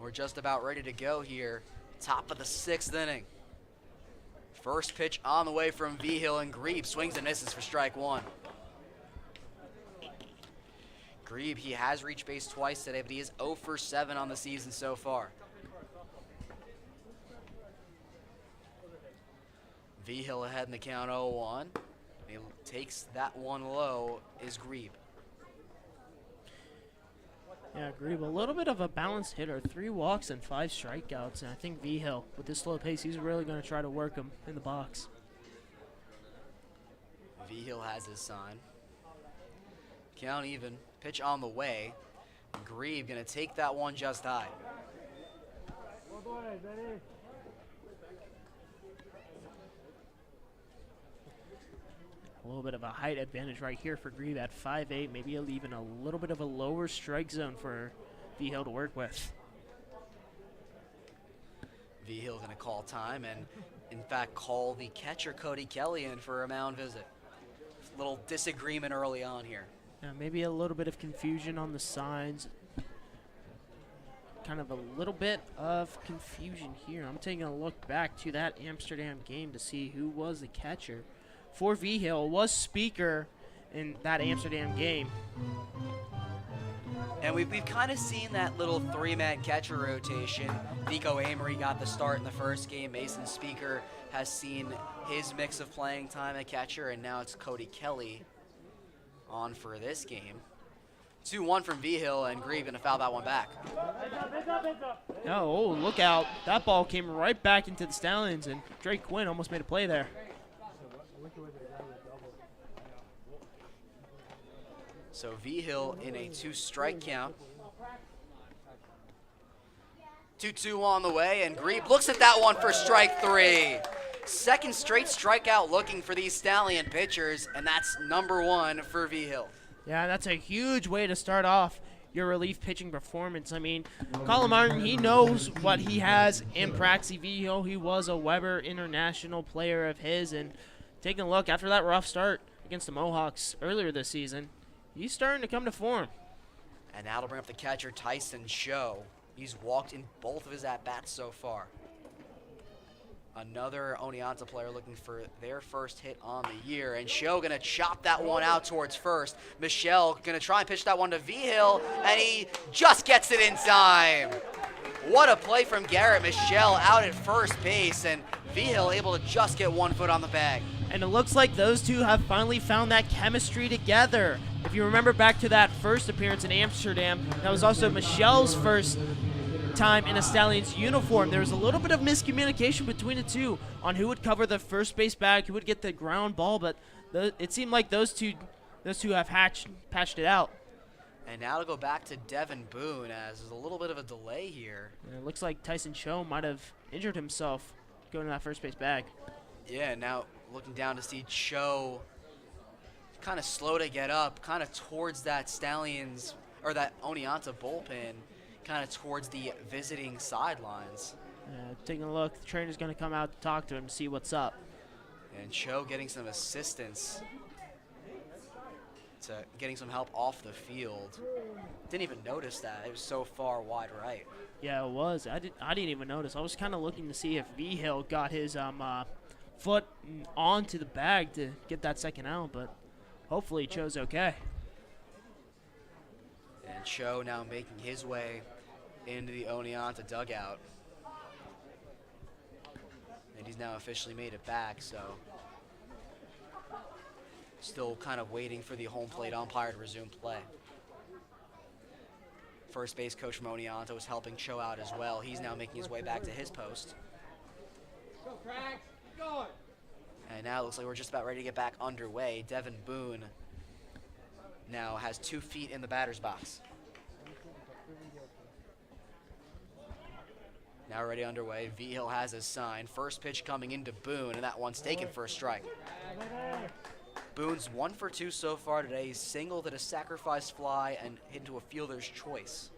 We're just about ready to go here. Top of the 6th inning. First pitch on the way from Vigil, and Grebe swings and misses for strike 1. Grebe, he has reached base twice today, but he is 0 for 7 on the season so far. Vigil ahead in the count 0-1. He takes that one low, is Grebe. Yeah, Grebe, a little bit of a balanced hitter. 3 walks and 5 strikeouts. And I think Vigil, with this slow pace, he's really going to try to work him in the box. Vigil has his sign. Count even. Pitch on the way. Grebe going to take that one just high. A little bit of a height advantage right here for Grebe at 5'8", maybe even a little bit of a lower strike zone for Vigil to work with. Vigil going to call time and, in fact, call the catcher Cody Kelly in for a mound visit. Little disagreement early on here. Yeah, maybe a little bit of confusion on the signs. Kind of a little bit of confusion here. I'm taking a look back to that Amsterdam game to see who was the catcher for Vigil. Was Speaker in that Amsterdam game. And we've kind of seen that little 3-man catcher rotation. Nico Amory got the start in the first game. Mason Speaker has seen his mix of playing time at catcher, and now it's Cody Kelly on for this game. 2-1 from Vigil, and Grebe gonna foul that one back. Oh, look out. That ball came right back into the Stallions, and Drake Quinn almost made a play there. So Vigil in a 2-strike count. 2-2 on the way, and Grebe looks at that one for strike 3. Second straight strikeout looking for these Stallion pitchers, and that's number 1 for Vigil. Yeah, that's a huge way to start off your relief pitching performance. I mean, Colin Martin, he knows what he has in Praxi Vigil. He was a Weber International player of his, and taking a look after that rough start against the Mohawks earlier this season, he's starting to come to form. And now to bring up the catcher, Tyson Show. He's walked in both of his at-bats so far. Another Oneonta player looking for their first hit on the year. And Show going to chop that one out towards first. Michelle going to try and pitch that one to Vigil, and he just gets it in time. What a play from Garrett. Michelle out at first base, and Vigil able to just get 1 foot on the bag. And it looks like those two have finally found that chemistry together. If you remember back to that first appearance in Amsterdam, that was also Michelle's first time in a Stallions uniform. There was a little bit of miscommunication between the two on who would cover the first base bag, who would get the ground ball, but it seemed like those two have patched it out. And now to go back to Devin Boone, as there's a little bit of a delay here. And it looks like Tyson Cho might have injured himself going to that first base bag. Yeah, now looking down to see Cho kind of slow to get up, kind of towards that Stallions, or that Oneonta bullpen, kind of towards the visiting sidelines. Taking a look, the trainer's going to come out to talk to him to see what's up. And Cho getting some assistance to getting some help off the field. Didn't even notice that. It was so far wide right. Yeah, it was. I didn't even notice. I was kind of looking to see if V-Hill got his foot onto the bag to get that second out, but hopefully Cho's okay. And Cho now making his way into the Oneonta dugout. And he's now officially made it back, so still kind of waiting for the home plate umpire to resume play. First base coach from Oneonta was helping Cho out as well. He's now making his way back to his post. And now it looks like we're just about ready to get back underway. Devin Boone now has 2 feet in the batter's box. Now already underway. V-Hill has his sign. First pitch coming into Boone, and that one's taken for a strike. Boone's 1 for 2 so far today. He's singled at a sacrifice fly and hit into a fielder's choice.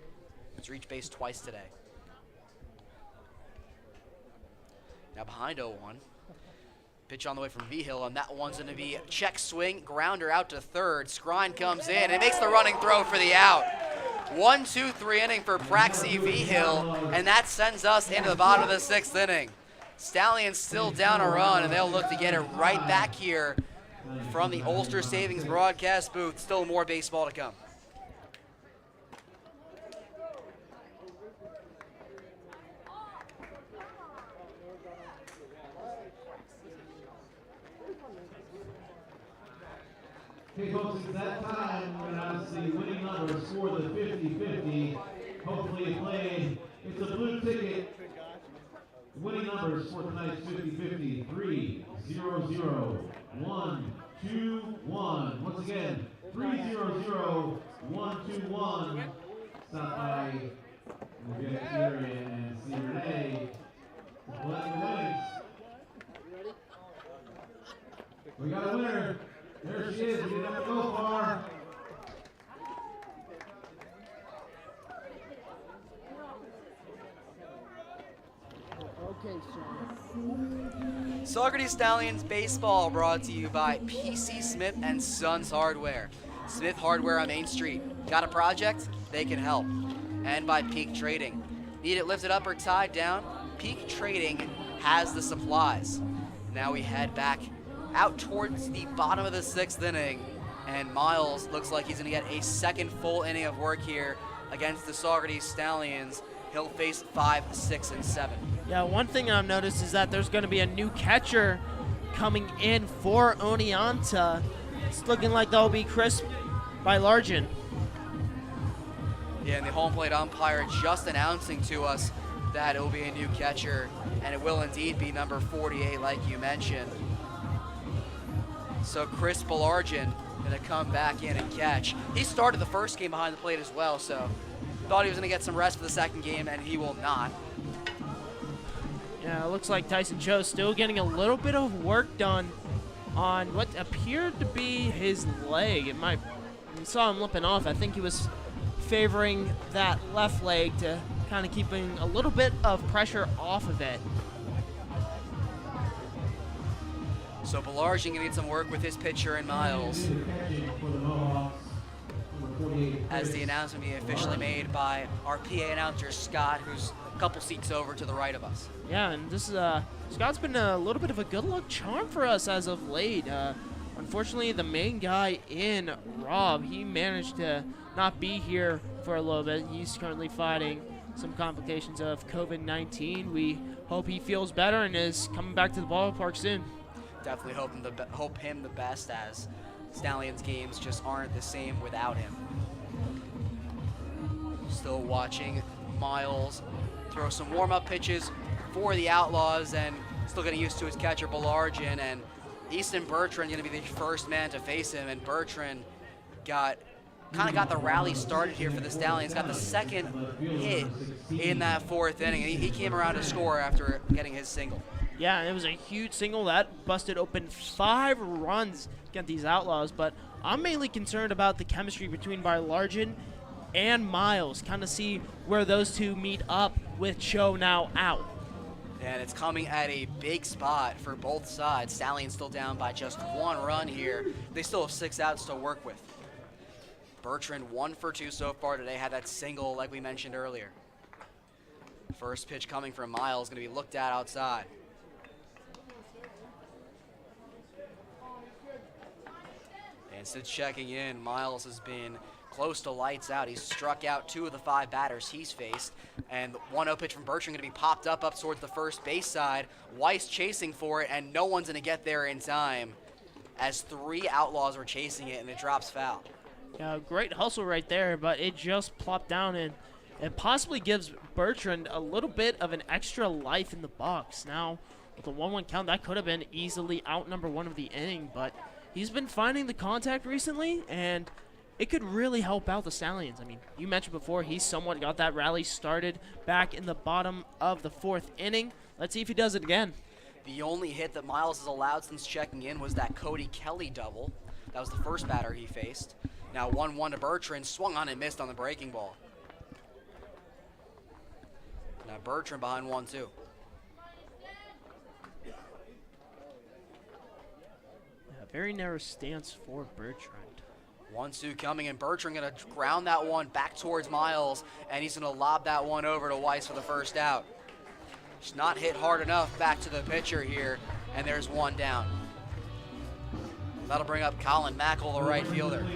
He's reached base twice today. Now behind 0-1. Pitch on the way from V-Hill, and that one's going to be a check swing, grounder out to third. Skrine comes in and makes the running throw for the out. 1-2-3 inning for Praxi V-Hill, and that sends us into the bottom of the 6th inning. Stallions still down a run, and they'll look to get it right back here from the Ulster Savings broadcast booth. Still more baseball to come. Okay, folks, it's that time. We're going to see winning numbers for the 50-50. Hopefully you played. It's a blue ticket. Winning numbers for tonight's 50-50. 3-0-0. 1-2-1. Once again, 3-0-0. 1-2-1. Stop by Jeff Fury and see Renee to collect the winnings. We got a winner. There she is. We didn't have to go far. Saugerties Stallions baseball brought to you by PC Smith and Sons Hardware. Smith Hardware on Main Street. Got a project? They can help. And by Peak Trading. Need it lifted up or tied down? Peak Trading has the supplies. Now we head back out towards the bottom of the 6th inning, and Miles looks like he's going to get a second full inning of work here against the Saugerties Stallions. He'll face 5, 6, and 7. Yeah, one thing I've noticed is that there's going to be a new catcher coming in for Oneonta. It's looking like that'll be Chris Bylargen. Yeah, and the home plate umpire just announcing to us that it will be a new catcher, and it will indeed be number 48, like you mentioned. So Chris Bylargen going to come back in and catch. He started the first game behind the plate as well, so thought he was going to get some rest for the second game, and he will not. Yeah, it looks like Tyson Cho still getting a little bit of work done on what appeared to be his leg. We saw him limping off. I think he was favoring that left leg to kind of keeping a little bit of pressure off of it. So Bylargen going to get some work with his pitcher and Miles, as the announcement being officially made by our PA announcer, Scott, who's a couple seats over to the right of us. Yeah, and this is Scott's been a little bit of a good luck charm for us as of late. Unfortunately, the main guy in, Rob, he managed to not be here for a little bit. He's currently fighting some complications of COVID-19. We hope he feels better and is coming back to the ballpark soon. Definitely hope him the best, as Stallions games just aren't the same without him. Still watching Miles throw some warm-up pitches for the Outlaws, and still getting used to his catcher Bylargen, and Easton Bertrand going to be the first man to face him, and Bertrand got the rally started here for the Stallions, got the second hit in that 4th inning, and he came around to score after getting his single. Yeah, and it was a huge single that busted open 5 runs against these Outlaws, but I'm mainly concerned about the chemistry between Barlargen and Miles, kind of see where those two meet up with Cho now out. And it's coming at a big spot for both sides. Stallion still down by just 1 run here. They still have 6 outs to work with. Bertrand 1 for 2 so far today, had that single like we mentioned earlier. First pitch coming from Miles, going to be looked at outside. And since checking in, Miles has been close to lights out. He's struck out 2 of the 5 batters he's faced. And the 1-0 pitch from Bertrand going to be popped up towards the first base side. Weiss chasing for it, and no one's going to get there in time as 3 Outlaws were chasing it, and it drops foul. Yeah, great hustle right there, but it just plopped down, and it possibly gives Bertrand a little bit of an extra life in the box. Now, with a 1-1 count, that could have been easily out number 1 of the inning, but he's been finding the contact recently, and it could really help out the Stallions. I mean, you mentioned before, he somewhat got that rally started back in the bottom of the 4th inning. Let's see if he does it again. The only hit that Miles has allowed since checking in was that Cody Kelly double. That was the first batter he faced. Now 1-1 to Bertrand, swung on and missed on the breaking ball. Now Bertrand behind 1-2. Yeah, very narrow stance for Bertrand. 1-2 coming, and Bertrand going to ground that one back towards Miles, and he's going to lob that one over to Weiss for the first out. Just not hit hard enough back to the pitcher here, and there's 1 down. That'll bring up Colin Mackel, the right fielder.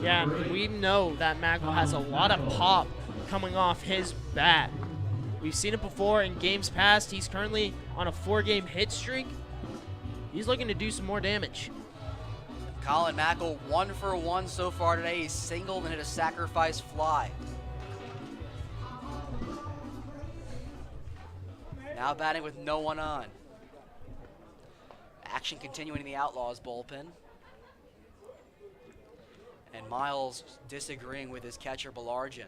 Yeah, we know that Mackel has a lot of pop coming off his bat. We've seen it before in games past. He's currently on a 4-game hit streak. He's looking to do some more damage. Colin Mackel 1 for 1 so far today. He's singled and hit a sacrifice fly. Now batting with no one on. Action continuing in the Outlaws bullpen. And Miles disagreeing with his catcher, Barlargen.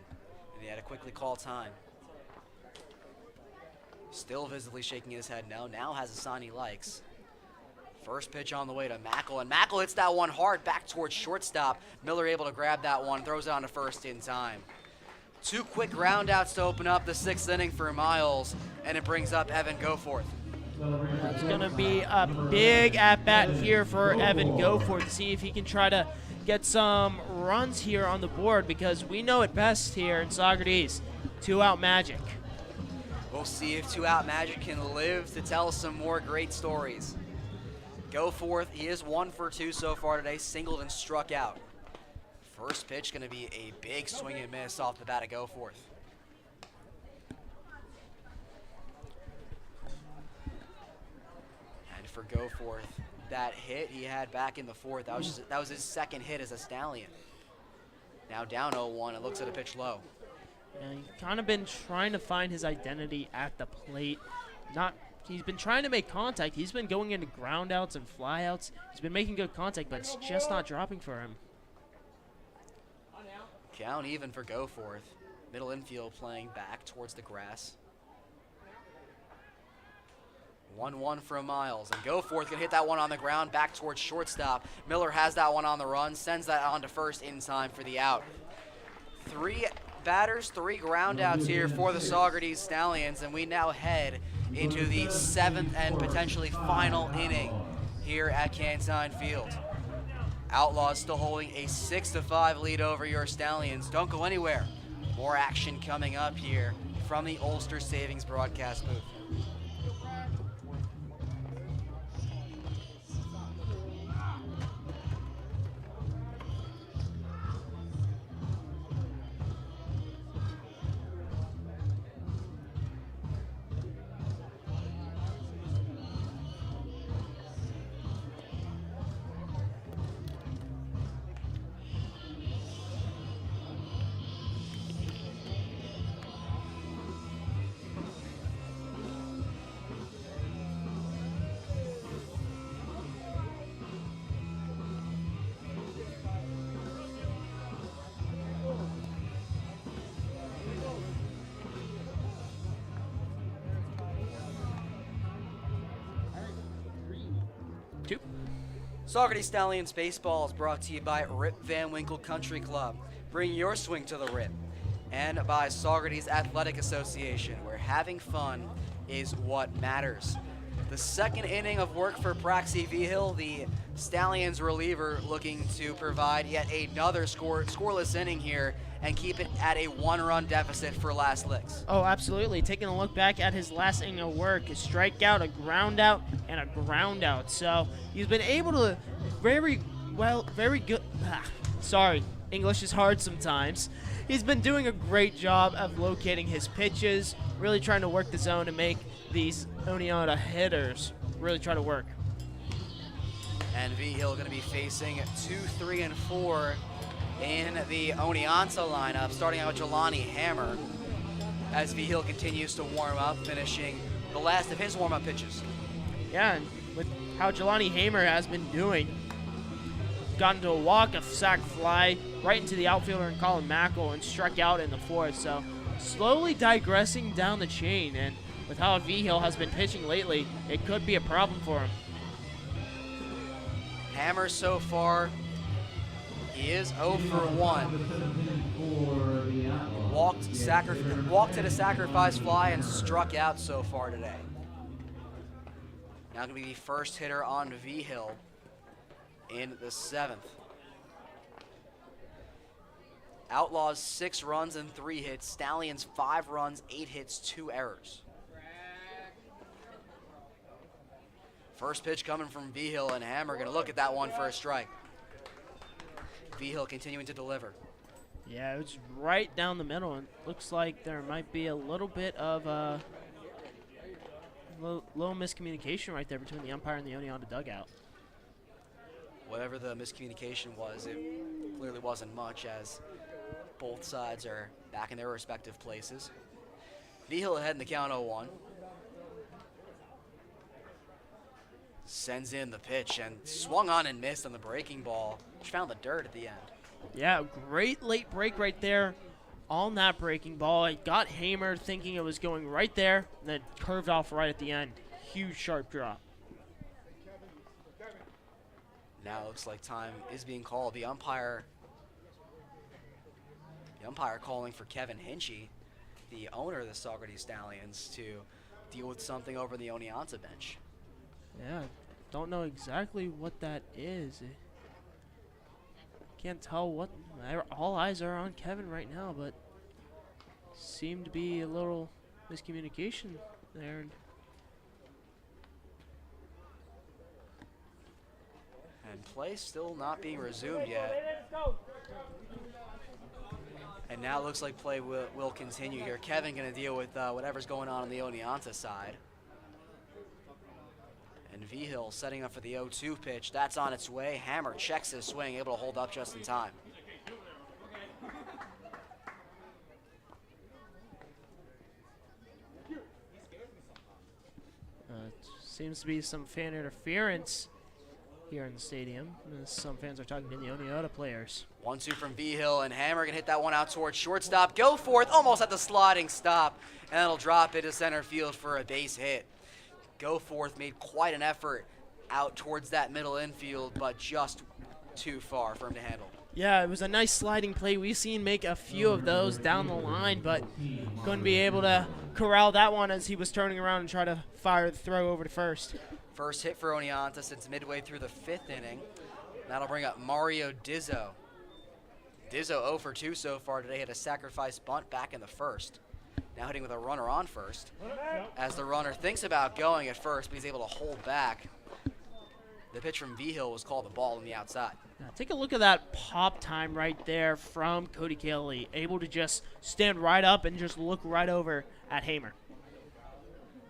And he had to quickly call time. Still visibly shaking his head no. Now has a sign he likes. First pitch on the way to Mackel, and Mackel hits that one hard back towards shortstop. Miller able to grab that one, throws it on to first in time. 2 quick ground outs to open up the 6th inning for Miles, and it brings up Evan Goforth. It's going to be a big at-bat here for Evan Goforth to see if he can try to get some runs here on the board, because we know it best here in Saugerties, 2-out magic. We'll see if 2-out magic can live to tell some more great stories. Goforth, he is 1 for 2 so far today, singled and struck out. First pitch going to be a big swing and miss off the bat of Goforth. And for Goforth, that hit he had back in the 4th, that was his 2nd hit as a Stallion. Now down 0-1, it looks at a pitch low. Yeah, he's kind of been trying to find his identity at the plate. He's been trying to make contact. He's been going into groundouts and flyouts. He's been making good contact, but it's just not dropping for him. Count even for Goforth. Middle infield playing back towards the grass. 1-1 from Miles, and Goforth can hit that one on the ground back towards shortstop. Miller has that one on the run, sends that on to first in time for the out. 3 batters, 3 ground outs here for the Saugerties Stallions, and we now head into the 7th and potentially final inning here at Canton Field. Outlaws still holding a 6-5 lead over your Stallions. Don't go anywhere. More action coming up here from the Ulster Savings broadcast booth. Saugerties Stallions baseball is brought to you by Rip Van Winkle Country Club. Bring your swing to the Rip. And by Saugerties Athletic Association, where having fun is what matters. The second inning of work for Praxi Vigil, the Stallions reliever looking to provide yet another scoreless inning here and keep it at a one-run deficit for last licks. Oh, absolutely. Taking a look back at his last inning of work, a strikeout, a ground out, and a ground out. So he's been able to very good. Sorry, English is hard sometimes. He's been doing a great job of locating his pitches, really trying to work the zone to make these Oneonta hitters really try to work. And Vigil going to be facing 2, 3, and 4 in the Oneonta lineup, starting out with Jelani Hammer as Vigil continues to warm up, finishing the last of his warm-up pitches. Yeah, and with how Jelani Hammer has been doing, got into a walk, a sac fly, right into the outfielder and Colin Mackel, and struck out in the fourth. So slowly digressing down the chain, and with how Vigil has been pitching lately, it could be a problem for him. Hammer so far, he is 0 for 1. Walked to the sacrifice fly and struck out so far today. Now going to be the first hitter on Vigil in the 7th. Outlaws 6 runs and 3 hits. Stallions 5 runs, 8 hits, 2 errors. First pitch coming from Vigil, and Hammer going to look at that one for a strike. Vigil continuing to deliver. Yeah, it's right down the middle, and looks like there might be a little bit of a little miscommunication right there between the umpire and the Oneonta dugout. Whatever the miscommunication was, it clearly wasn't much, as both sides are back in their respective places. Vigil ahead in the count 0-1. Sends in the pitch and swung on and missed on the breaking ball, which found the dirt at the end. Yeah, great late break right there on that breaking ball. It got Hamer thinking it was going right there, and then curved off right at the end. Huge sharp drop. Now it looks like time is being called. The umpire calling for Kevin Hinchy, the owner of the Saugerties Stallions, to deal with something over the Oneonta bench. Yeah, don't know exactly what that is. Can't tell what. All eyes are on Kevin right now, but seemed to be a little miscommunication there. And play still not being resumed yet. And now it looks like play will continue here. Kevin going to deal with whatever's going on the Oneonta side. And Vigil setting up for the 0-2 pitch. That's on its way. Hammer checks his swing, able to hold up just in time. Seems to be some fan interference here in the stadium. Some fans are talking to the Oneonta players. 1-2 from Vigil, and Hammer gonna hit that one out towards shortstop. Go forth, almost at the sliding stop, and it'll drop into center field for a base hit. Goforth made quite an effort out towards that middle infield, but just too far for him to handle. Yeah, it was a nice sliding play. We've seen make a few of those down the line, but couldn't be able to corral that one as he was turning around and try to fire the throw over to first. First hit for Oneonta since midway through the 5th inning. That'll bring up Mario Dizzo. Dizzo 0 for 2 so far today. Had a sacrifice bunt back in the 1st. Now hitting with a runner on first. As the runner thinks about going at first, but he's able to hold back. The pitch from Vigil was called the ball on the outside. Now, take a look at that pop time right there from Cody Kelly. Able to just stand right up and just look right over at Hamer.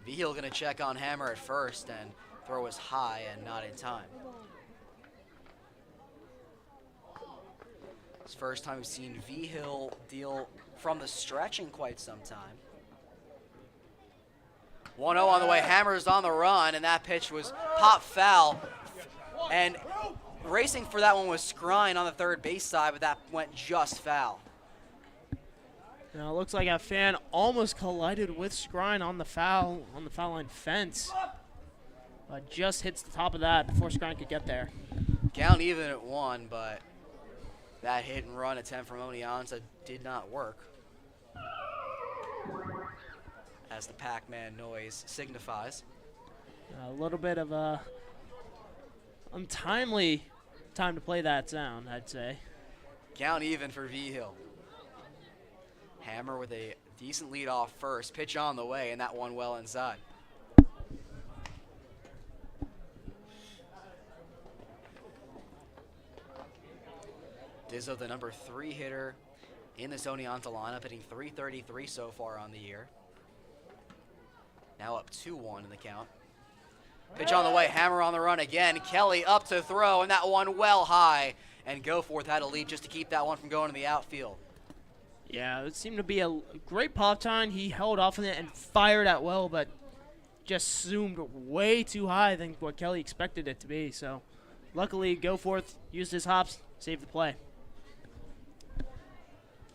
Vigil going to check on Hammer at first, and throw was high and not in time. It's the first time we've seen Vigil deal from the stretch in quite some time. 1-0 on the way. Hammer's on the run, and that pitch was pop foul. And racing for that one was Scrine on the third base side, but that went just foul. Now it looks like a fan almost collided with Scrine on the foul line fence, but just hits the top of that before Scrine could get there. Count even at 1, but that hit and run attempt from Oneonta did not work, as the Pac-Man noise signifies. A little bit of a untimely time to play that sound, I'd say. Count even for V-Hill. Hammer with a decent lead off first. Pitch on the way, and that one well inside. Dizzo, the number 3 hitter in this Oneonta lineup, hitting .333 so far on the year. Now up 2-1 in the count. Pitch on the way, Hammer on the run again. Kelly up to throw, and that one well high. And Goforth had a leap just to keep that one from going to the outfield. Yeah, it seemed to be a great pop time. He held off on it and fired at well, but just zoomed way too high than what Kelly expected it to be. So luckily, Goforth used his hops, saved the play.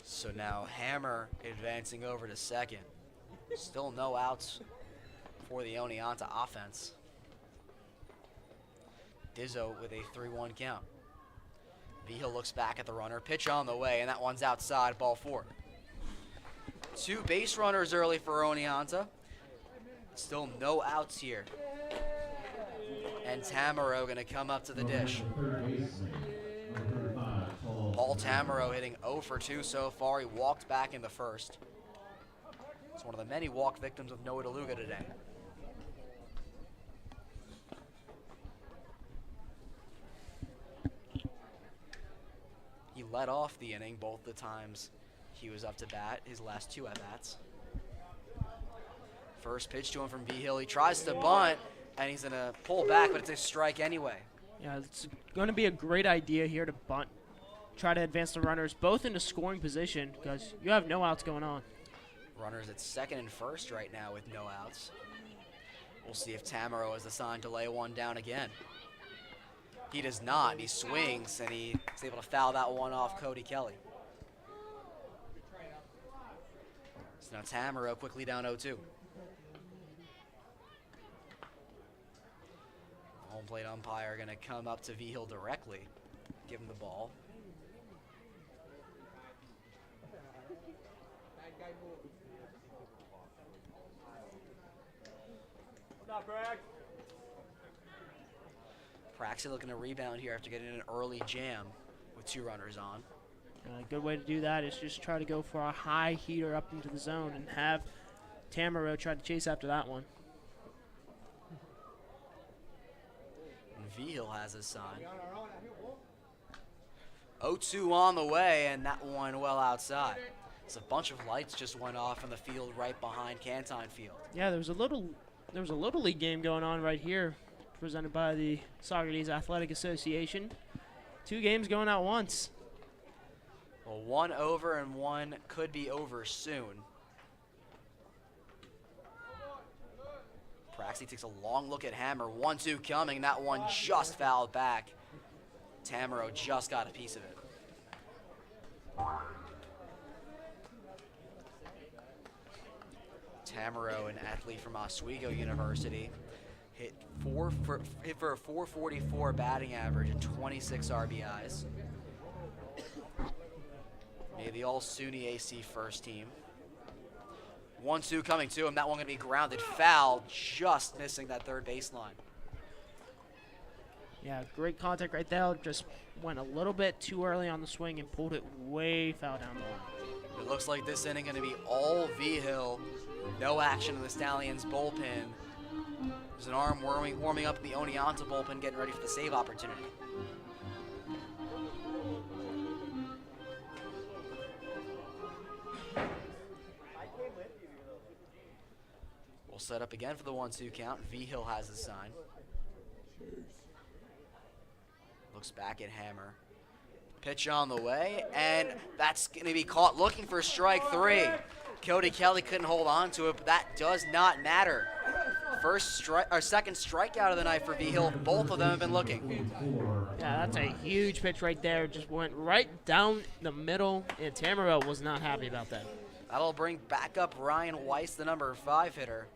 So now Hammer advancing over to second. Still no outs for the Oneonta offense. Dizzo with a 3-1 count. V-Hill looks back at the runner. Pitch on the way, and that one's outside, ball 4. 2 base runners early for Oneonta. Still no outs here. And Tamaro going to come up to the dish. Paul Tamaro hitting 0 for 2 so far. He walked back in the first. It's one of the many walk victims of Noah Deluga today. He led off the inning both the times he was up to bat, his last 2 at-bats. First pitch to him from V-Hill. He tries to bunt, and he's going to pull back, but it's a strike anyway. Yeah, it's going to be a great idea here to bunt. Try to advance the runners both into scoring position because you have no outs going on. Runners at second and first right now with no outs. We'll see if Tamaro is assigned to lay one down again. He does not, and he swings, and he's able to foul that one off Cody Kelly. So now Tamaro quickly down 0-2. Home plate umpire going to come up to V-Hill directly, give him the ball. Praxi looking to rebound here after getting an early jam with 2 runners on. A good way to do that is just try to go for a high heater up into the zone and have Tamaro try to chase after that one. And V-Hill has his sign. 0-2 on the way, and that one well outside. So a bunch of lights just went off in the field right behind Canton Field. Yeah, there was a little league game going on right here, presented by the Saugerties Athletic Association. 2 games going at once. Well, 1 over and 1 could be over soon. Praxi takes a long look at Hammer. 1-2 coming. That one just fouled back. Tamaro just got a piece of it. Tamaro, an athlete from Oswego University, hit for a 444 batting average and 26 RBIs. Made the All-SUNY AC first team. 1-2 coming to him. That one going to be grounded foul, just missing that third baseline. Yeah, great contact right there. Just went a little bit too early on the swing and pulled it way foul down the line. It looks like this inning going to be all V-Hill. No action in the Stallions bullpen. There's an arm warming up in the Oneonta bullpen, getting ready for the save opportunity. We'll set up again for the 1-2 count. V-Hill has his sign. Looks back at Hammer. Pitch on the way, and that's going to be caught looking for strike 3. Cody Kelly couldn't hold on to it, but that does not matter. Second strikeout of the night for V-Hill. Both of them have been looking. Yeah, that's a huge pitch right there. Just went right down the middle, and Tamaro was not happy about that. That'll bring back up Ryan Weiss, the number 5 hitter.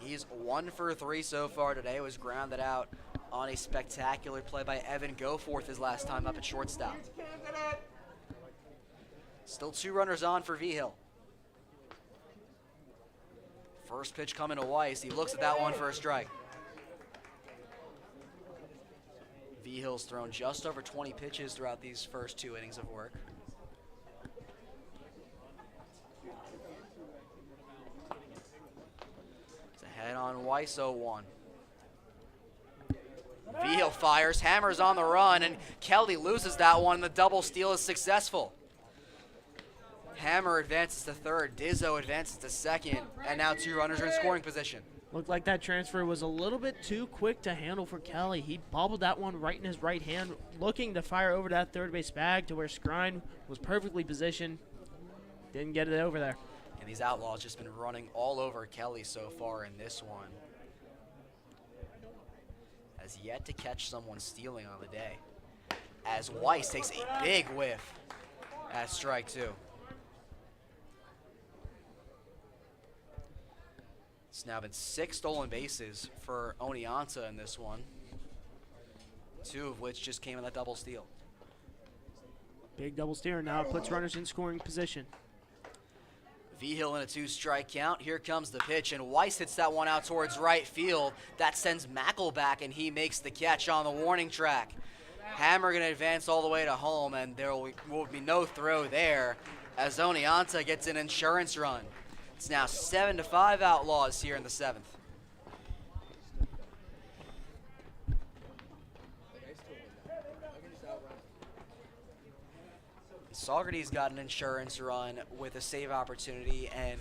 He's 1 for 3 so far today. Was grounded out on a spectacular play by Evan Goforth his last time up at shortstop. Still 2 runners on for V-Hill. First pitch coming to Weiss. He looks at that one for a strike. V-Hill's thrown just over 20 pitches throughout these first 2 innings of work. It's a head on Weiss, 0-1. V-Hill fires, hammers on the run, and Kelly loses that one. The double steal is successful. Hammer advances to third, Dizzo advances to second, and now 2 runners are in scoring position. Looked like that transfer was a little bit too quick to handle for Kelly. He bobbled that one right in his right hand, looking to fire over that third base bag to where Skrine was perfectly positioned. Didn't get it over there. And these Outlaws just been running all over Kelly so far in this one. Has yet to catch someone stealing on the day. As Weiss takes a big whiff at strike 2. It's now been 6 stolen bases for Oneonta in this one, 2 of which just came in that double steal. Big double steal now puts runners in scoring position. V-Hill in a 2-strike count. Here comes the pitch, and Weiss hits that one out towards right field. That sends Mackel back, and he makes the catch on the warning track. Hammer going to advance all the way to home, and there will be no throw there as Oneonta gets an insurance run. It's now 7-5 Outlaws here in the 7th. Saugerties got an insurance run with a save opportunity, and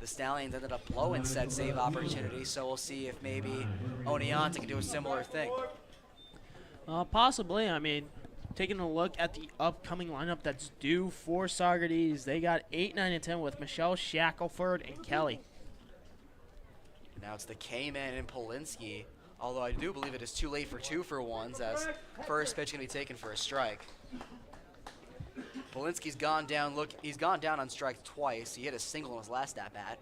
the Stallions ended up blowing said save opportunity, so we'll see if maybe Oneonta can do a similar thing. Possibly. I mean, taking a look at the upcoming lineup that's due for Saugerties, they got 8, 9, and 10 with Michelle, Shackelford, and Kelly. Now it's the K-Man and Polinsky, although I do believe it is too late for 2-for-1s as first pitch can be taken for a strike. Polinsky's gone down. Look, he's gone down on strike twice. He hit a single in his last at-bat.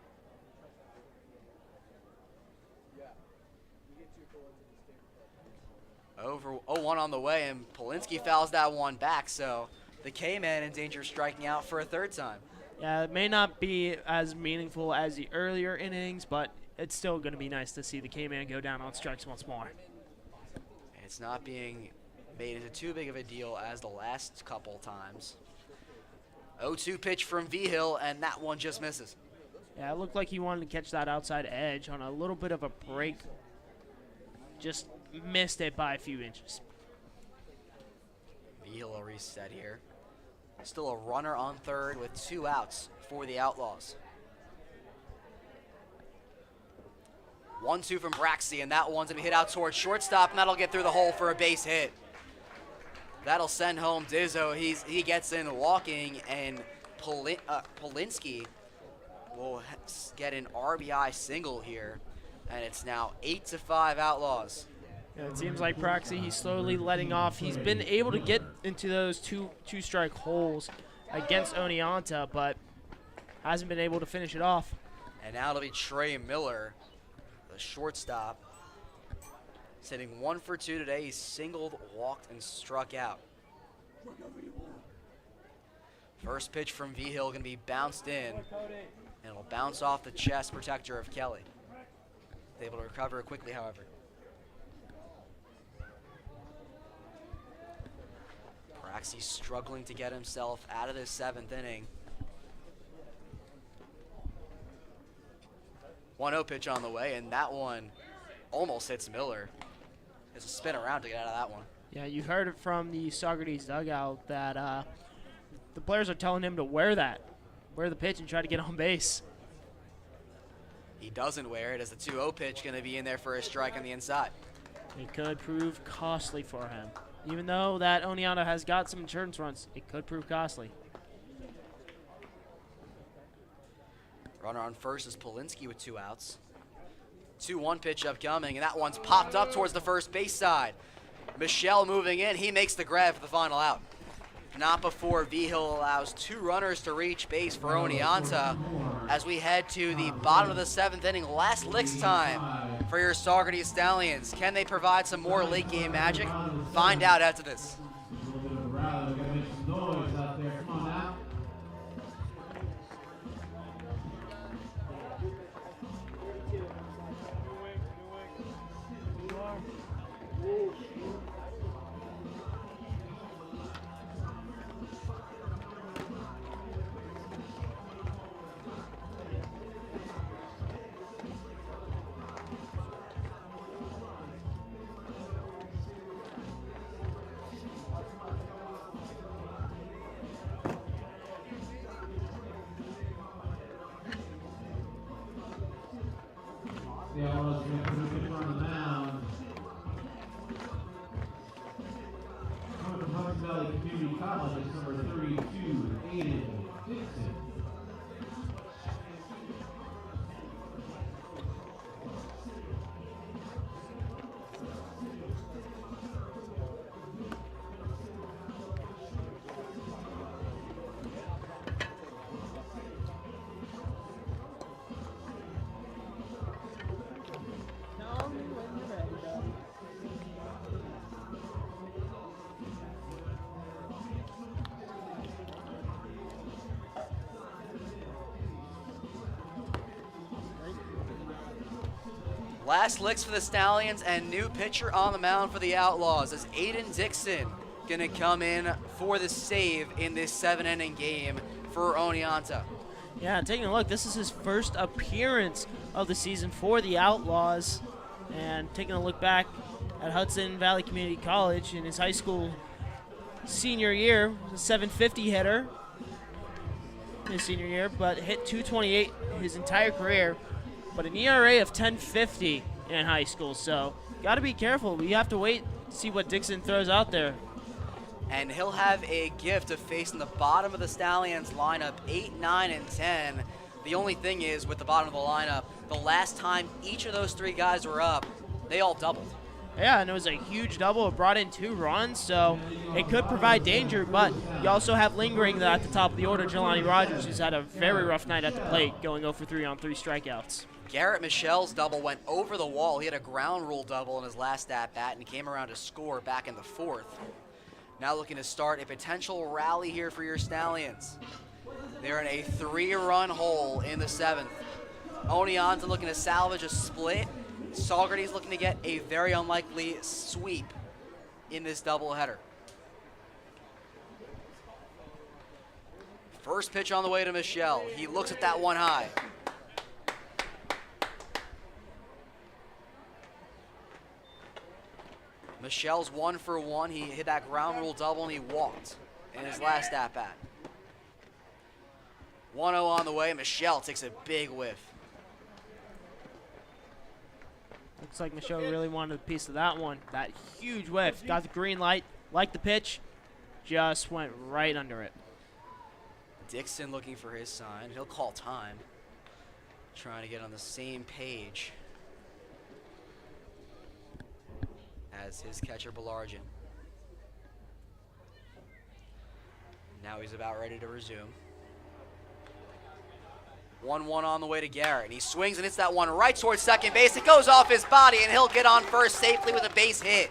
Over 0-1 on the way, and Polinsky fouls that one back, so the K-Man in danger of striking out for a 3rd time. Yeah, it may not be as meaningful as the earlier innings, but it's still going to be nice to see the K-Man go down on strikes once more. It's not being made into too big of a deal as the last couple times. 0-2 pitch from V-Hill, and that one just misses. Yeah, it looked like he wanted to catch that outside edge on a little bit of a break. Just missed it by a few inches. V-Hill will reset here. Still a runner on third with 2 outs for the Outlaws. 1-2 from Braxy, and that one's going to be hit out towards shortstop, and that'll get through the hole for a base hit. That'll send home Dizzo. He gets in walking, and Polinsky will get an RBI single here, and it's now 8-5 Outlaws. Yeah, it seems like Proxy, he's slowly letting off. He's been able to get into those two-strike holes against Oneonta, but hasn't been able to finish it off. And now it'll be Trey Miller, the shortstop. He's hitting 1 for 2 today. He's singled, walked, and struck out. First pitch from V-Hill going to be bounced in, and it'll bounce off the chest protector of Kelly. He's able to recover it quickly, however. Braxy's struggling to get himself out of this 7th inning. 1-0 pitch on the way, and that one almost hits Miller. There's a spin around to get out of that one. Yeah, you heard it from the Saugerties dugout that the players are telling him to wear the pitch and try to get on base. He doesn't wear it as the 2-0 pitch going to be in there for a strike on the inside. It could prove costly for him. Even though that Oneonta has got some insurance runs, it could prove costly. Runner on first is Polinsky with 2 outs. 2-1 pitch upcoming, and that one's popped up towards the first base side. Michelle moving in. He makes the grab for the final out. Not before V-Hill allows 2 runners to reach base for Oneonta as we head to the bottom of the 7th inning. Last licks time for your Saugerties Stallions. Can they provide some more late game magic? Find out after this. A little bit of a rally. We gotta make some noise out there. Come on now. The Outlaws are going to put a pitcher on the mound. Coming from Hudson Valley Community College is number 32, Aiden Dixon. Tell me when you're ready, buddy. Last licks for the Stallions and new pitcher on the mound for the Outlaws as Aiden Dixon gonna come in for the save in this 7-inning game for Oneonta. Yeah, taking a look, this is his first appearance of the season for the Outlaws. And taking a look back at Hudson Valley Community College in his high school senior year, a 750 hitter his senior year, but hit 228 his entire career, but an ERA of 10.50 in high school. So got to be careful. We have to wait to see what Dixon throws out there. And he'll have a gift of facing the bottom of the Stallions lineup, 8, 9, and 10. The only thing is, with the bottom of the lineup, the last time each of those three guys were up, they all doubled. Yeah, and it was a huge double. It brought in 2 runs, so it could provide danger, but you also have lingering at the top of the order, Jelani Rogers, who's had a very rough night at the plate, going 0 for 3 on 3 strikeouts. Garrett Michelle's double went over the wall. He had a ground rule double in his last at-bat, and he came around to score back in the 4th. Now looking to start a potential rally here for your Stallions. They're in a 3-run hole in the 7th. Oneonta looking to salvage a split. Saugerties looking to get a very unlikely sweep in this doubleheader. First pitch on the way to Michelle. He looks at that one high. Michelle's 1 for 1. He hit that ground rule double and he walked in his last at-bat. 1-0 on the way. Michelle takes a big whiff. Looks like Michelle really wanted a piece of that one. That huge whiff. Got the green light, liked the pitch, just went right under it. Dixon looking for his sign. He'll call time. Trying to get on the same page as his catcher, Belargin. Now he's about ready to resume. 1-1 on the way to Garrett. He swings and hits that one right towards second base. It goes off his body, and he'll get on first safely with a base hit.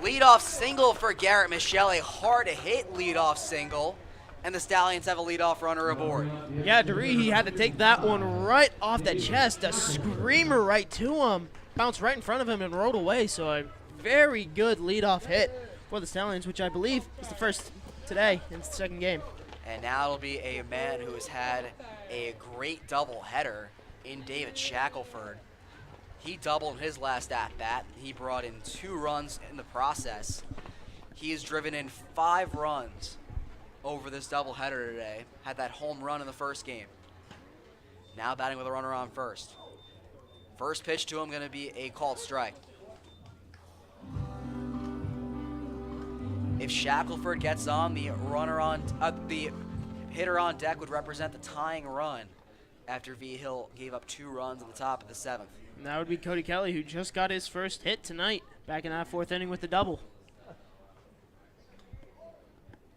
Leadoff single for Garrett Michelle, a hard-hit leadoff single, and the Stallions have a leadoff runner aboard. Yeah, Doree, he had to take that one right off the chest, a screamer right to him. Bounced right in front of him and rolled away, so a very good leadoff hit for the Stallions, which I believe is the first today in the second game. And now it'll be a man who has had a great doubleheader in David Shackelford. He doubled his last at-bat. He brought in 2 runs in the process. He has driven in 5 runs over this doubleheader today. Had that home run in the first game. Now batting with a runner on first. First pitch to him going to be a called strike. If Shackelford gets on, the hitter on deck would represent the tying run after V. Hill gave up 2 runs at the top of the 7th. And that would be Cody Kelly, who just got his first hit tonight, back in that 4th inning with the double.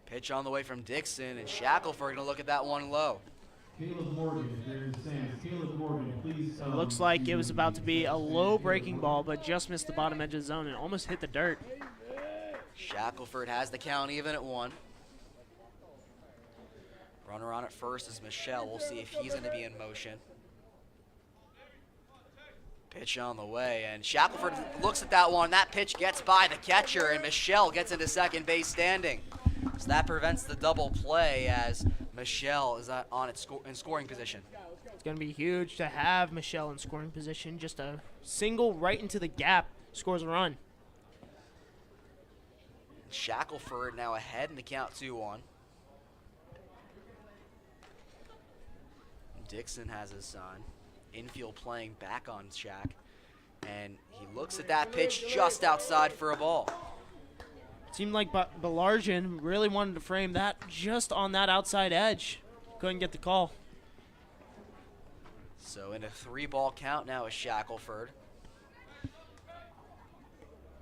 Pitch on the way from Dixon, and Shackelford going to look at that one low. Caleb Morgan is here in the stands Caleb Morgan, please. It looks like it was about to be a low breaking ball, but just missed the bottom edge of the zone and almost hit the dirt. Shackelford has the count even at 1. Runner on at first is Michelle. We'll see if he's going to be in motion. Pitch on the way, and Shackelford looks at that one. That pitch gets by the catcher, and Michelle gets into second base standing. So that prevents the double play as Michelle is in scoring position. It's going to be huge to have Michelle in scoring position. Just a single right into the gap scores a run. Shackelford now ahead in the count 2-1. Dixon has his son. Infield playing back on Shaq. And he looks at that pitch just outside for a ball. Seemed like Balarjan really wanted to frame that just on that outside edge. Couldn't get the call. So in a 3-ball count now is Shackelford.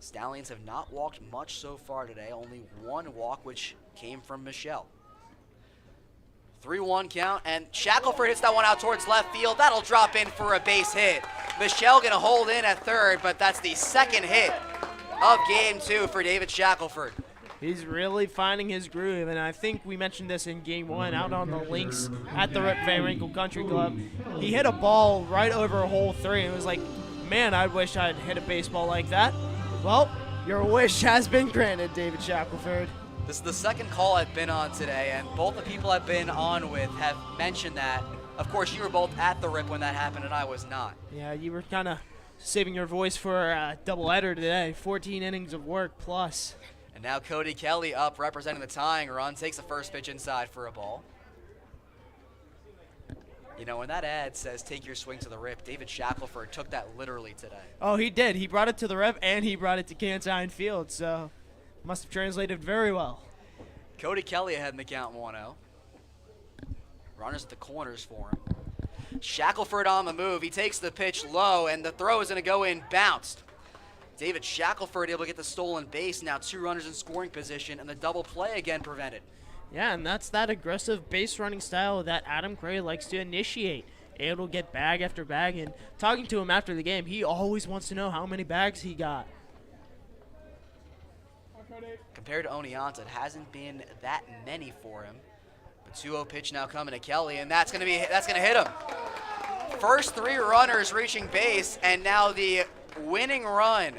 Stallions have not walked much so far today. Only 1 walk, which came from Michelle. 3-1 count, and Shackelford hits that one out towards left field. That'll drop in for a base hit. Michelle gonna hold in at third, but that's the second hit of game 2 for David Shackelford. He's really finding his groove, and I think we mentioned this in game 1 out on the links at the Rip Van Winkle Country Club. He hit a ball right over hole 3, and it was like, man, I wish I'd hit a baseball like that. Well, your wish has been granted, David Shackelford. This is the second call I've been on today, and both the people I've been on with have mentioned that. Of course, you were both at the Rip when that happened, and I was not. Yeah, you were kind of saving your voice for a doubleheader today. 14 innings of work plus. And now Cody Kelly up representing the tying run, takes the first pitch inside for a ball. You know, when that ad says take your swing to the Rip, David Shackelford took that literally today. Oh, he did. He brought it to the Rip, and he brought it to Cantine Field, so must have translated very well. Cody Kelly ahead in the count 1-0. Runners at the corners for him. Shackelford on the move. He takes the pitch low, and the throw is going to go in bounced. David Shackelford able to get the stolen base. Now 2 runners in scoring position, and the double play again prevented. Yeah, and that's that aggressive base running style that Adam Gray likes to initiate. Able to get bag after bag, and talking to him after the game, he always wants to know how many bags he got. Compared to Oneonta, it hasn't been that many for him. The 2-0 pitch now coming to Kelly, and that's gonna hit him. First 3 runners reaching base, and now the winning run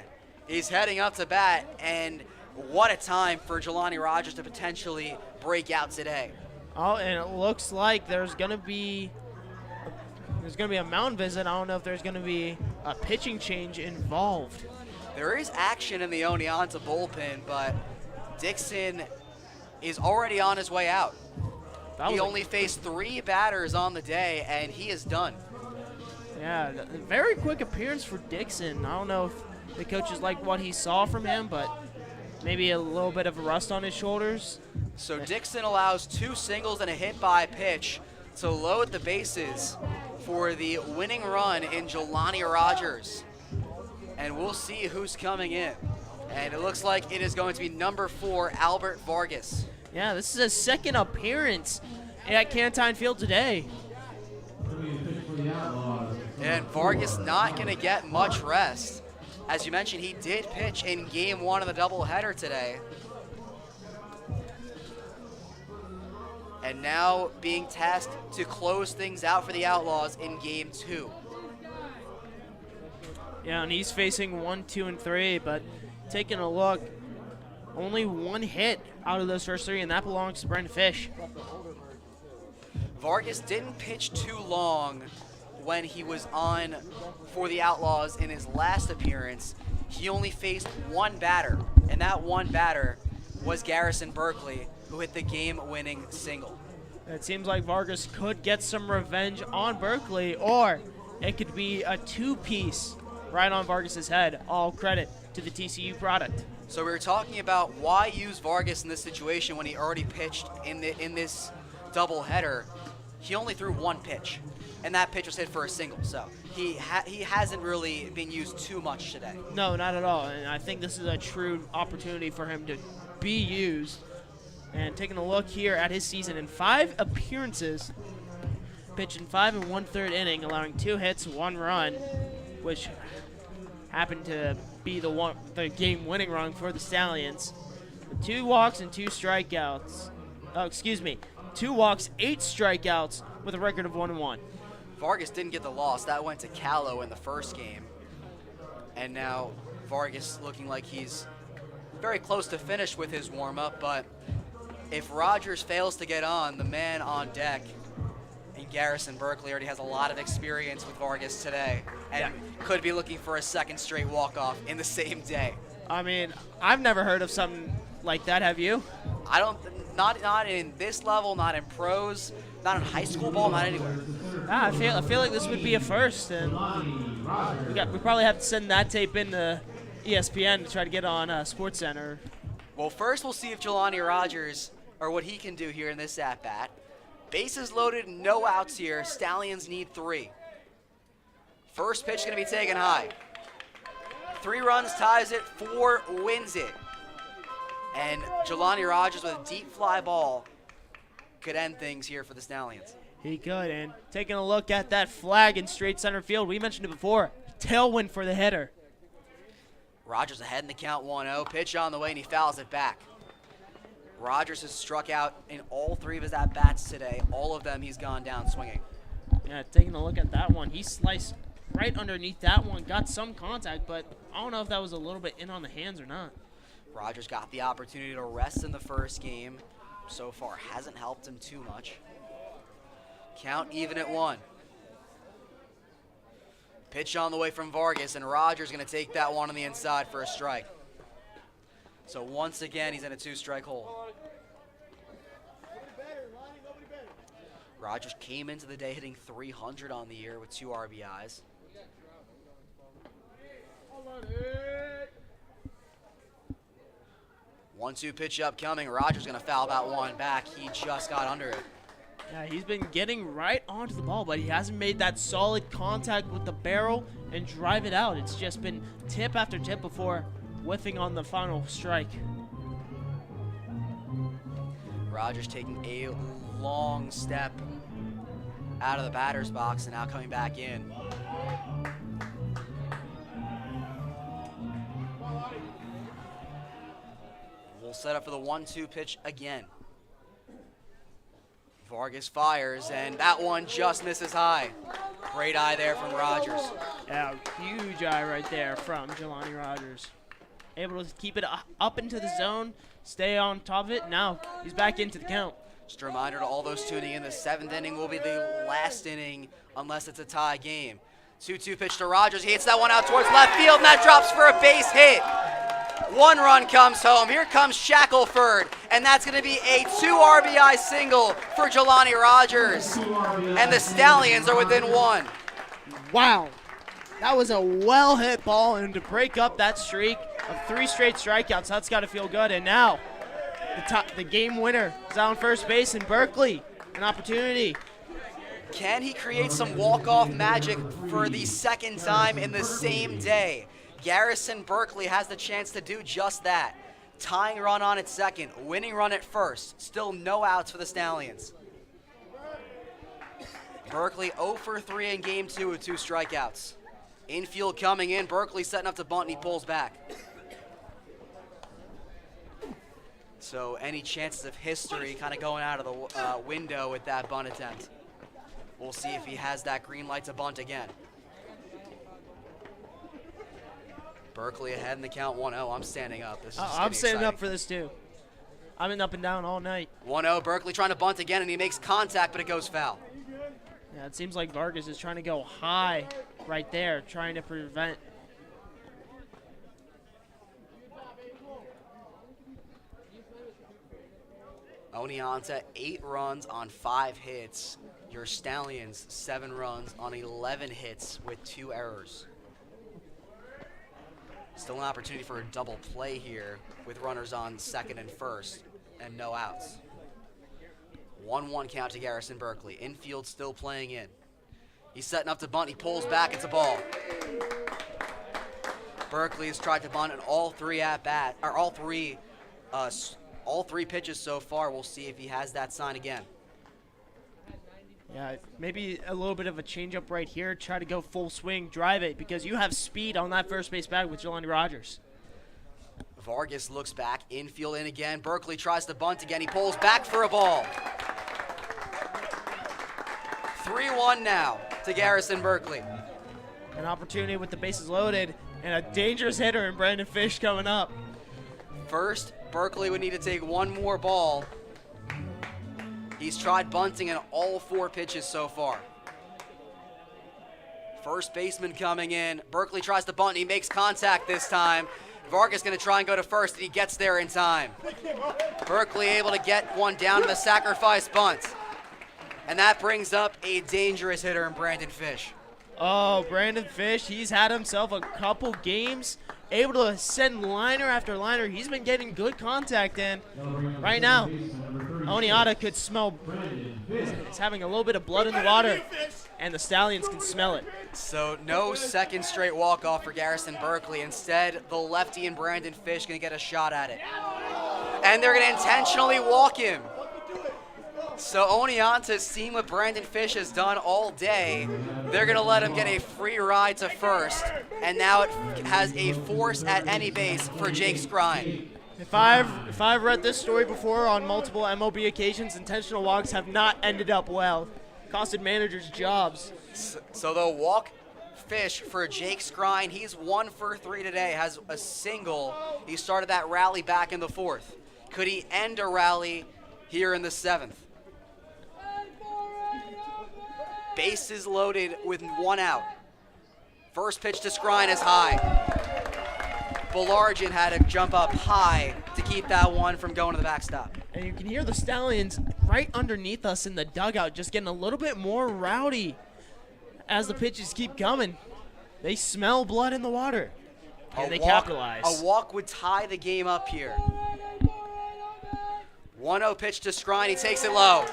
is heading up to bat, and what a time for Jelani Rogers to potentially break out today. Oh, and it looks like there's gonna be a mound visit. I don't know if there's gonna be a pitching change involved. There is action in the Oneonta bullpen, but Dixon is already on his way out. He only faced 3 batters on the day, and he is done. Yeah, very quick appearance for Dixon. I don't know if the coaches like what he saw from him, but maybe a little bit of a rust on his shoulders. So Dixon allows 2 singles and a hit by pitch to load the bases for the winning run in Jelani Rogers. And we'll see who's coming in. And it looks like it is going to be number 4, Albert Vargas. Yeah, this is his second appearance at Cantine Field today. And Vargas not going to get much rest. As you mentioned, he did pitch in game 1 of the doubleheader today. And now being tasked to close things out for the Outlaws in game 2. Yeah, and he's facing 1, 2, and 3, but taking a look, only 1 hit out of those first 3, and that belongs to Brendan Fish. Vargas didn't pitch too long when he was on for the Outlaws in his last appearance. He only faced 1 batter, and that 1 batter was Garrison Berkeley, who hit the game-winning single. It seems like Vargas could get some revenge on Berkeley, or it could be a 2-piece right on Vargas's head. All credit to the TCU product. So we were talking about why use Vargas in this situation when he already pitched in this doubleheader. He only threw 1 pitch, and that pitch was hit for a single. So he hasn't really been used too much today. No, not at all. And I think this is a true opportunity for him to be used. And taking a look here at his season, in 5 appearances, pitch in 5 1/3 inning, allowing 2 hits, 1 run, which happened to be the game-winning run for the Stallions. 2 walks and 2 strikeouts. Oh, excuse me. 2 walks, 8 strikeouts with a record of 1-1. Vargas didn't get the loss. That went to Callow in the first game. And now Vargas looking like he's very close to finish with his warm-up, but if Rogers fails to get on, the man on deck, and Garrison Berkeley already has a lot of experience with Vargas today and could be looking for a second straight walk-off in the same day. I mean, I've never heard of something like that, have you? I don't, not in this level, not in pros, not in high school ball, not anywhere. I feel like this would be a first, and we probably have to send that tape into ESPN to try to get on SportsCenter. Well, first we'll see if Jelani Rogers, or what he can do here in this at-bat. Bases loaded, no outs here. Stallions need 3. First pitch going to be taken high. 3 runs ties it, 4 wins it. And Jelani Rogers with a deep fly ball could end things here for the Stallions. He could, and taking a look at that flag in straight center field, we mentioned it before, tailwind for the hitter. Rogers ahead in the count 1-0, pitch on the way, and he fouls it back. Rogers has struck out in all 3 of his at-bats today. All of them he's gone down swinging. Yeah, taking a look at that one, he sliced right underneath that one, got some contact, but I don't know if that was a little bit in on the hands or not. Rogers got the opportunity to rest in the first game. So far, hasn't helped him too much. Count even at 1. Pitch on the way from Vargas, and Rogers going to take that one on the inside for a strike. So once again, he's in a 2-strike hole. Rogers came into the day hitting 300 on the year with 2 RBIs. One-two pitch upcoming. Rogers going to foul that one back. He just got under it. Yeah, he's been getting right onto the ball, but he hasn't made that solid contact with the barrel and drive it out. It's just been tip after tip before whiffing on the final strike. Rogers taking a long step out of the batter's box and now coming back in. We'll set up for the 1-2 pitch again. Vargas fires, and that one just misses high. Great eye there from Rogers. Yeah, huge eye right there from Jelani Rogers. Able to keep it up into the zone, stay on top of it. Now he's back into the count. Just a reminder to all those tuning in, the 7th inning will be the last inning unless it's a tie game. 2-2 pitch to Rogers. He hits that one out towards left field, and that drops for a base hit. 1 run comes home. Here comes Shackelford, and that's going to be a 2 RBI single for Jelani Rogers. And the Stallions are within 1. Wow. That was a well-hit ball, and to break up that streak of 3 straight strikeouts, that's got to feel good. And now the game winner is out on first base in Berkeley. An opportunity. Can he create some walk-off magic for the 2nd time in the same day? Garrison Berkeley has the chance to do just that. Tying run on at 2nd, winning run at 1st. Still no outs for the Stallions. Berkeley 0 for 3 in game 2 with 2 strikeouts. Infield coming in, Berkeley setting up to bunt, and he pulls back. So any chances of history kind of going out of the window with that bunt attempt. We'll see if he has that green light to bunt again. Berkeley ahead in the count 1-0. I'm standing up. This is I'm standing exciting. up for this too. I've been up and down all night. 1-0, Berkeley trying to bunt again, and he makes contact, but it goes foul. Yeah, it seems like Vargas is trying to go high right there, trying to prevent. Oneonta, 8 runs on 5 hits. Your Stallions, 7 runs on 11 hits with 2 errors. Still an opportunity for a double play here with runners on 2nd and 1st and no outs. 1-1 count to Garrison Berkeley. Infield still playing in. He's setting up to bunt. He pulls back. It's a ball. Berkeley has tried to bunt in all 3 at-bats, or all three pitches so far. We'll see if he has that sign again. Yeah, maybe a little bit of a change-up right here. Try to go full swing, drive it, because you have speed on that first base bag with Jelani Rogers. Vargas looks back, infield in again. Berkeley tries to bunt again. He pulls back for a ball. 3-1 now to Garrison Berkeley. An opportunity with the bases loaded and a dangerous hitter in Brandon Fish coming up. First, Berkeley would need to take one more ball. He's tried bunting in all 4 pitches so far. First baseman coming in. Berkeley tries to bunt, and he makes contact this time. Vargas going to try and go to first, and he gets there in time. Berkeley able to get one down to the sacrifice bunt. And that brings up a dangerous hitter in Brandon Fish. Oh, Brandon Fish, he's had himself a couple games, able to send liner after liner. He's been getting good contact in. Right now, Oneonta could smell, it's having a little bit of blood in the water, and the Stallions can smell it. So no second straight walk-off for Garrison Berkeley. Instead, the lefty and Brandon Fish going to get a shot at it. And they're going to intentionally walk him. So Oneonta's seen what Brandon Fish has done all day. They're going to let him get a free ride to first. And now it has a force at any base for Jake Skrine. If I've read this story before on multiple MLB occasions, intentional walks have not ended up well. Costed managers jobs. So they'll walk Fish for Jake Skrine. He's 1 for 3 today, has a single. He started that rally back in the 4th. Could he end a rally here in the 7th? Bases loaded with 1 out. First pitch to Skrine is high. Belargin had to jump up high to keep that one from going to the backstop. And you can hear the Stallions right underneath us in the dugout just getting a little bit more rowdy as the pitches keep coming. They smell blood in the water, and they capitalize. A walk would tie the game up here. 1-0 pitch to Skrine. He takes it low.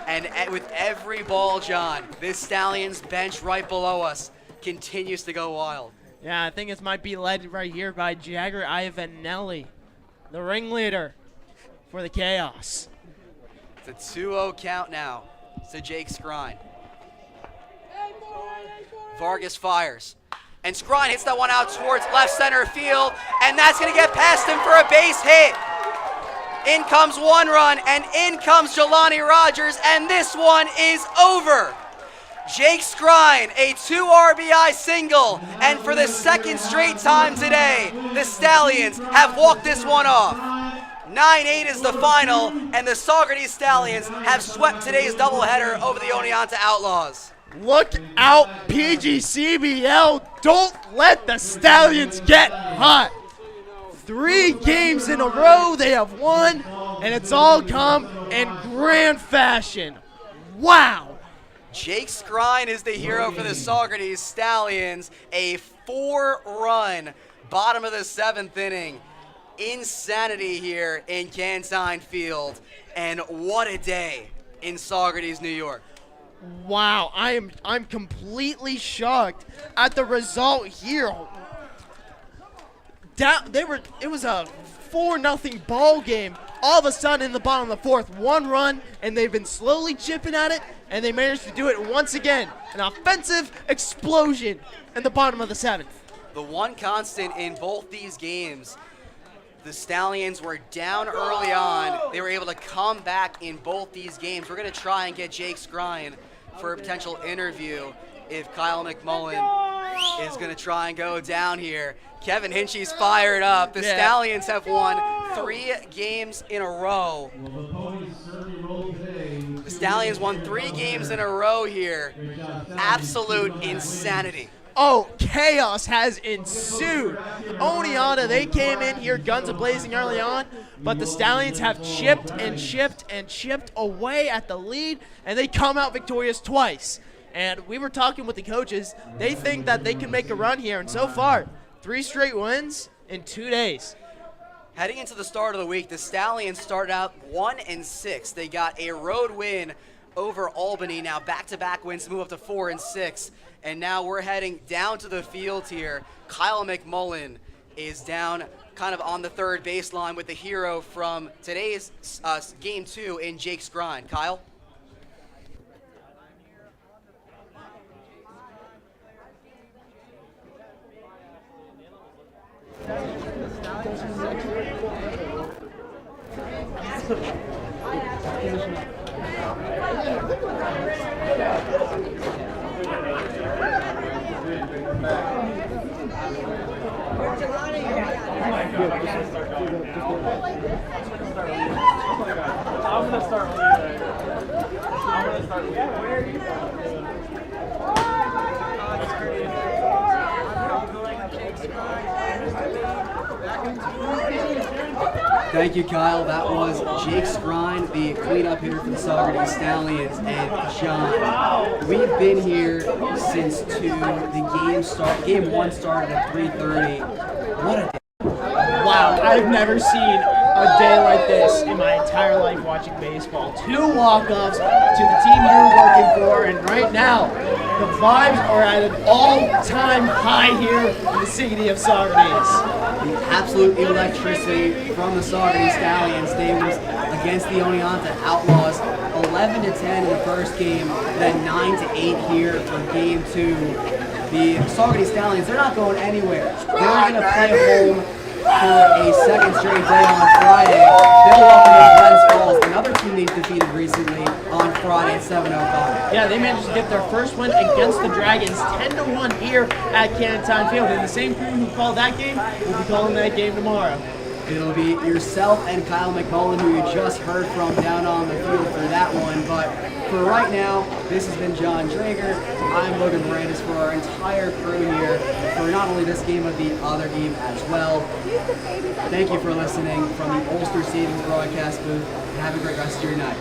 And with every ball, John, this Stallions bench right below us continues to go wild. Yeah, I think it might be led right here by Jagger Ivanelli, the ringleader for the Chaos. It's a 2-0 count now to Jake Skrine. Vargas fires. And Skrine hits that one out towards left center field, and that's going to get past him for a base hit. In comes 1 run, and in comes Jelani Rogers, and this one is over. Jake Skrine, a 2 RBI single, and for the 2nd straight time today, the Stallions have walked this one off. 9-8 is the final, and the Saugerties Stallions have swept today's doubleheader over the Oneonta Outlaws. Look out, PGCBL. Don't let the Stallions get hot. 3 games in a row they have won, and it's all come in grand fashion. Wow. Jake Skrine is the hero for the Saugerties Stallions. A 4-run bottom of the 7th inning. Insanity here in Cantine Field. And what a day in Saugerties, New York. Wow, I'm completely shocked at the result here. It was a 4-0 ball game. All of a sudden in the bottom of the 4th, 1 run, and they've been slowly chipping at it, and they managed to do it once again. An offensive explosion in the bottom of the 7th. The one constant in both these games, the Stallions were down early on. They were able to come back in both these games. We're going to try and get Jake Skrine for a potential interview if Kyle McMullen is going to try and go down here. Kevin Hinchy's fired up. The Stallions have won 3 games in a row. The Stallions won 3 games in a row here. Absolute insanity. Oh, chaos has ensued. Oneonta, they came in here guns a-blazing early on, but the Stallions have chipped and chipped and chipped away at the lead, and they come out victorious twice. And we were talking with the coaches. They think that they can make a run here, and so far, 3 straight wins in 2 days. Heading into the start of the week, the Stallions started out 1-6. They got a road win over Albany. Now back-to-back wins to move up to 4-6. And now we're heading down to the field here. Kyle McMullen is down kind of on the 3rd baseline with the hero from today's Game 2 in Jake Skrine. Kyle? finishing up. I'm gonna start leaving. I'm gonna start leaving. Where are you Thank you, Kyle. That was Jake Skrine, the cleanup hitter for the Saugerties Stallions, and John. We've been here since 2. Game 1 started at 3:30. What a day. Wow, I've never seen a day like this in my entire life watching baseball. 2 walk-offs to the team you're working for, and right now, the vibes are at an all-time high here in the city of Saugerties. The absolute electricity from the Saugerties Stallions. They was against the Oneonta Outlaws, 11-10 in the first game, then 9-8 here for game 2. The Saugerties Stallions, they're not going anywhere. They're going to play home for a second straight day on Friday. They'll welcome Glens Falls, another team they've defeated recently, on Friday at 7:05. Yeah, they managed to get their first win against the Dragons, 10-1 here at Canton Field. And the same crew who called that game will be calling that game tomorrow. It'll be yourself and Kyle McMullen, who you just heard from down on the field for that one. But for right now, this has been John Drager. I'm Logan Mirandis for our entire crew here for not only this game, but the other game as well. Thank you for listening from the Ulster Stadium broadcast booth. Have a great rest of your night.